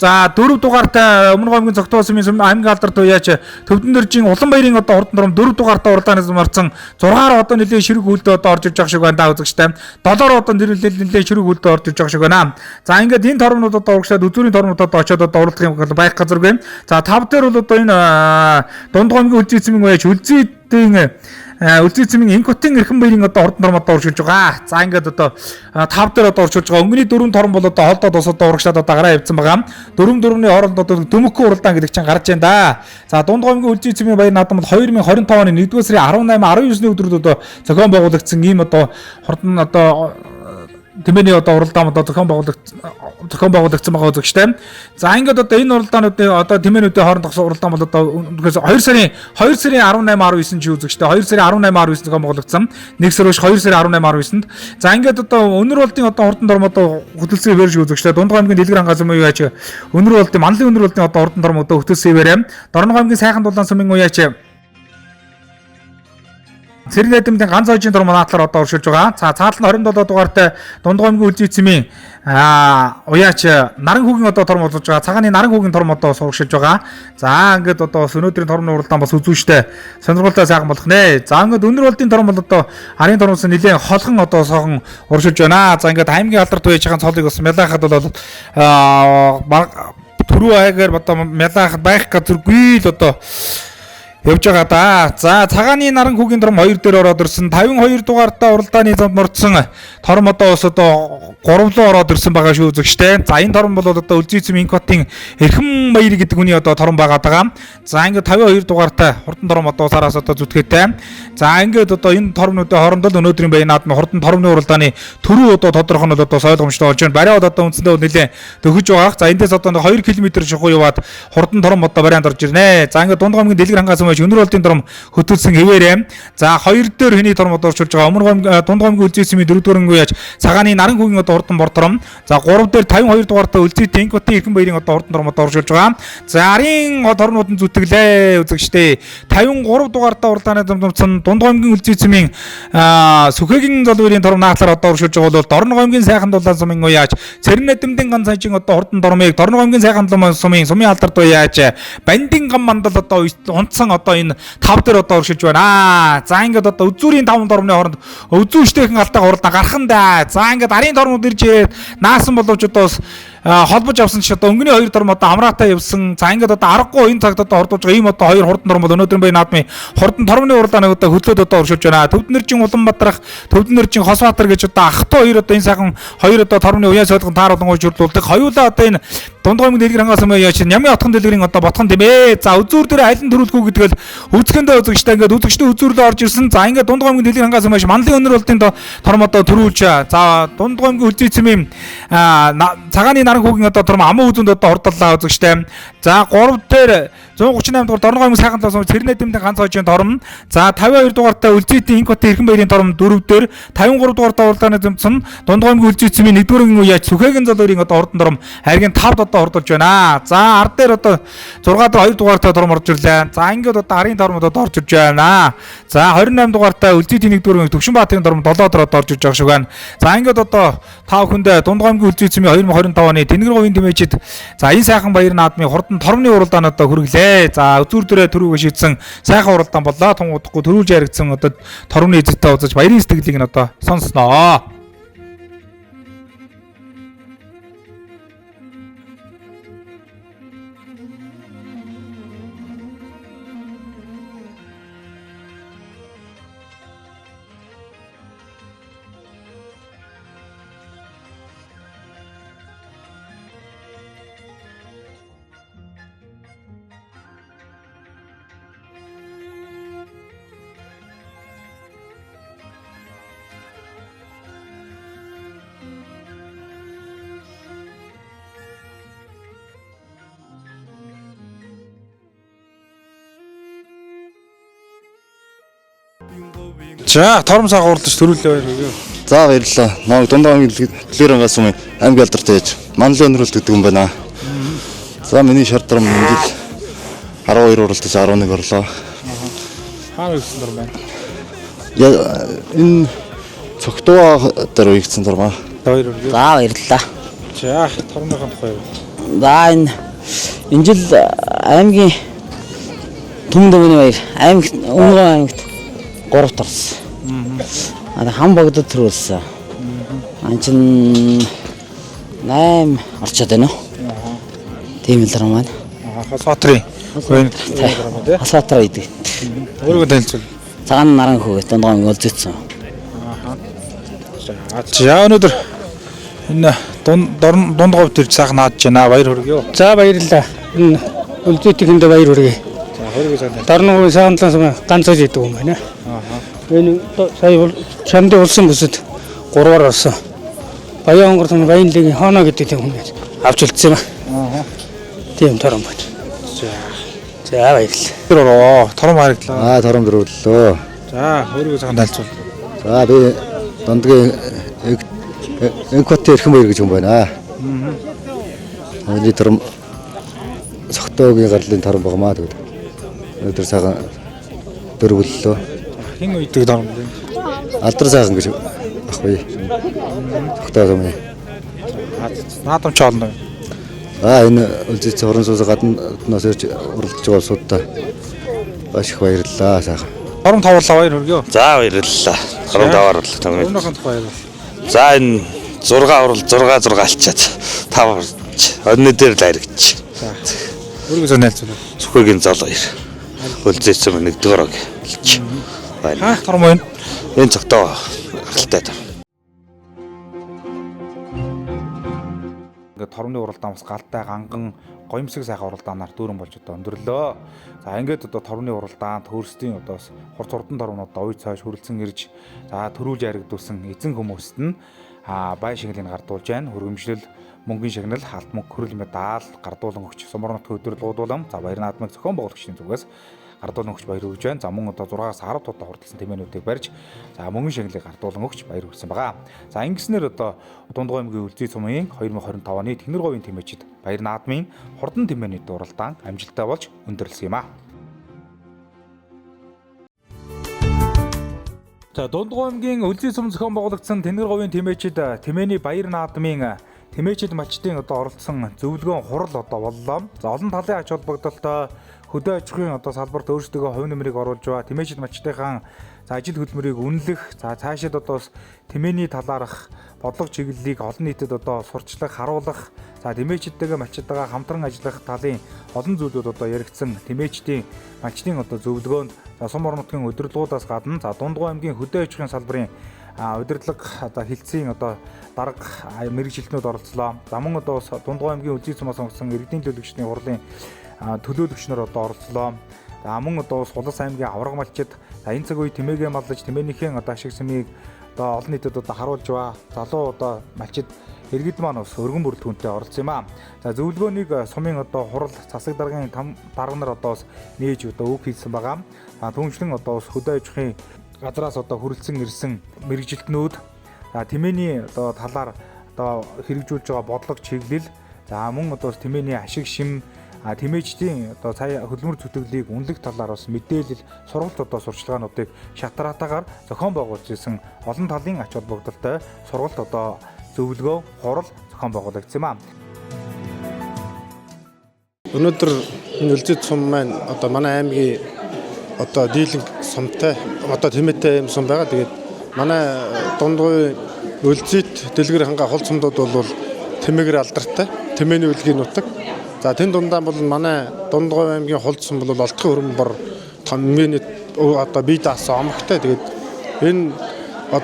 За 4 дугаартай Өмнөг аймгийн Зогтоо сумын аймгийн алдартай уяач Төвдөн дэржин Улаанбаярын одоо урдан тором 4 дугаартай уралдаанаас марцсан 6-аар одоо нэлийн ширэг хөлдөө одоо орж иж байгаа шиг байна да үзэгчтэй. 7-оор одоо нэлийн ширэг хөлдөө орж иж байгаа шиг байна. За ингээд энэ тормнууд одоо урагшаад үзүүрийн тормнууд одоо очиод одоо уралдах юм байх газаргүй. За 5 дээр бол одоо энэ Дундгой аймгийн Үлзий цэцмийн уяач Үлзий цэцмийн Ингөтэн эрхэм баярын одоо урдан тормод оршуулж байгаа. За ингээд одоо 5 дээр одоо оршуулж байгаа. Өнгөний 4 торм бол одоо холдоод ус одоо урагшаад одоо гараа явцсан байгаа. 4-4-ний хооронд одоо Төмөкхөн уралдаан гэдэг чинь гарч байна да. За Дундгой аймгийн Үлзий цэцмийн баяр наадам бол 2025 оны 1-р сарын 18-19-ний өдрүүд одоо зохион байгуулагдсан ийм одоо хурдан одоо тэмээний одоо уралдаан одоо зохион байгуулагдсан байгаа үзэгчтэй. За ингээд одоо энэ уралдаануудын одоо тэмээнүүдийн хооронд тогсон уралдаан бол одоо 2 сарын 18-19 чи үзэгчтэй. 2 сарын 18-19 зохион байгуулагдсан. 1 сар биш 2 сарын 18-19-нд. За ингээд одоо өнөр болдын одоо хурдан дорм одоо хөтөлсөн хിവэр шиг үзэгчтэй. Дундгой аймгийн Дэлгэр хангаа сумын уяач өнөр болдын манлын өнөр болдын одоо хурдан дорм одоо хөтөлсөн хിവэр. Дорногой аймгийн сайхан дулаан сумын уяач Сэрнэдэмдийн ганц хожийн торм наатлаар одоо өршөлж байгаа. За цаатал нь 27 дугаартай Дундгой аймгийн Үлзий цэцмийн уяач наран хүүгийн одоо торм болж байгаа. Цагааны наран хүүгийн торм одоо сурагшилж байгаа. За ингээд одоо өнөөдрийн тормны уралдаан бас үзүүштэй сонирхолтой сайхан болох нэ. За ингээд өнөр болдын торм бол одоо арын тормоос нэлээд холхон одоо соохон уршилж байна. За ингээд аймгийн алдарт байж байгаа цолыг бас мялахад бол түрүү айгаар одоо мялахад байх газаргүй л одоо явж байгаа да. За цагааны наран хүүгийн торм 2 дээр ороод ирсэн. 52 дугаартай уралдааны замд мордсон торм одоо бас одоо 3 руу ороод ирсэн байгаа шүү үзэгчтэй. За энэ торм бол одоо Үлзий цэцмийн Ингөтэн эрхэм баяр гэдэг үний одоо торм байгаа даа. За ингээд 52 дугаартай хурдан торм одоо сараас одоо зүтгээтэй. За ингээд одоо энэ тормнуудын хооронд л өнөөдрийн баяр наадмын хурдан тормны уралдааны төрөө одоо тодорхой нь одоо ойлгомжтой болж байна. Бариад одоо үндсэндээ нэлээд төгөж байгаа. За эндээс одоо 2 км шахуу яваад хурдан торм одоо барианд орж ирнэ. За ингээд Дундгой аймгийн Дэлгэр хангаа өнөр болдын торм хөтөлсөн хിവэрэ. За 2 дээр хэний торм одоо оршуулж байгаа. Дундгой аймгийн Үлзий цэцмийн 4-р уяач цагааны наран хүүгийн одоо хурдан бор торм. За 3 дээр 52 дугаартай Үлзий Ингөтэн эрхэм баярын одоо хурдан торм одоо оршуулж байгаа. За арын тормууд нь зүтгэлээ үзэгчтэй. 53 дугаартай уралдааны замдсан Дундгой аймгийн Үлзий цэцмийн Сүхэгийн золбарын торм наатлаар одоо оршуулж байгаа бол Дорногой аймгийн сайхан дулаан сумын уяач Сэрнэдэмдийн ганц хожийн одоо хурдан тормыг Дорногой аймгийн сайхан дулаан сумын алдарт уяач Бандин гам мандал одоо унтсан одоо одоо энэ 5 дээр одоо өршилж байна. За ингээд одоо үзүүрийн 5 дормны хооронд үзүүштэйхэн алтайгаа уралдаан гарах нь да. За ингээд арын дормууд ирж ирээд наасан боловч одоо холбож авсан ч одоо өнгөний 2 дорм одоо амраатай явсан. За ингээд одоо аргагүй энэ цагт одоо хордуулж байгаа ийм одоо 2 хурдан дорм бол өнөөдрийн баян наадмын хурдан тормны уралдааныг одоо хөдлөөд одоо өршилж байна. Төвднөржин Улаанбаатарх, Төвднөржин Хосбаатар гэж одоо ах トゥ хоёр одоо энэ сайхан 2 одоо тормны уян солигон тааруулан уурлуулдаг. Хоёулаа одоо энэ дундгоймын дэлгэр хангасан маяг яач Нямын отхон дэлгэрийн одоо ботхон тийм ээ. За үзүүр дээр айлын төрүүлэхгүй гэдэг л үзэсгэндээ үзэгчтэй ингээд үзэгчтэй үзүүрлөө орж ирсэн. За ингээд дундгоймын дэлгэр хангасан маяг манлын өнөр болтын торм одоо төрүүлж. За дундгоймын үлзийцмийн цагааны наран хүүгийн одоо торм аман үзэнд одоо хордлоо үзэгчтэй. За 3 дээр 138 дугаар Дорногоймын сайхан талаас Цэрнэ дэмдэн ганц хожийн торм. За 52 дугаартай Үлзийдийн Инкотын Эрхэн баярын торм 4 дээр 53 дугаартай уралдааны зэмцэн Дундгоймын Үлзийцмийн 1-р үеийн яаж Сүхэгийн залуурын одоо хурдан торм харгийн 5-д одоо хурдулж байна. За ард дээр одоо 6 дээр 2 дугаартай торм орж ирлээ. За ингээд одоо арын тормод одоо орж ирж байна. За 28 дугаартай Үлзийдийн 1-р үеийн Төвшинбаатарын торм 7 дээр одоо орж ирж байгаа шиг байна. За ингээд одоо та бүхэндээ Дундгоймын Үлзийцмийн 2025 оны Тэнгэр говийн тэмээчид за энэ сайхан баяр наадмын хурдан тормны уралдаан одоо хүргэлээ. За үзүүр дээрээ төрүүгөө шийдсэн сайхан уралдаан боллоо. Тун удахгүй төрүүлж яригдсан одоо тормны эзэлтэй уулзаж баярын сэтгэлийг нь одоо сонсноо. За торм сайхан уралдаж төрүүлээ баяр. За баярлалаа. Ноо Дундгоймын дэлгэр хангасан аймгийн алдартай ээж манлын өнөрлөлт гэдэг юм байна. За миний шар торм ингээл 12 уралдаж 11 орлоо. Хаана ирсэн торм байна? Энэ цогтуу дээр үегдсэн торм аа. Баяр. За баярлалаа. За тормынхаа тухай юу? За энэ жил аймгийн Түмэн дэвний баяр аймагт Өмнөгов аймагт 3 торсон. Хам богдод төрүүлсэн. Анчин 8 орчод байна уу? Тийм л дөрөв маань. Хосбаатарын. Хосбаатар идэг. Өөрөөр танилцуул. Цагаан наран хөөс Дундгоймын Үлзийцэн. За өнөөдөр энэ Дундгойд ирж сайхан наадж байна. Баяр хүргэе. За баярлалаа. Энэ Үлзийтэйгэндээ баяр хүргэе. Дорногоймын сайхан талаас ганц хож идэг юм байна. Энэ сая чамдын улсын бүсэд 3-аар орсон. Баян онгор баян лигийн хооно гэдэг тийм хүн авч үлдсэн юм аа. Тийм тором байна. За баярлалаа. Тором харагдлаа. Тором дөрвөллөө. За өөрийгөө сайхан танилцуул. За би Дундгийн Инкотын Эрхэн баяр гэж юм байна. Миний тором цогтоогийн гарлын тором багмаа тэгвэл. Өнөөдөр сайхан дөрвөллөө. Хин үйдэг торм бэ? Алдар сайхан гэж ахгүй. Цогтоо юм. Наадамч олно. Энэ Үлзийцэн хорон суусаа гаднаас ирж уралдаж байгаа улсуудаа маш их баярлалаа сайхан. Торм тавуулаа баяр хүргэе. За баярлалаа. Торм таваар бол тань. Өөрийнхөө тухай юу? За энэ 6 урал 6 алчаад 5 өнөө дээр л харигдчих. За. Өөрийгөө танилцуул. Сүхэгийн зал баяр. Үлзийцэн 1-р гэж. Хаа торм байна? Энэ цогтоо гаралтай торм. Ингээд тормны уралдаан бас галтай ганган гоёмсог сайхан уралдаанаар дүүрэн болж одоо өндөрлөө. За ингээд одоо тормны уралдаан төөрсдийн одоо хурц хурдан тормнууд овёц цааш хөрөлцөн ирж за төрүүлж яригдуулсан эзэн хүмүүст нь бай шигнэлийг гардуулж байна. Хөргөмжлөл, мөнгөний шигнэл, халт мөнгө, хөрөл медаль, гардуулан өгч, сумар нутгийн өдрөл уудуулам. За баяр наадмыг зохион байгуулагчдын зүгээс гардуулан өгч баяр өгж байна. За мөн одоо 6-аас 10 удаа хурдсан тэмээнүүдийг барьж за мөнгөний шагналыг гардуулан өгч баяр өгсөн байгаа. За ингэснээр одоо Дундгоймын Үлзийцмийн 2025 оны Тэнгэр говийн тэмээчид баяр наадмын хурдан тэмээний уралдаан амжилттай болж өндөрлсөн юм аа. За Дундгоймын Үлзийцмийн зохион байгуулагдсан Тэнгэр говийн тэмээчид тэмээний баяр наадмын тэмээчид матчдын одоо оролцсон зөвлөгөөн хурал одоо боллоо. За олон талын ач холбогдолтой хөдөө аж ахуйн одоо салбарт өөрсдөө хувь нэмрийг оруулж байгаа. Тэмээчд малчтынхаа ажил хөдөлмөрийг үнэлэх, цаашид одоо тэмээний талаарх бодлого чиглэлийг олон нийтэд одоо сурчлах, харуулах, тэмээчдтэйгээ малчтайгаа хамтран ажиллах талын олон зүйлүүд одоо яригдсан. Тэмээчдийн малчтын одоо зөвлөгөөнд сум орон нутгийн удирдлагуудаас гадна Дундгой аймгийн хөдөө аж ахуйн салбарын удирдлага одоо хилцээний одоо дарга мэрэгжилтнүүд оролцлоо. Мөн одоо Дундгой аймгийн үлзий цумаас сонгосон иргэдийн төлөөлөгчдийн хурлын төлөөлөгч нар одоо оролцлоо. Мөн одоо Сулас аймгийн авраг малчид энэ цаг үе тэмээгээ маллаж тэмээнийхэн одоо ашиг сумыг одоо олон нийтэд одоо харуулж байгаа. Залуу одоо малчид иргэд маань бас өргөн бүрэлдэхүүнтэй оролцсон юм аа. Зөвлөгөөнийг сумын одоо хурал засаг даргын дарга нар одоо нээж одоо үг хийсэн байгаа. Түүнчлэн одоо хөдөө аж ахуйн газраас одоо хүрэлцэн ирсэн мэрэгжилтнүүд тэмээний одоо талаар одоо хэрэгжүүлж байгаа бодлого чиглэл мөн одоо тэмээний ашиг шим тэмээчдийн одоо сая хөдөлмөр зүтгэлийг үнэлэх талаар бас мэдээлэл сургалт одоо сурчлагаануудыг шатраатаагаар зохион байгуулж ирсэн олон талын ач холбогдолтой сургалт одоо зөвлөгөө хурал зохион байгуулагдсан юм аа. Өнөөдөр энэ үлзий цум маань одоо манай аймгийн одоо дийлэнх сумтай одоо тэмээтэй юм сум байгаа. Тэгээд манай Дундгой үлзийт дэлгэр хангаа хол цумдууд бол тэмээгээр алдартай. Тэмээний үлгийн нутаг. За тэн дундаа бол манай Дундгой аймгийн хол цум бол олдохын хөрөнгө тэмээний одоо бие даасан омогтой. Тэгээд энэ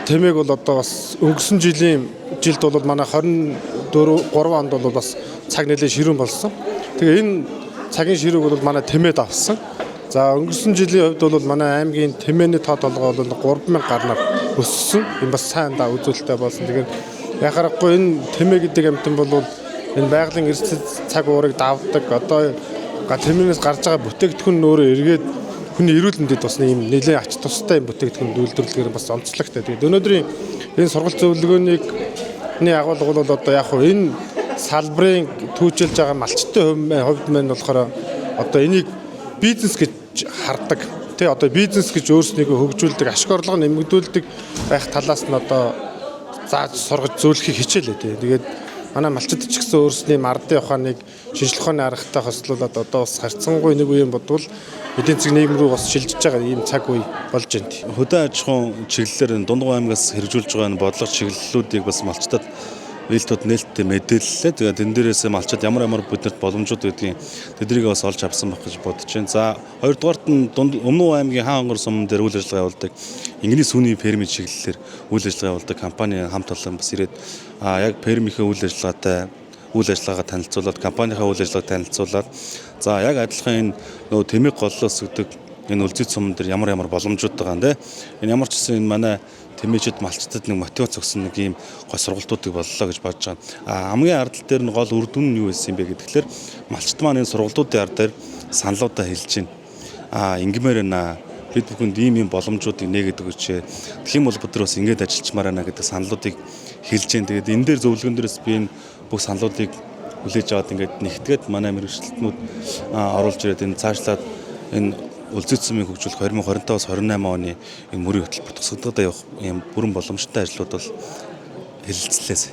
тэмээг бол одоо бас өнгөрсөн жилд бол манай 23 онд бол бас цаг нэлээд ширүүн болсон. Тэгээ энэ цагийн ширүүг бол манай тэмээд авсан. За өнгөрсөн жилийн хувьд бол манай аймгийн тэмээний тоо толгой бол 3000 гарнаар өссөн. Энэ бас сайн да үзүүлэлттэй болсон. Тэгээд яхаарахгүй энэ тэмээ гэдэг амтан бол энэ байгалийн эрсдэл цаг уурыг давдаг. Одоо тэмээнээс гарч байгаа бүтээгдэхүүн өөрөө эргээд хүний эрүүл мэндэд бас ийм нэлээд ач тустай юм бүтээгдэхүүн үйлдвэрлэхээр бас онцлогтой. Тэгээд өнөөдрийн энэ сургалт зөвлөгөөний агуулга бол одоо яг энэ салбарын түүжилж байгаа малчтын хувьд маань болохоор одоо энийг бизнес гэж хардаг. Тэ одоо бизнес гэж өөрснийгөө хөгжүүлдэг, ашиг орлого нэмэгдүүлдэг байх талаас нь одоо зааж сургаж зөвлөхийг хичээлээ тий. Тэгээд манай малчид ч гэсэн өөрсний мардын ухааныг шинжлэх ухааны аргатай хослуулад одоо бас харьцангуй нэг үеийн бодвол эдийн засгийн нийгэм рүү бас шилжиж байгаа ийм цаг үе болж байна. Хөдөө аж ахуйн чиглэлээр Дундгой аймгаас хэрэгжүүлж байгаа бодлого чиглэлүүдийг бас малчдад ээлтүүд нээлттэй мэдээллээ. Тэгээд энэ дээрээс малчид ямар биднэрт боломжууд байдгийг тэднийг бас олж авсан байх гэж бодож байна. За хоёрдугаарт нь Өмнө аймгийн хаан онгор сум дээр үйл ажиллагаа явуулдаг Инглиз сүний фермийн чиглэлээр үйл ажиллагаа явуулдаг компани хамт олон бас ирээд яг фермийнхээ үйл ажиллагаагаа танилцуулаад компанийнхаа үйл ажиллагааг танилцуулаад за яг адилхан энэ нөгөө тэмээг голлоос өгдөг энэ үлзий цум дээр ямар боломжууд байгаа нэ. Энэ ямар ч гэсэн энэ манай тэмээчд малчдад нэг мотивац өгсөн нэг ийм гой сургалтуудыг боллоо гэж бодож байгаа. Хамгийн ардл дээр нь гол үр дүн нь юу байсан бэ гэхээр малчд маань энэ сургалтуудын ар дээр саналуудаа хэлж байна. Ингмээр нэ бид бүхэнд ийм боломжуудыг нээгээд өгөөч. Тэгэх юм бол бид нар бас ингэж ажиллачмаар байна гэдэг саналуудыг хэлж байна. Тэгээд энэ дээр зөвлөгөн дээрээс би энэ бүх саналуудыг хүлээж аваад ингээд нэгтгээд манай мэргэжилтнүүд оруулж ирээд энэ цаашлаад энэ үлзий цумыг хөгжүүлэх 2025-28 оны энэ мөрийн хөтөлбөр тусгадагдаа явах юм бүрэн боломжтой ажлууд бол хэлэлцлээс.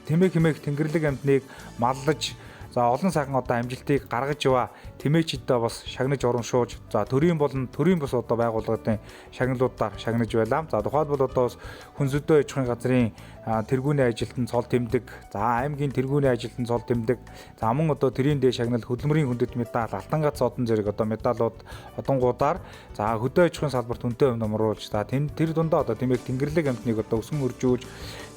Тэмээх тэнгэрлэг амьтныг маллаж олон сайхан одоо амжилтыг гаргаж яваа тэмээчдээ бас шагнаж урамшуулж төрийн бус одоо байгууллагын шагналуудаар шагнаж байлаа. Тухайлбал одоо хүнсүдөө аж ахуйн газрын тэргүүний ажилтан цол тэмдэг, аймгийн тэргүүний ажилтан цол тэмдэг, мөн одоо тэрийн дээд шагнал хөдөлмөрийн хүндэт медаль, алтан гац одон зэрэг одоо медалууд одонгуудаар хөдөө аж ахуйн салбарт үнэтэй хувь нэмруулж тэр дундаа одоо тэнгэрлэг амьтныг одоо өсгөн үржүүлж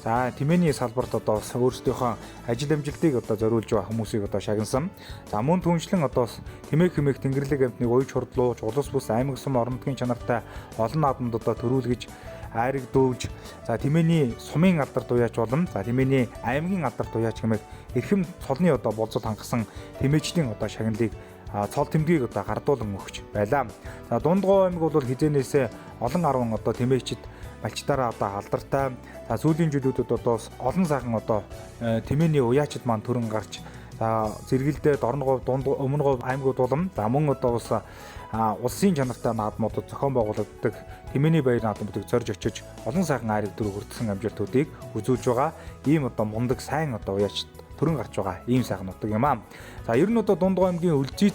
тэмээний салбарт одоо өөрсдийнхөө ажил амжилтыг одоо зориулж байгаа хүмүүсийг одоо шагнасан. Мөн түүнчлэн одоо тэмээх тэнгэрлэг амьтныг уяж хурдлууж, улс бус аймаг сум орон нутгийн чанартай олон наадамд одоо төрүүлгэж, айраг дөөж, тэмээний сумын алдарт уяач болон тэмээний аймгийн алдарт уяач хэмээх эрхэм цолны одоо болцол хангасан тэмээчдийн одоо шагналыг цол тэмдгийг одоо гардуулан өгч байлаа. Дундгой аймаг бол хизээнээсээ олон 10 одоо тэмээчд малчдаараа одоо алдартай. Сүүлийн жилүүдэд одоо олон сайхан одоо тэмээний уяачд маань төрөн гарч зэрэгэлдээд өмнө говь аймагуд болон мөн одоо бас улсын чанартай наадмуудад зохион байгуулагддаг тэмээний баяр наадмуудыг зорж очиж олон сайхан айраг дүр хүртсэн амжилтуудыг үзүүлж байгаа ийм одоо мундаг сайн одоо уяачд төрөн гарч байгаа ийм сайхан нутаг юм аа. За ер нь одоо Дундгой аймгийн Үлзий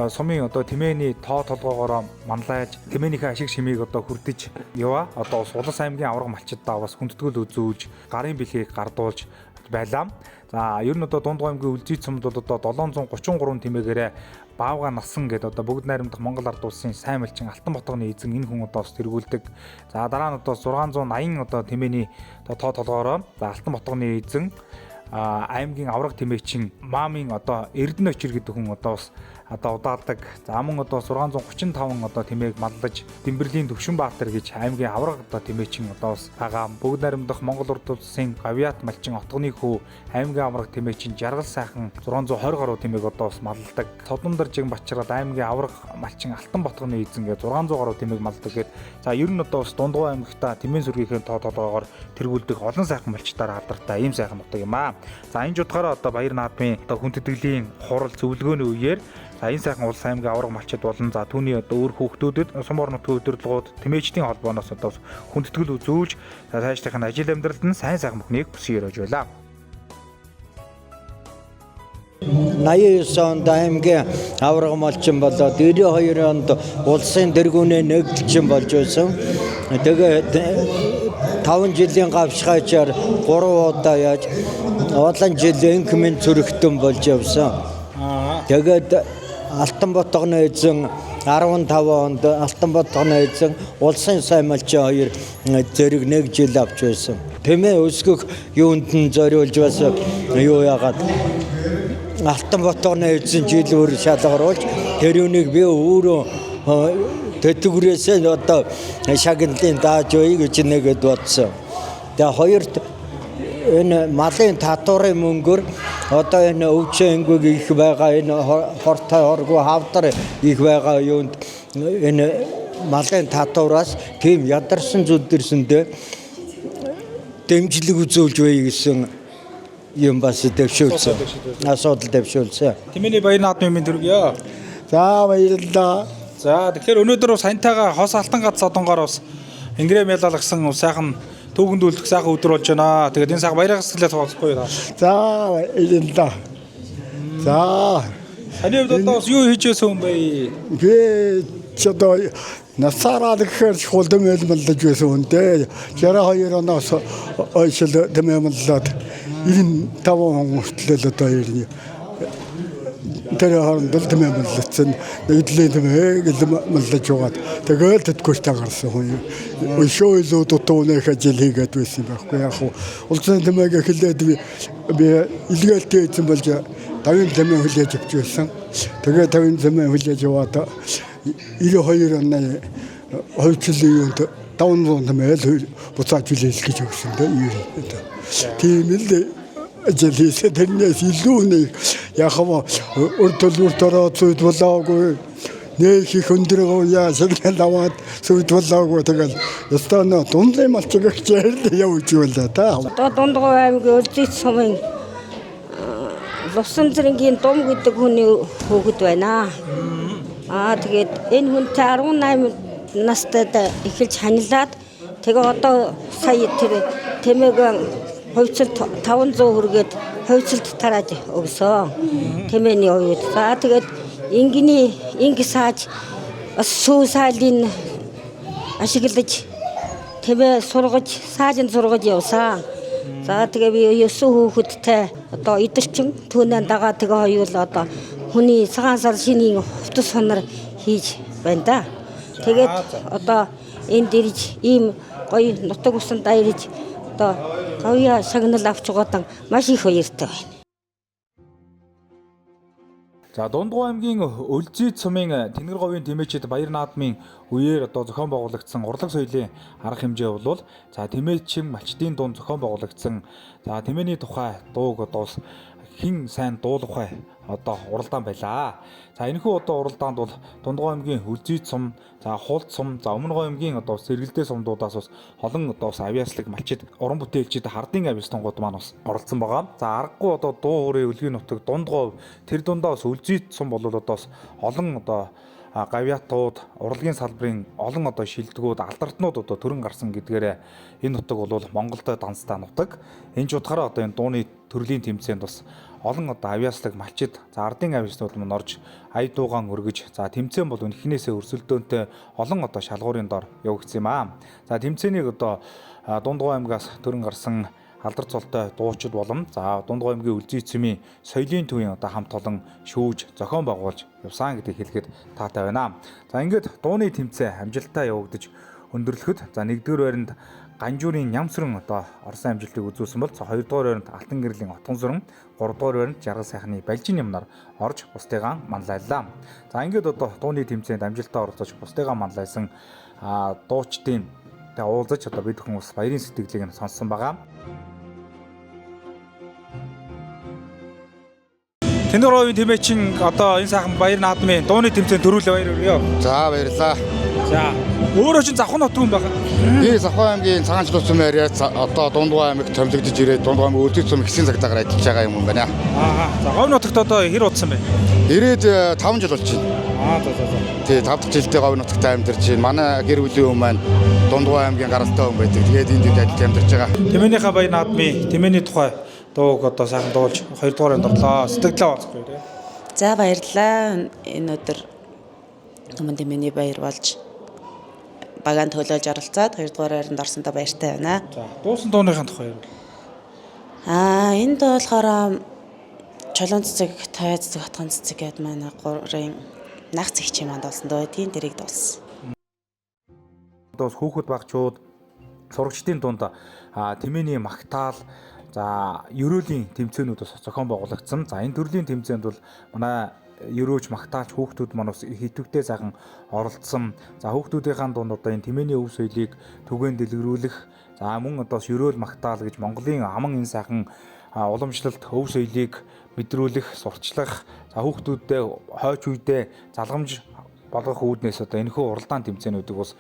сумын одоо Тэмээний тоо толгоогоор манлайж Тэмээнийхээ ашиг шимийг одоо хүрдэж яваа. Одоо Улас аймгийн авраг малчидаа бас хүндэтгэл үзүүлж, гарын бэлгийг гардуулж байлаа. За ер нь одоо Дундгой аймгийн Үлзий цумд бол одоо 733 тэмээгээрээ Баавга насан гэдэг одоо бүгд найрамдах Монгол ард улсын сайн малчин Алтан ботгоны эзэн энэ хүн одоо тэргүүлдэг. За дараа нь одоо 680 одоо Тэмээний тоо толгоороо за Алтан ботгоны эзэн аймгийн авраг тэмээчин Маамын одоо Эрдэнэ очир гэдэг хүн одоо бас одоо удаалдаг. За мөн одоо 635 одоо тэмээг маллаж Дэмбэрлийн Төвшин Баатар гэж аймгийн авраг одоо тэмээчин одоо бас байгаа. Бүгд найрамдах Монгол урд улсын Гавьяат малчин Отгоны хүү аймгийн авраг тэмээчин Жаргал сайхан 620 гаруй тэмээг одоо бас малладаг. Цодондар Жиг Бачраад аймгийн авраг малчин Алтан ботгоны эзэн гэ 600 гаруй тэмээг малладаг гэд. За ер нь одоо бас Дундгой аймагта Тэмээн сүргийнхээ тоо толгоогоор тэргүүлдэг олон сайхан малчдаар алдартай ийм сайхан нутаг юм аа. За энэ ч утгаараа одоо Баяр наадмын одоо хүндэтгэлийн хурал зөвлөгөөний үеэр за энэ сайхан улс аймгийн авраг малчид болон за түүний одоо өөр хүүхдүүдэд сумор нутгийн удирдлагууд тэмээчдийн холбооноос одоо хүндэтгэл үзүүлж за цаашлах нь ажил амьдралд нь сайн сайхан бүхнийг хүсье өрөөж байлаа. 89 онд аймгийн авраг малчин болоод 92 онд улсын дэргүүнээ нэгдэлчин болж байсан. Тэгээд 5 жилийн гавшгаачаар 3 удаа яаж олон жил инкмен зүрхтэн болж явсан. Тэгээд Алтан ботгоны эзэн 15 онд Алтан ботгоны эзэн улсын сайн малчин хоёр зэрэг 1 жил авч байсан. Тэмээ өсгөх юунд нь зориулж бас юу яагаад Алтан ботгоны эзэн жил өөр шалгаруулж тэрүүнийг би өөрөө тэтгэврээсээ одоо шагналын дааж өгье гэж нэгэд бодсон. Тэгээ хоёрт энэ малын татварын мөнгөөр одоо энэ өвчөнгийг их байгаа энэ хортой оргуу хавдар их байгаа юунд энэ малын татвараас тийм ядарсан зүдэрсэндээ дэмжлэг үзүүлж байе гэсэн юм бас дэвшүүлсэн. Асуудал дэвшүүлсэн. Тэмээний Баяр наадмын төргийо. За баярлалаа. За тэгэхээр өнөөдөр бас сантайгаа хос алтан гац одонгоор бас ингрэм ялалгсан сайхан түүхэндүүлэх сайхан өдөр болж байна. Тэгээд энэ сайхан баяраа хэсгэлээ тооцохгүй юу? За баярлалаа. За таны хувьд одоо юу хийж байсан юм бэ? Би ч одоо насаараа гэхээр чухал дэмэл маллаж байсан хүн дээ. 62 оноос ойшил дэмэл маллаад 95 он хүртэл одоо ирнэ. Тэр хооронд дэмэл маллацсан. Нэгдлийн дэмэл маллаж угаад тэгэл тэтгэвртэй гарсан хүн. Өшөө илүү дутуунах ажил хийгээд байсан байхгүй яг хуу. Улсын дэмээг эхлээд би илгээлтэй эзэн болж 50 дэмээ хүлээж авч байсан. Тэгээ 50 дэмээ хүлээж аваад 92 оны хойчлын юунд 500 дэмээ буцааж хүлээл гэж өгсөн дээ. Тийм л ажлээс тэрнээс илүү нэг яг урд төлөвлөртөө зүйд болоогүй нэг их өндрөө яа сэгнэл аваад зүйд болоогүй тэгэл өстөнө Дундгой малчин гэрчээр явж байлаа та. Одоо Дундгой аймгийн Үлзий сумын Лувсан зэргийн Дум гэдэг хүний хүүхэд байна. Тэгээд энэ хүнтэй 18 настай эхэлж ханилаад тэгээ одоо сая тэр тэмээгэн хувьцалт 500 хүргээд хувьцалт тарааж өгсөн. Тэмээний үед. За тэгээд инги сааж бас сүү сайлын ашиглаж тэмээ сургаж саажин сургаж явсан. За тэгээ би 9 хүүхэдтэй одоо идэрчин түүнээ дагаа тэгээ хоёул одоо хүний цагаан сар шинийн хувцас сонор хийж байна да. Тэгээд одоо энд ирж ийм гоё нутаг усан дайрж одоо говья шагнал авч угаадан маш их баяртай байна. За Дундгой аймгийн Үлзий цумын Тэнгэр говийн тэмээчид Баяр наадмын үеэр одоо зохион байгуулагдсан урлаг соёлын арга хэмжээ бол за тэмээчин малчдын дунд зохион байгуулагдсан за тэмээний тухай дууг одоо хин сайн дуулах одоо уралдаан байлаа. За энэхүү одоо уралдаанд бол Дундгой аймгийн Үлзий цум, за Хулт цум, за Өмнөгой аймгийн одоо сэргэлдээ сумдуудаас бас олон одоо бас авиаслаг малчид, уран бүтээлчид, хардын авиастангууд маань бас оролцсон байгаа. За аргагүй одоо дуу хоорой өлгийн нутаг Дундгой тэр дундаа бас Үлзий цум бол одоо бас олон одоо гавьяатууд, урлагийн салбарын олон одоо шилдэгүүд, алдартнууд одоо төрөн гарсан гэдгээр энэ нутаг бол Монголд данстай нутаг. Энэ ч утгаараа одоо энэ дууны төрлийн тэмцээнд бас олон одоо авьяаслаг малчид, за ардын авьяаснууд мань орж ая дуугаан өргөж, за тэмцээн бол үнэхнээсээ өрсөлдөөнтэй олон одоо шалгуурын дор явагдсан юм аа. За тэмцээнийг одоо Дундгой аймгаас төрөн гарсан алдар цолтой дуучид болон за Дундгой аймгийн Үлзий эцмийн соёлын төвийн одоо хамт олон шүүж зохион байгуулж явсан гэдгийг хэлэхэд таатай байна. За ингээд дууны тэмцээн амжилттай явагдаж өндөрлөхөд за 1-р байранд Ганжуурын Нямсрын одоо орсон амжилтыг үзүүлсэн бол 2-р байранд Алтан гэрлийн Отгон сүрэн, 3-р байранд Жаргал сайхны Балжин нямнаар орж бусдыгаа манлайллаа. За ингээд одоо дууны тэмцээнд амжилттай оролцож бусдыгаа манлайсан дуучдын уулзаж одоо бид бүхэн бас баярын сэтгэлийг нь сонссон байгаа. Тэндгэр хувийн тэмээчин одоо энэ сайхан баяр наадмын дууны тэмцээнд төрүүлээ баяр өргөё. За баярлаа. За өөрөө чинь Завхан нутаг хүн байгаа. Би Завхан аймгийн Цагаанчлал улсын мэрия одоо Дундгой аймагт томилогдож ирээд Дундгой аймгийн Үлзий цум хэсгийн цагтаагаар ажиллаж байгаа юм байна. За Говь нутагт одоо хэр удсан бэ? Ирээд 5 жил болж байна. За. Тий 5 дахь жилдээ Говь нутагт амьдарч байна. Манай гэр бүлийн хүмүүс маань Дундгой аймгийн гаралтай хүн байдаг. Тэгээд энд ажиллаж амьдарч байгаа. Тэмээнийхээ баяр наадмын тэмээний тухай дууг одоо сайхан дуулж 2-р байранд орлоо. Сэтгэлээ олцгоё тий. За баярлалаа. Энэ өдөр Түмэн тэмээний баяр болж багаан төлөөлж оролцоод 2-р байранд орсондоо баяртай байна. За дуусан дууныхаа тухай юу? Энд болохоор Чулуун цэцэг, Тойц цэцэг, Хотгон цэцэг гэд манай гурийн нах цэгчийн манд болсон дөө тийм дэрийг дуулсан. Одоо хүүхэд багчууд сурагчдын дунд тэмээний магтаал за ерөөлийн тэмцээнүүд бас зохион байгуулагдсан. За энэ төрлийн тэмцээнд бол манай ерөөж магтаалч хүүхдүүд маань бас хитвэхтэй сайхан оролцсон. За хүүхдүүдийн дунд одоо энэ тэмээний өв соёлыг түгээн дэлгэрүүлэх за мөн одоо ерөөл магтаал гэж Монголын аман энэ сайхан уламжлалт өв соёлыг мэдрүүлэх, сурчлах, за хүүхдүүдэд хойч үедээ залгамж болгох үүднээс одоо энэхүү уралдаан тэмцээнүүдийг бас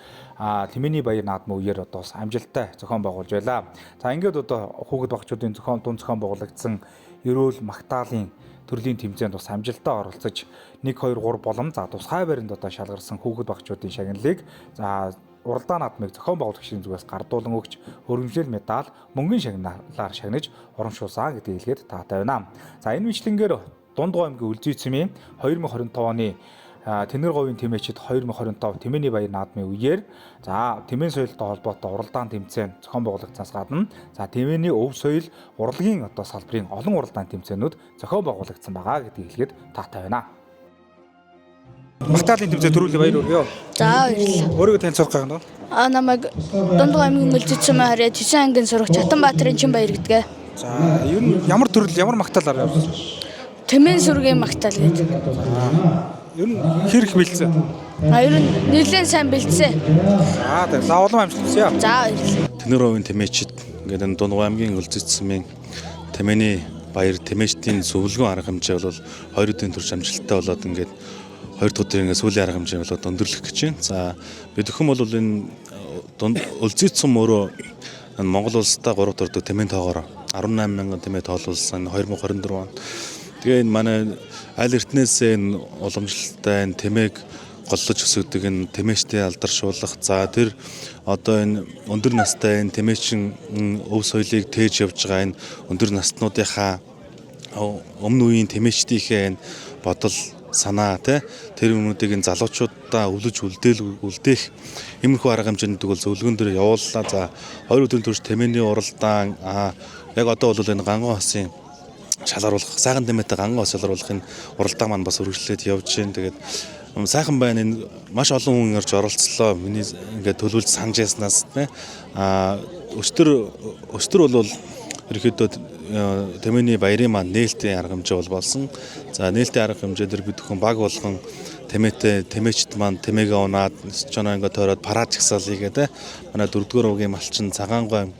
тэмээний баяр наадмын үеэр одоо бас амжилттай зохион байгуулж байлаа. За ингээд одоо хүүхэд багчуудын дунд зохион байгуулагдсан ерөөл магтаалын төрлийн тэмцээнд бас амжилттай оролцож 1 2 3 болон за тусгай байранд одоо шалгарсан хүүхэд багчуудын шагналыг за уралдаан наадмыг зохион байгуулагчдын зүгээс гардуулан өгч хөргөмжлөл медаль, мөнгөний шагналаар шагнаж урамшуулсан гэдгийг хэлгээд таатай байна. За энэ мэтлэнгээр Дундгой аймгийн Үлзий эцмийн 2025 оны Тэнгэр говийн тэмээчид 2025 тэмээний баяр наадмын үеэр за тэмээн соёлтой холбоотой уралдаан тэмцээн зохион байгуулагдсанаас гадна за тэмээний өв соёл урлагийн одоо салбарын олон уралдаан тэмцээнүүд зохион байгуулагдсан байгаа гэдгийг хэлгээд таатай байна. Магтаалын тэмцээн төрүүлээ баяр өргөё. За баярлалаа. Өөрийгөө танилцуулах гэх юм. Намайг Дундгой аймгийн Үлзий цум харьяа 9 ангийн сурагч Чатанбаатарын чин баяр гэдгээ. За ер нь ямар төрөл ямар магтаалаар явуулсан? Тэмээн сүргийн магтаал гэдэг. Ер нь хэрэг бэлдсэн. Ер нь нэлээд сайн бэлдсэн. За улам амжилт хүсье. За баярлалаа. Тэнгэр говийн тэмээчид ингээд энэ Дундгой аймгийн Үлзий цумын тэмээний баяр тэмээчдийн зөвлөгөө арга хэмжээ бол 2 өдрийн турш амжилттай болоод ингээд 2 дахь өдрийн сүүлийн арга хэмжээ болоод өндөрлөх гэж байна. За бид өхөн бол энэ Үлзий цум өөрөө Монгол улстай 3 дахь өдөр тэмээн тоогоор 18,000 тэмээ тоолуулсан 2024 онд. Тэгээ энэ манай аль эртнээсээ энэ уламжлалтай энэ тэмээг голлож өсгдөг энэ тэмээчдийн алдаршуулах за тэр одоо энэ өндөр настай энэ тэмээчин өв соёлыг тээж явж байгаа энэ өндөр наснуудынхаа өмнө үеийн тэмээчдийнхээ энэ бодол санаа тэр юмнуудыг энэ залуучуудаа өвлөж үлдээх иймэрхүү арга хэмжээнд бол зөвлөгөөн дээр явууллаа. За 2 өдрийн турш тэмээний уралдаан яг одоо бол энэ Ганган хосын шалгаруулах сайхан тэмээтэй Ганган хос шалгаруулахын уралдаан маань бас үргэлжлээд явж байна. Тэгээд сайхан байна энэ маш олон хүн ирж оролцлоо. Миний ингээд төлөвлөж санаж яснаас өстөр бол ерөөхдөө тэмээний баярын маань нээлтийн арга хэмжээ болсон. За нээлтийн арга хэмжээгээр бид бүхэн баг болгон тэмээчд маань тэмээгээ унаад чоноо ингээд тойроод парад жагсаал хийгээд манай 4-р өвгийн малчин Цагаангой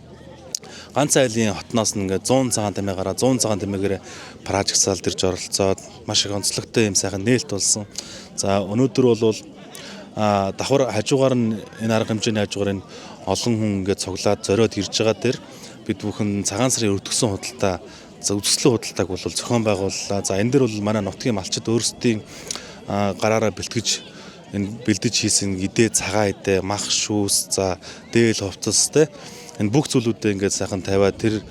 ганц айлын хотноос нь ингээд 100 цагаан тэмээгараа 100 цагаан тэмээгээр парад жагсаал дэрж оролцоод маш их онцлогтой юм сайхан нээлт болсон. За өнөөдөр бол давхар хажуугаар нь энэ арга хэмжээний хажуугаар энэ олон хүн ингээд цуглаад зориод ирж байгаа дээр бид бүхэн цагаан сарын өртгсөн худалдаа зөвсгөлийн худалдааг бол зохион байгууллаа. За энэ дээр бол манай нутгийн малчид өөрсдийн гараараа бэлтгэж энэ бэлдэж хийсэн идэ цагаан идэ мах шүүс за дээл хувцас те энэ бүх зүйлүүдээ ингээд сайхан тавиад тэр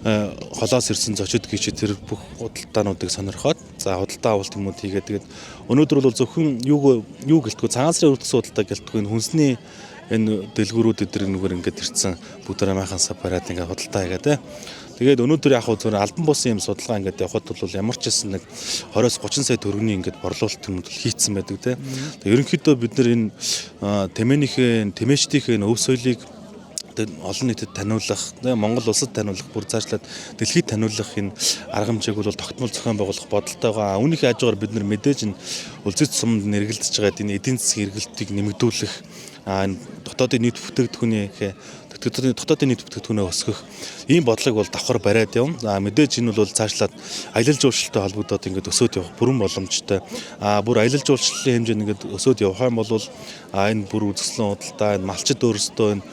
холоос ирсэн зочид гिच тэр бүх худалдаануудыг сонирхоод за худалдаа авалт юмуд хийгээд тэгээд өнөөдөр бол зөвхөн юу гэлтгүй цагаан сарын үрдсэн худалдаа гэлтгүй энэ хүнсний энэ дэлгүүрүүд эдгээр нүгээр ингээд ирсэн бүгдээрээ майхансаа бариад ингээд худалдаа хийгээд те тэгээд өнөөдөр яг зөвхөн албан буусын юм судалгаа ингээд явахад бол ямар ч гэсэн нэг 20-30 сая төгрөгийн ингээд борлуулалт юмуд хийцсэн байдаг те тэгээд ерөнхийдөө бид нар энэ тэмээнийхээ тэмээчдийнхээ өв соёлыг олон нийтэд таниулах, Монгол улсад таниулах, бүр цаашлаад дэлхийд таниулах энэ арга хэмжээг бол тогтмол зохион байгуулах бодолтой байгаа. Үүнийхээ хажуугаар бид нар мэдээж энэ улсын сумд нэргэлдэж байгаа энэ эдийн засгийн эргэлтийг нэмэгдүүлэх, энэ дотоодын нийт бүтээгдэхүүнээ өсгөх ийм бодлого бол давхар бариад явна. Мэдээж энэ бол цаашлаад аялал жуулчлалтай холбогдоод ингээд өсөд явах бүрэн боломжтой. Бүр аялал жуулчлалын хэмжээ ингээд өсөд явах юм бол энэ бүр үзэсгэлэн худалдаа, энэ малчид өөрсдөө энэ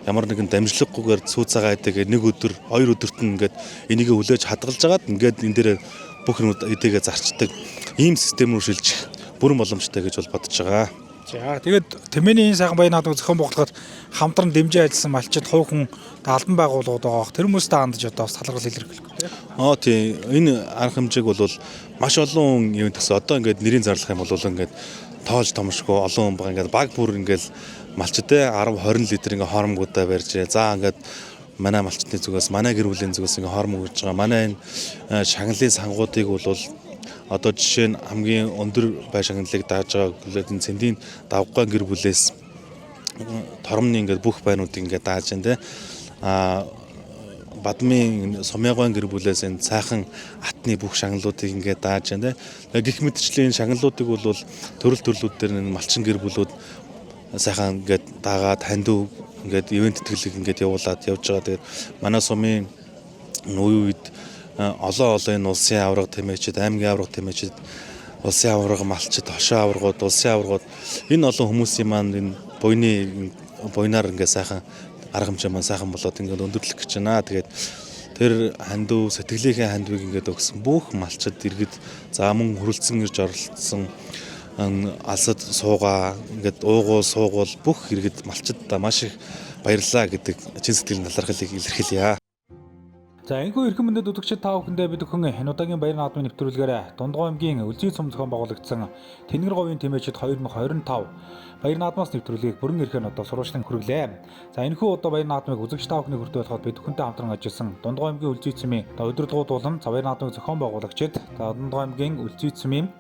ямар нэгэн дамжлаггүйгээр сүүцаагаа идэг нэг өдөр, хоёр өдөрт нь ингээд энийг хүлээж хадгалж агаад ингээд энэ дээр бүх эдээгээ зарчдаг ийм систем рүү шилжих бүрэн боломжтой гэж бол бодож байгаа. За тэгээд Тэмээний энэ сайхан баян наадмыг зохион байгуулахад хамтран дэмжиж ажилласан малчид хувийн албан байгууллагууд байгаа. Тэр хүмүүстэй хандж одоо бас талархал илэрхийлэх гэх тийм. Энэ арга хэмжээг бол маш олон юм төсөө одоо ингээд нэрийн зарлах юм бол ингээд тоолж томшгүй олон хүн байгаа ингээд баг бүр ингээд малчид 10-20 литр ингээд хоормгуудаа барьж за ингээд манай малчидны зүгээс манай гэр бүлийн зүгээс ингээд хоормог үрж байгаа. Манай энэ шагналын сангуудыг бол одоо жишээ нь хамгийн өндөр бай шагналыг дааж байгаа энэ цэндийн давггаан гэр бүлээс торомны ингээд бүх байнуудыг ингээд дааж байна те Бадмын Сумьягуан гэр бүлээс энэ цайхан атны бүх шагналуудыг ингээд дааж байна те гэх мэтчлэн шагналуудыг бол төрөл төрлүүд дээр энэ малчин гэр бүлүүд сайхан ингээд дагаад хандив ингээд ивент тэтгэлэг ингээд явуулаад явж байгаа. Тэгээд манай сумын үе үед олон энэ улсын аварга тэмээчид, аймгийн аварга тэмээчид, улсын аварга малчид, хошоо аваргууд, улсын аваргууд энэ олон хүмүүсийн маань энэ буйнаар ингээд сайхан арга хэмжээ маань сайхан болоод ингээд өндөрлөх гэж байна. Тэгээд тэр хандив сэтгэлийнхээ хандивыг ингээд өгсөн бүх малчид иргэд за мөн хөрөлдсөн ирж оролцсон алсад суугаа ингээд уугуул суугуул бүх иргэд малчидаа маш их баярлалаа гэдэг чин сэтгэлийн талархлыг илэрхийлье. За энэхүү эрхэм мөндөд үзэгчид та бүхэндээ бид өхөн энэ удаагийн баяр наадмын нэвтрүүлгээр Дундгой аймгийн Үлзий цум зохион байгуулагдсан Тэнгэр говийн тэмээчид 2025 баяр наадмаас нэвтрүүлгийг бүрэн эрхээр одоо сурвалжлан хүргэлээ. За энэхүү удаа баяр наадмыг үзэгч та бүхний хүртэ болоход бид өхөнтэй хамтран ажилласан Дундгой аймгийн Үлзий цумын удирдлагууд болон баяр наадмыг зохион байгуулагчид Дундгой аймгийн Үлзий цумын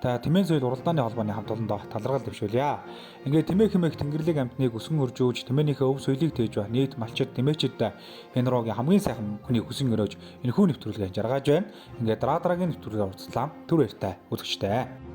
Тэмээн соёл уралдааны холбооны хамт олондоо талархал дэвшүүлье. Ингээд тэмээ хэмээх Тэнгэрлэг амтныг өсгөн өржөөж тэмээнийхээ өв соёлыг тээж ба нийт малчид тэмээчид энэ руугийн хамгийн сайхан хүний хүсэн өрөөж энэхүү нэвтрүүлгээ жаргаж байна. Ингээд дараагийн нэвтрүүлгээр уулзлаа. Түр баяртай үзэгчтэй.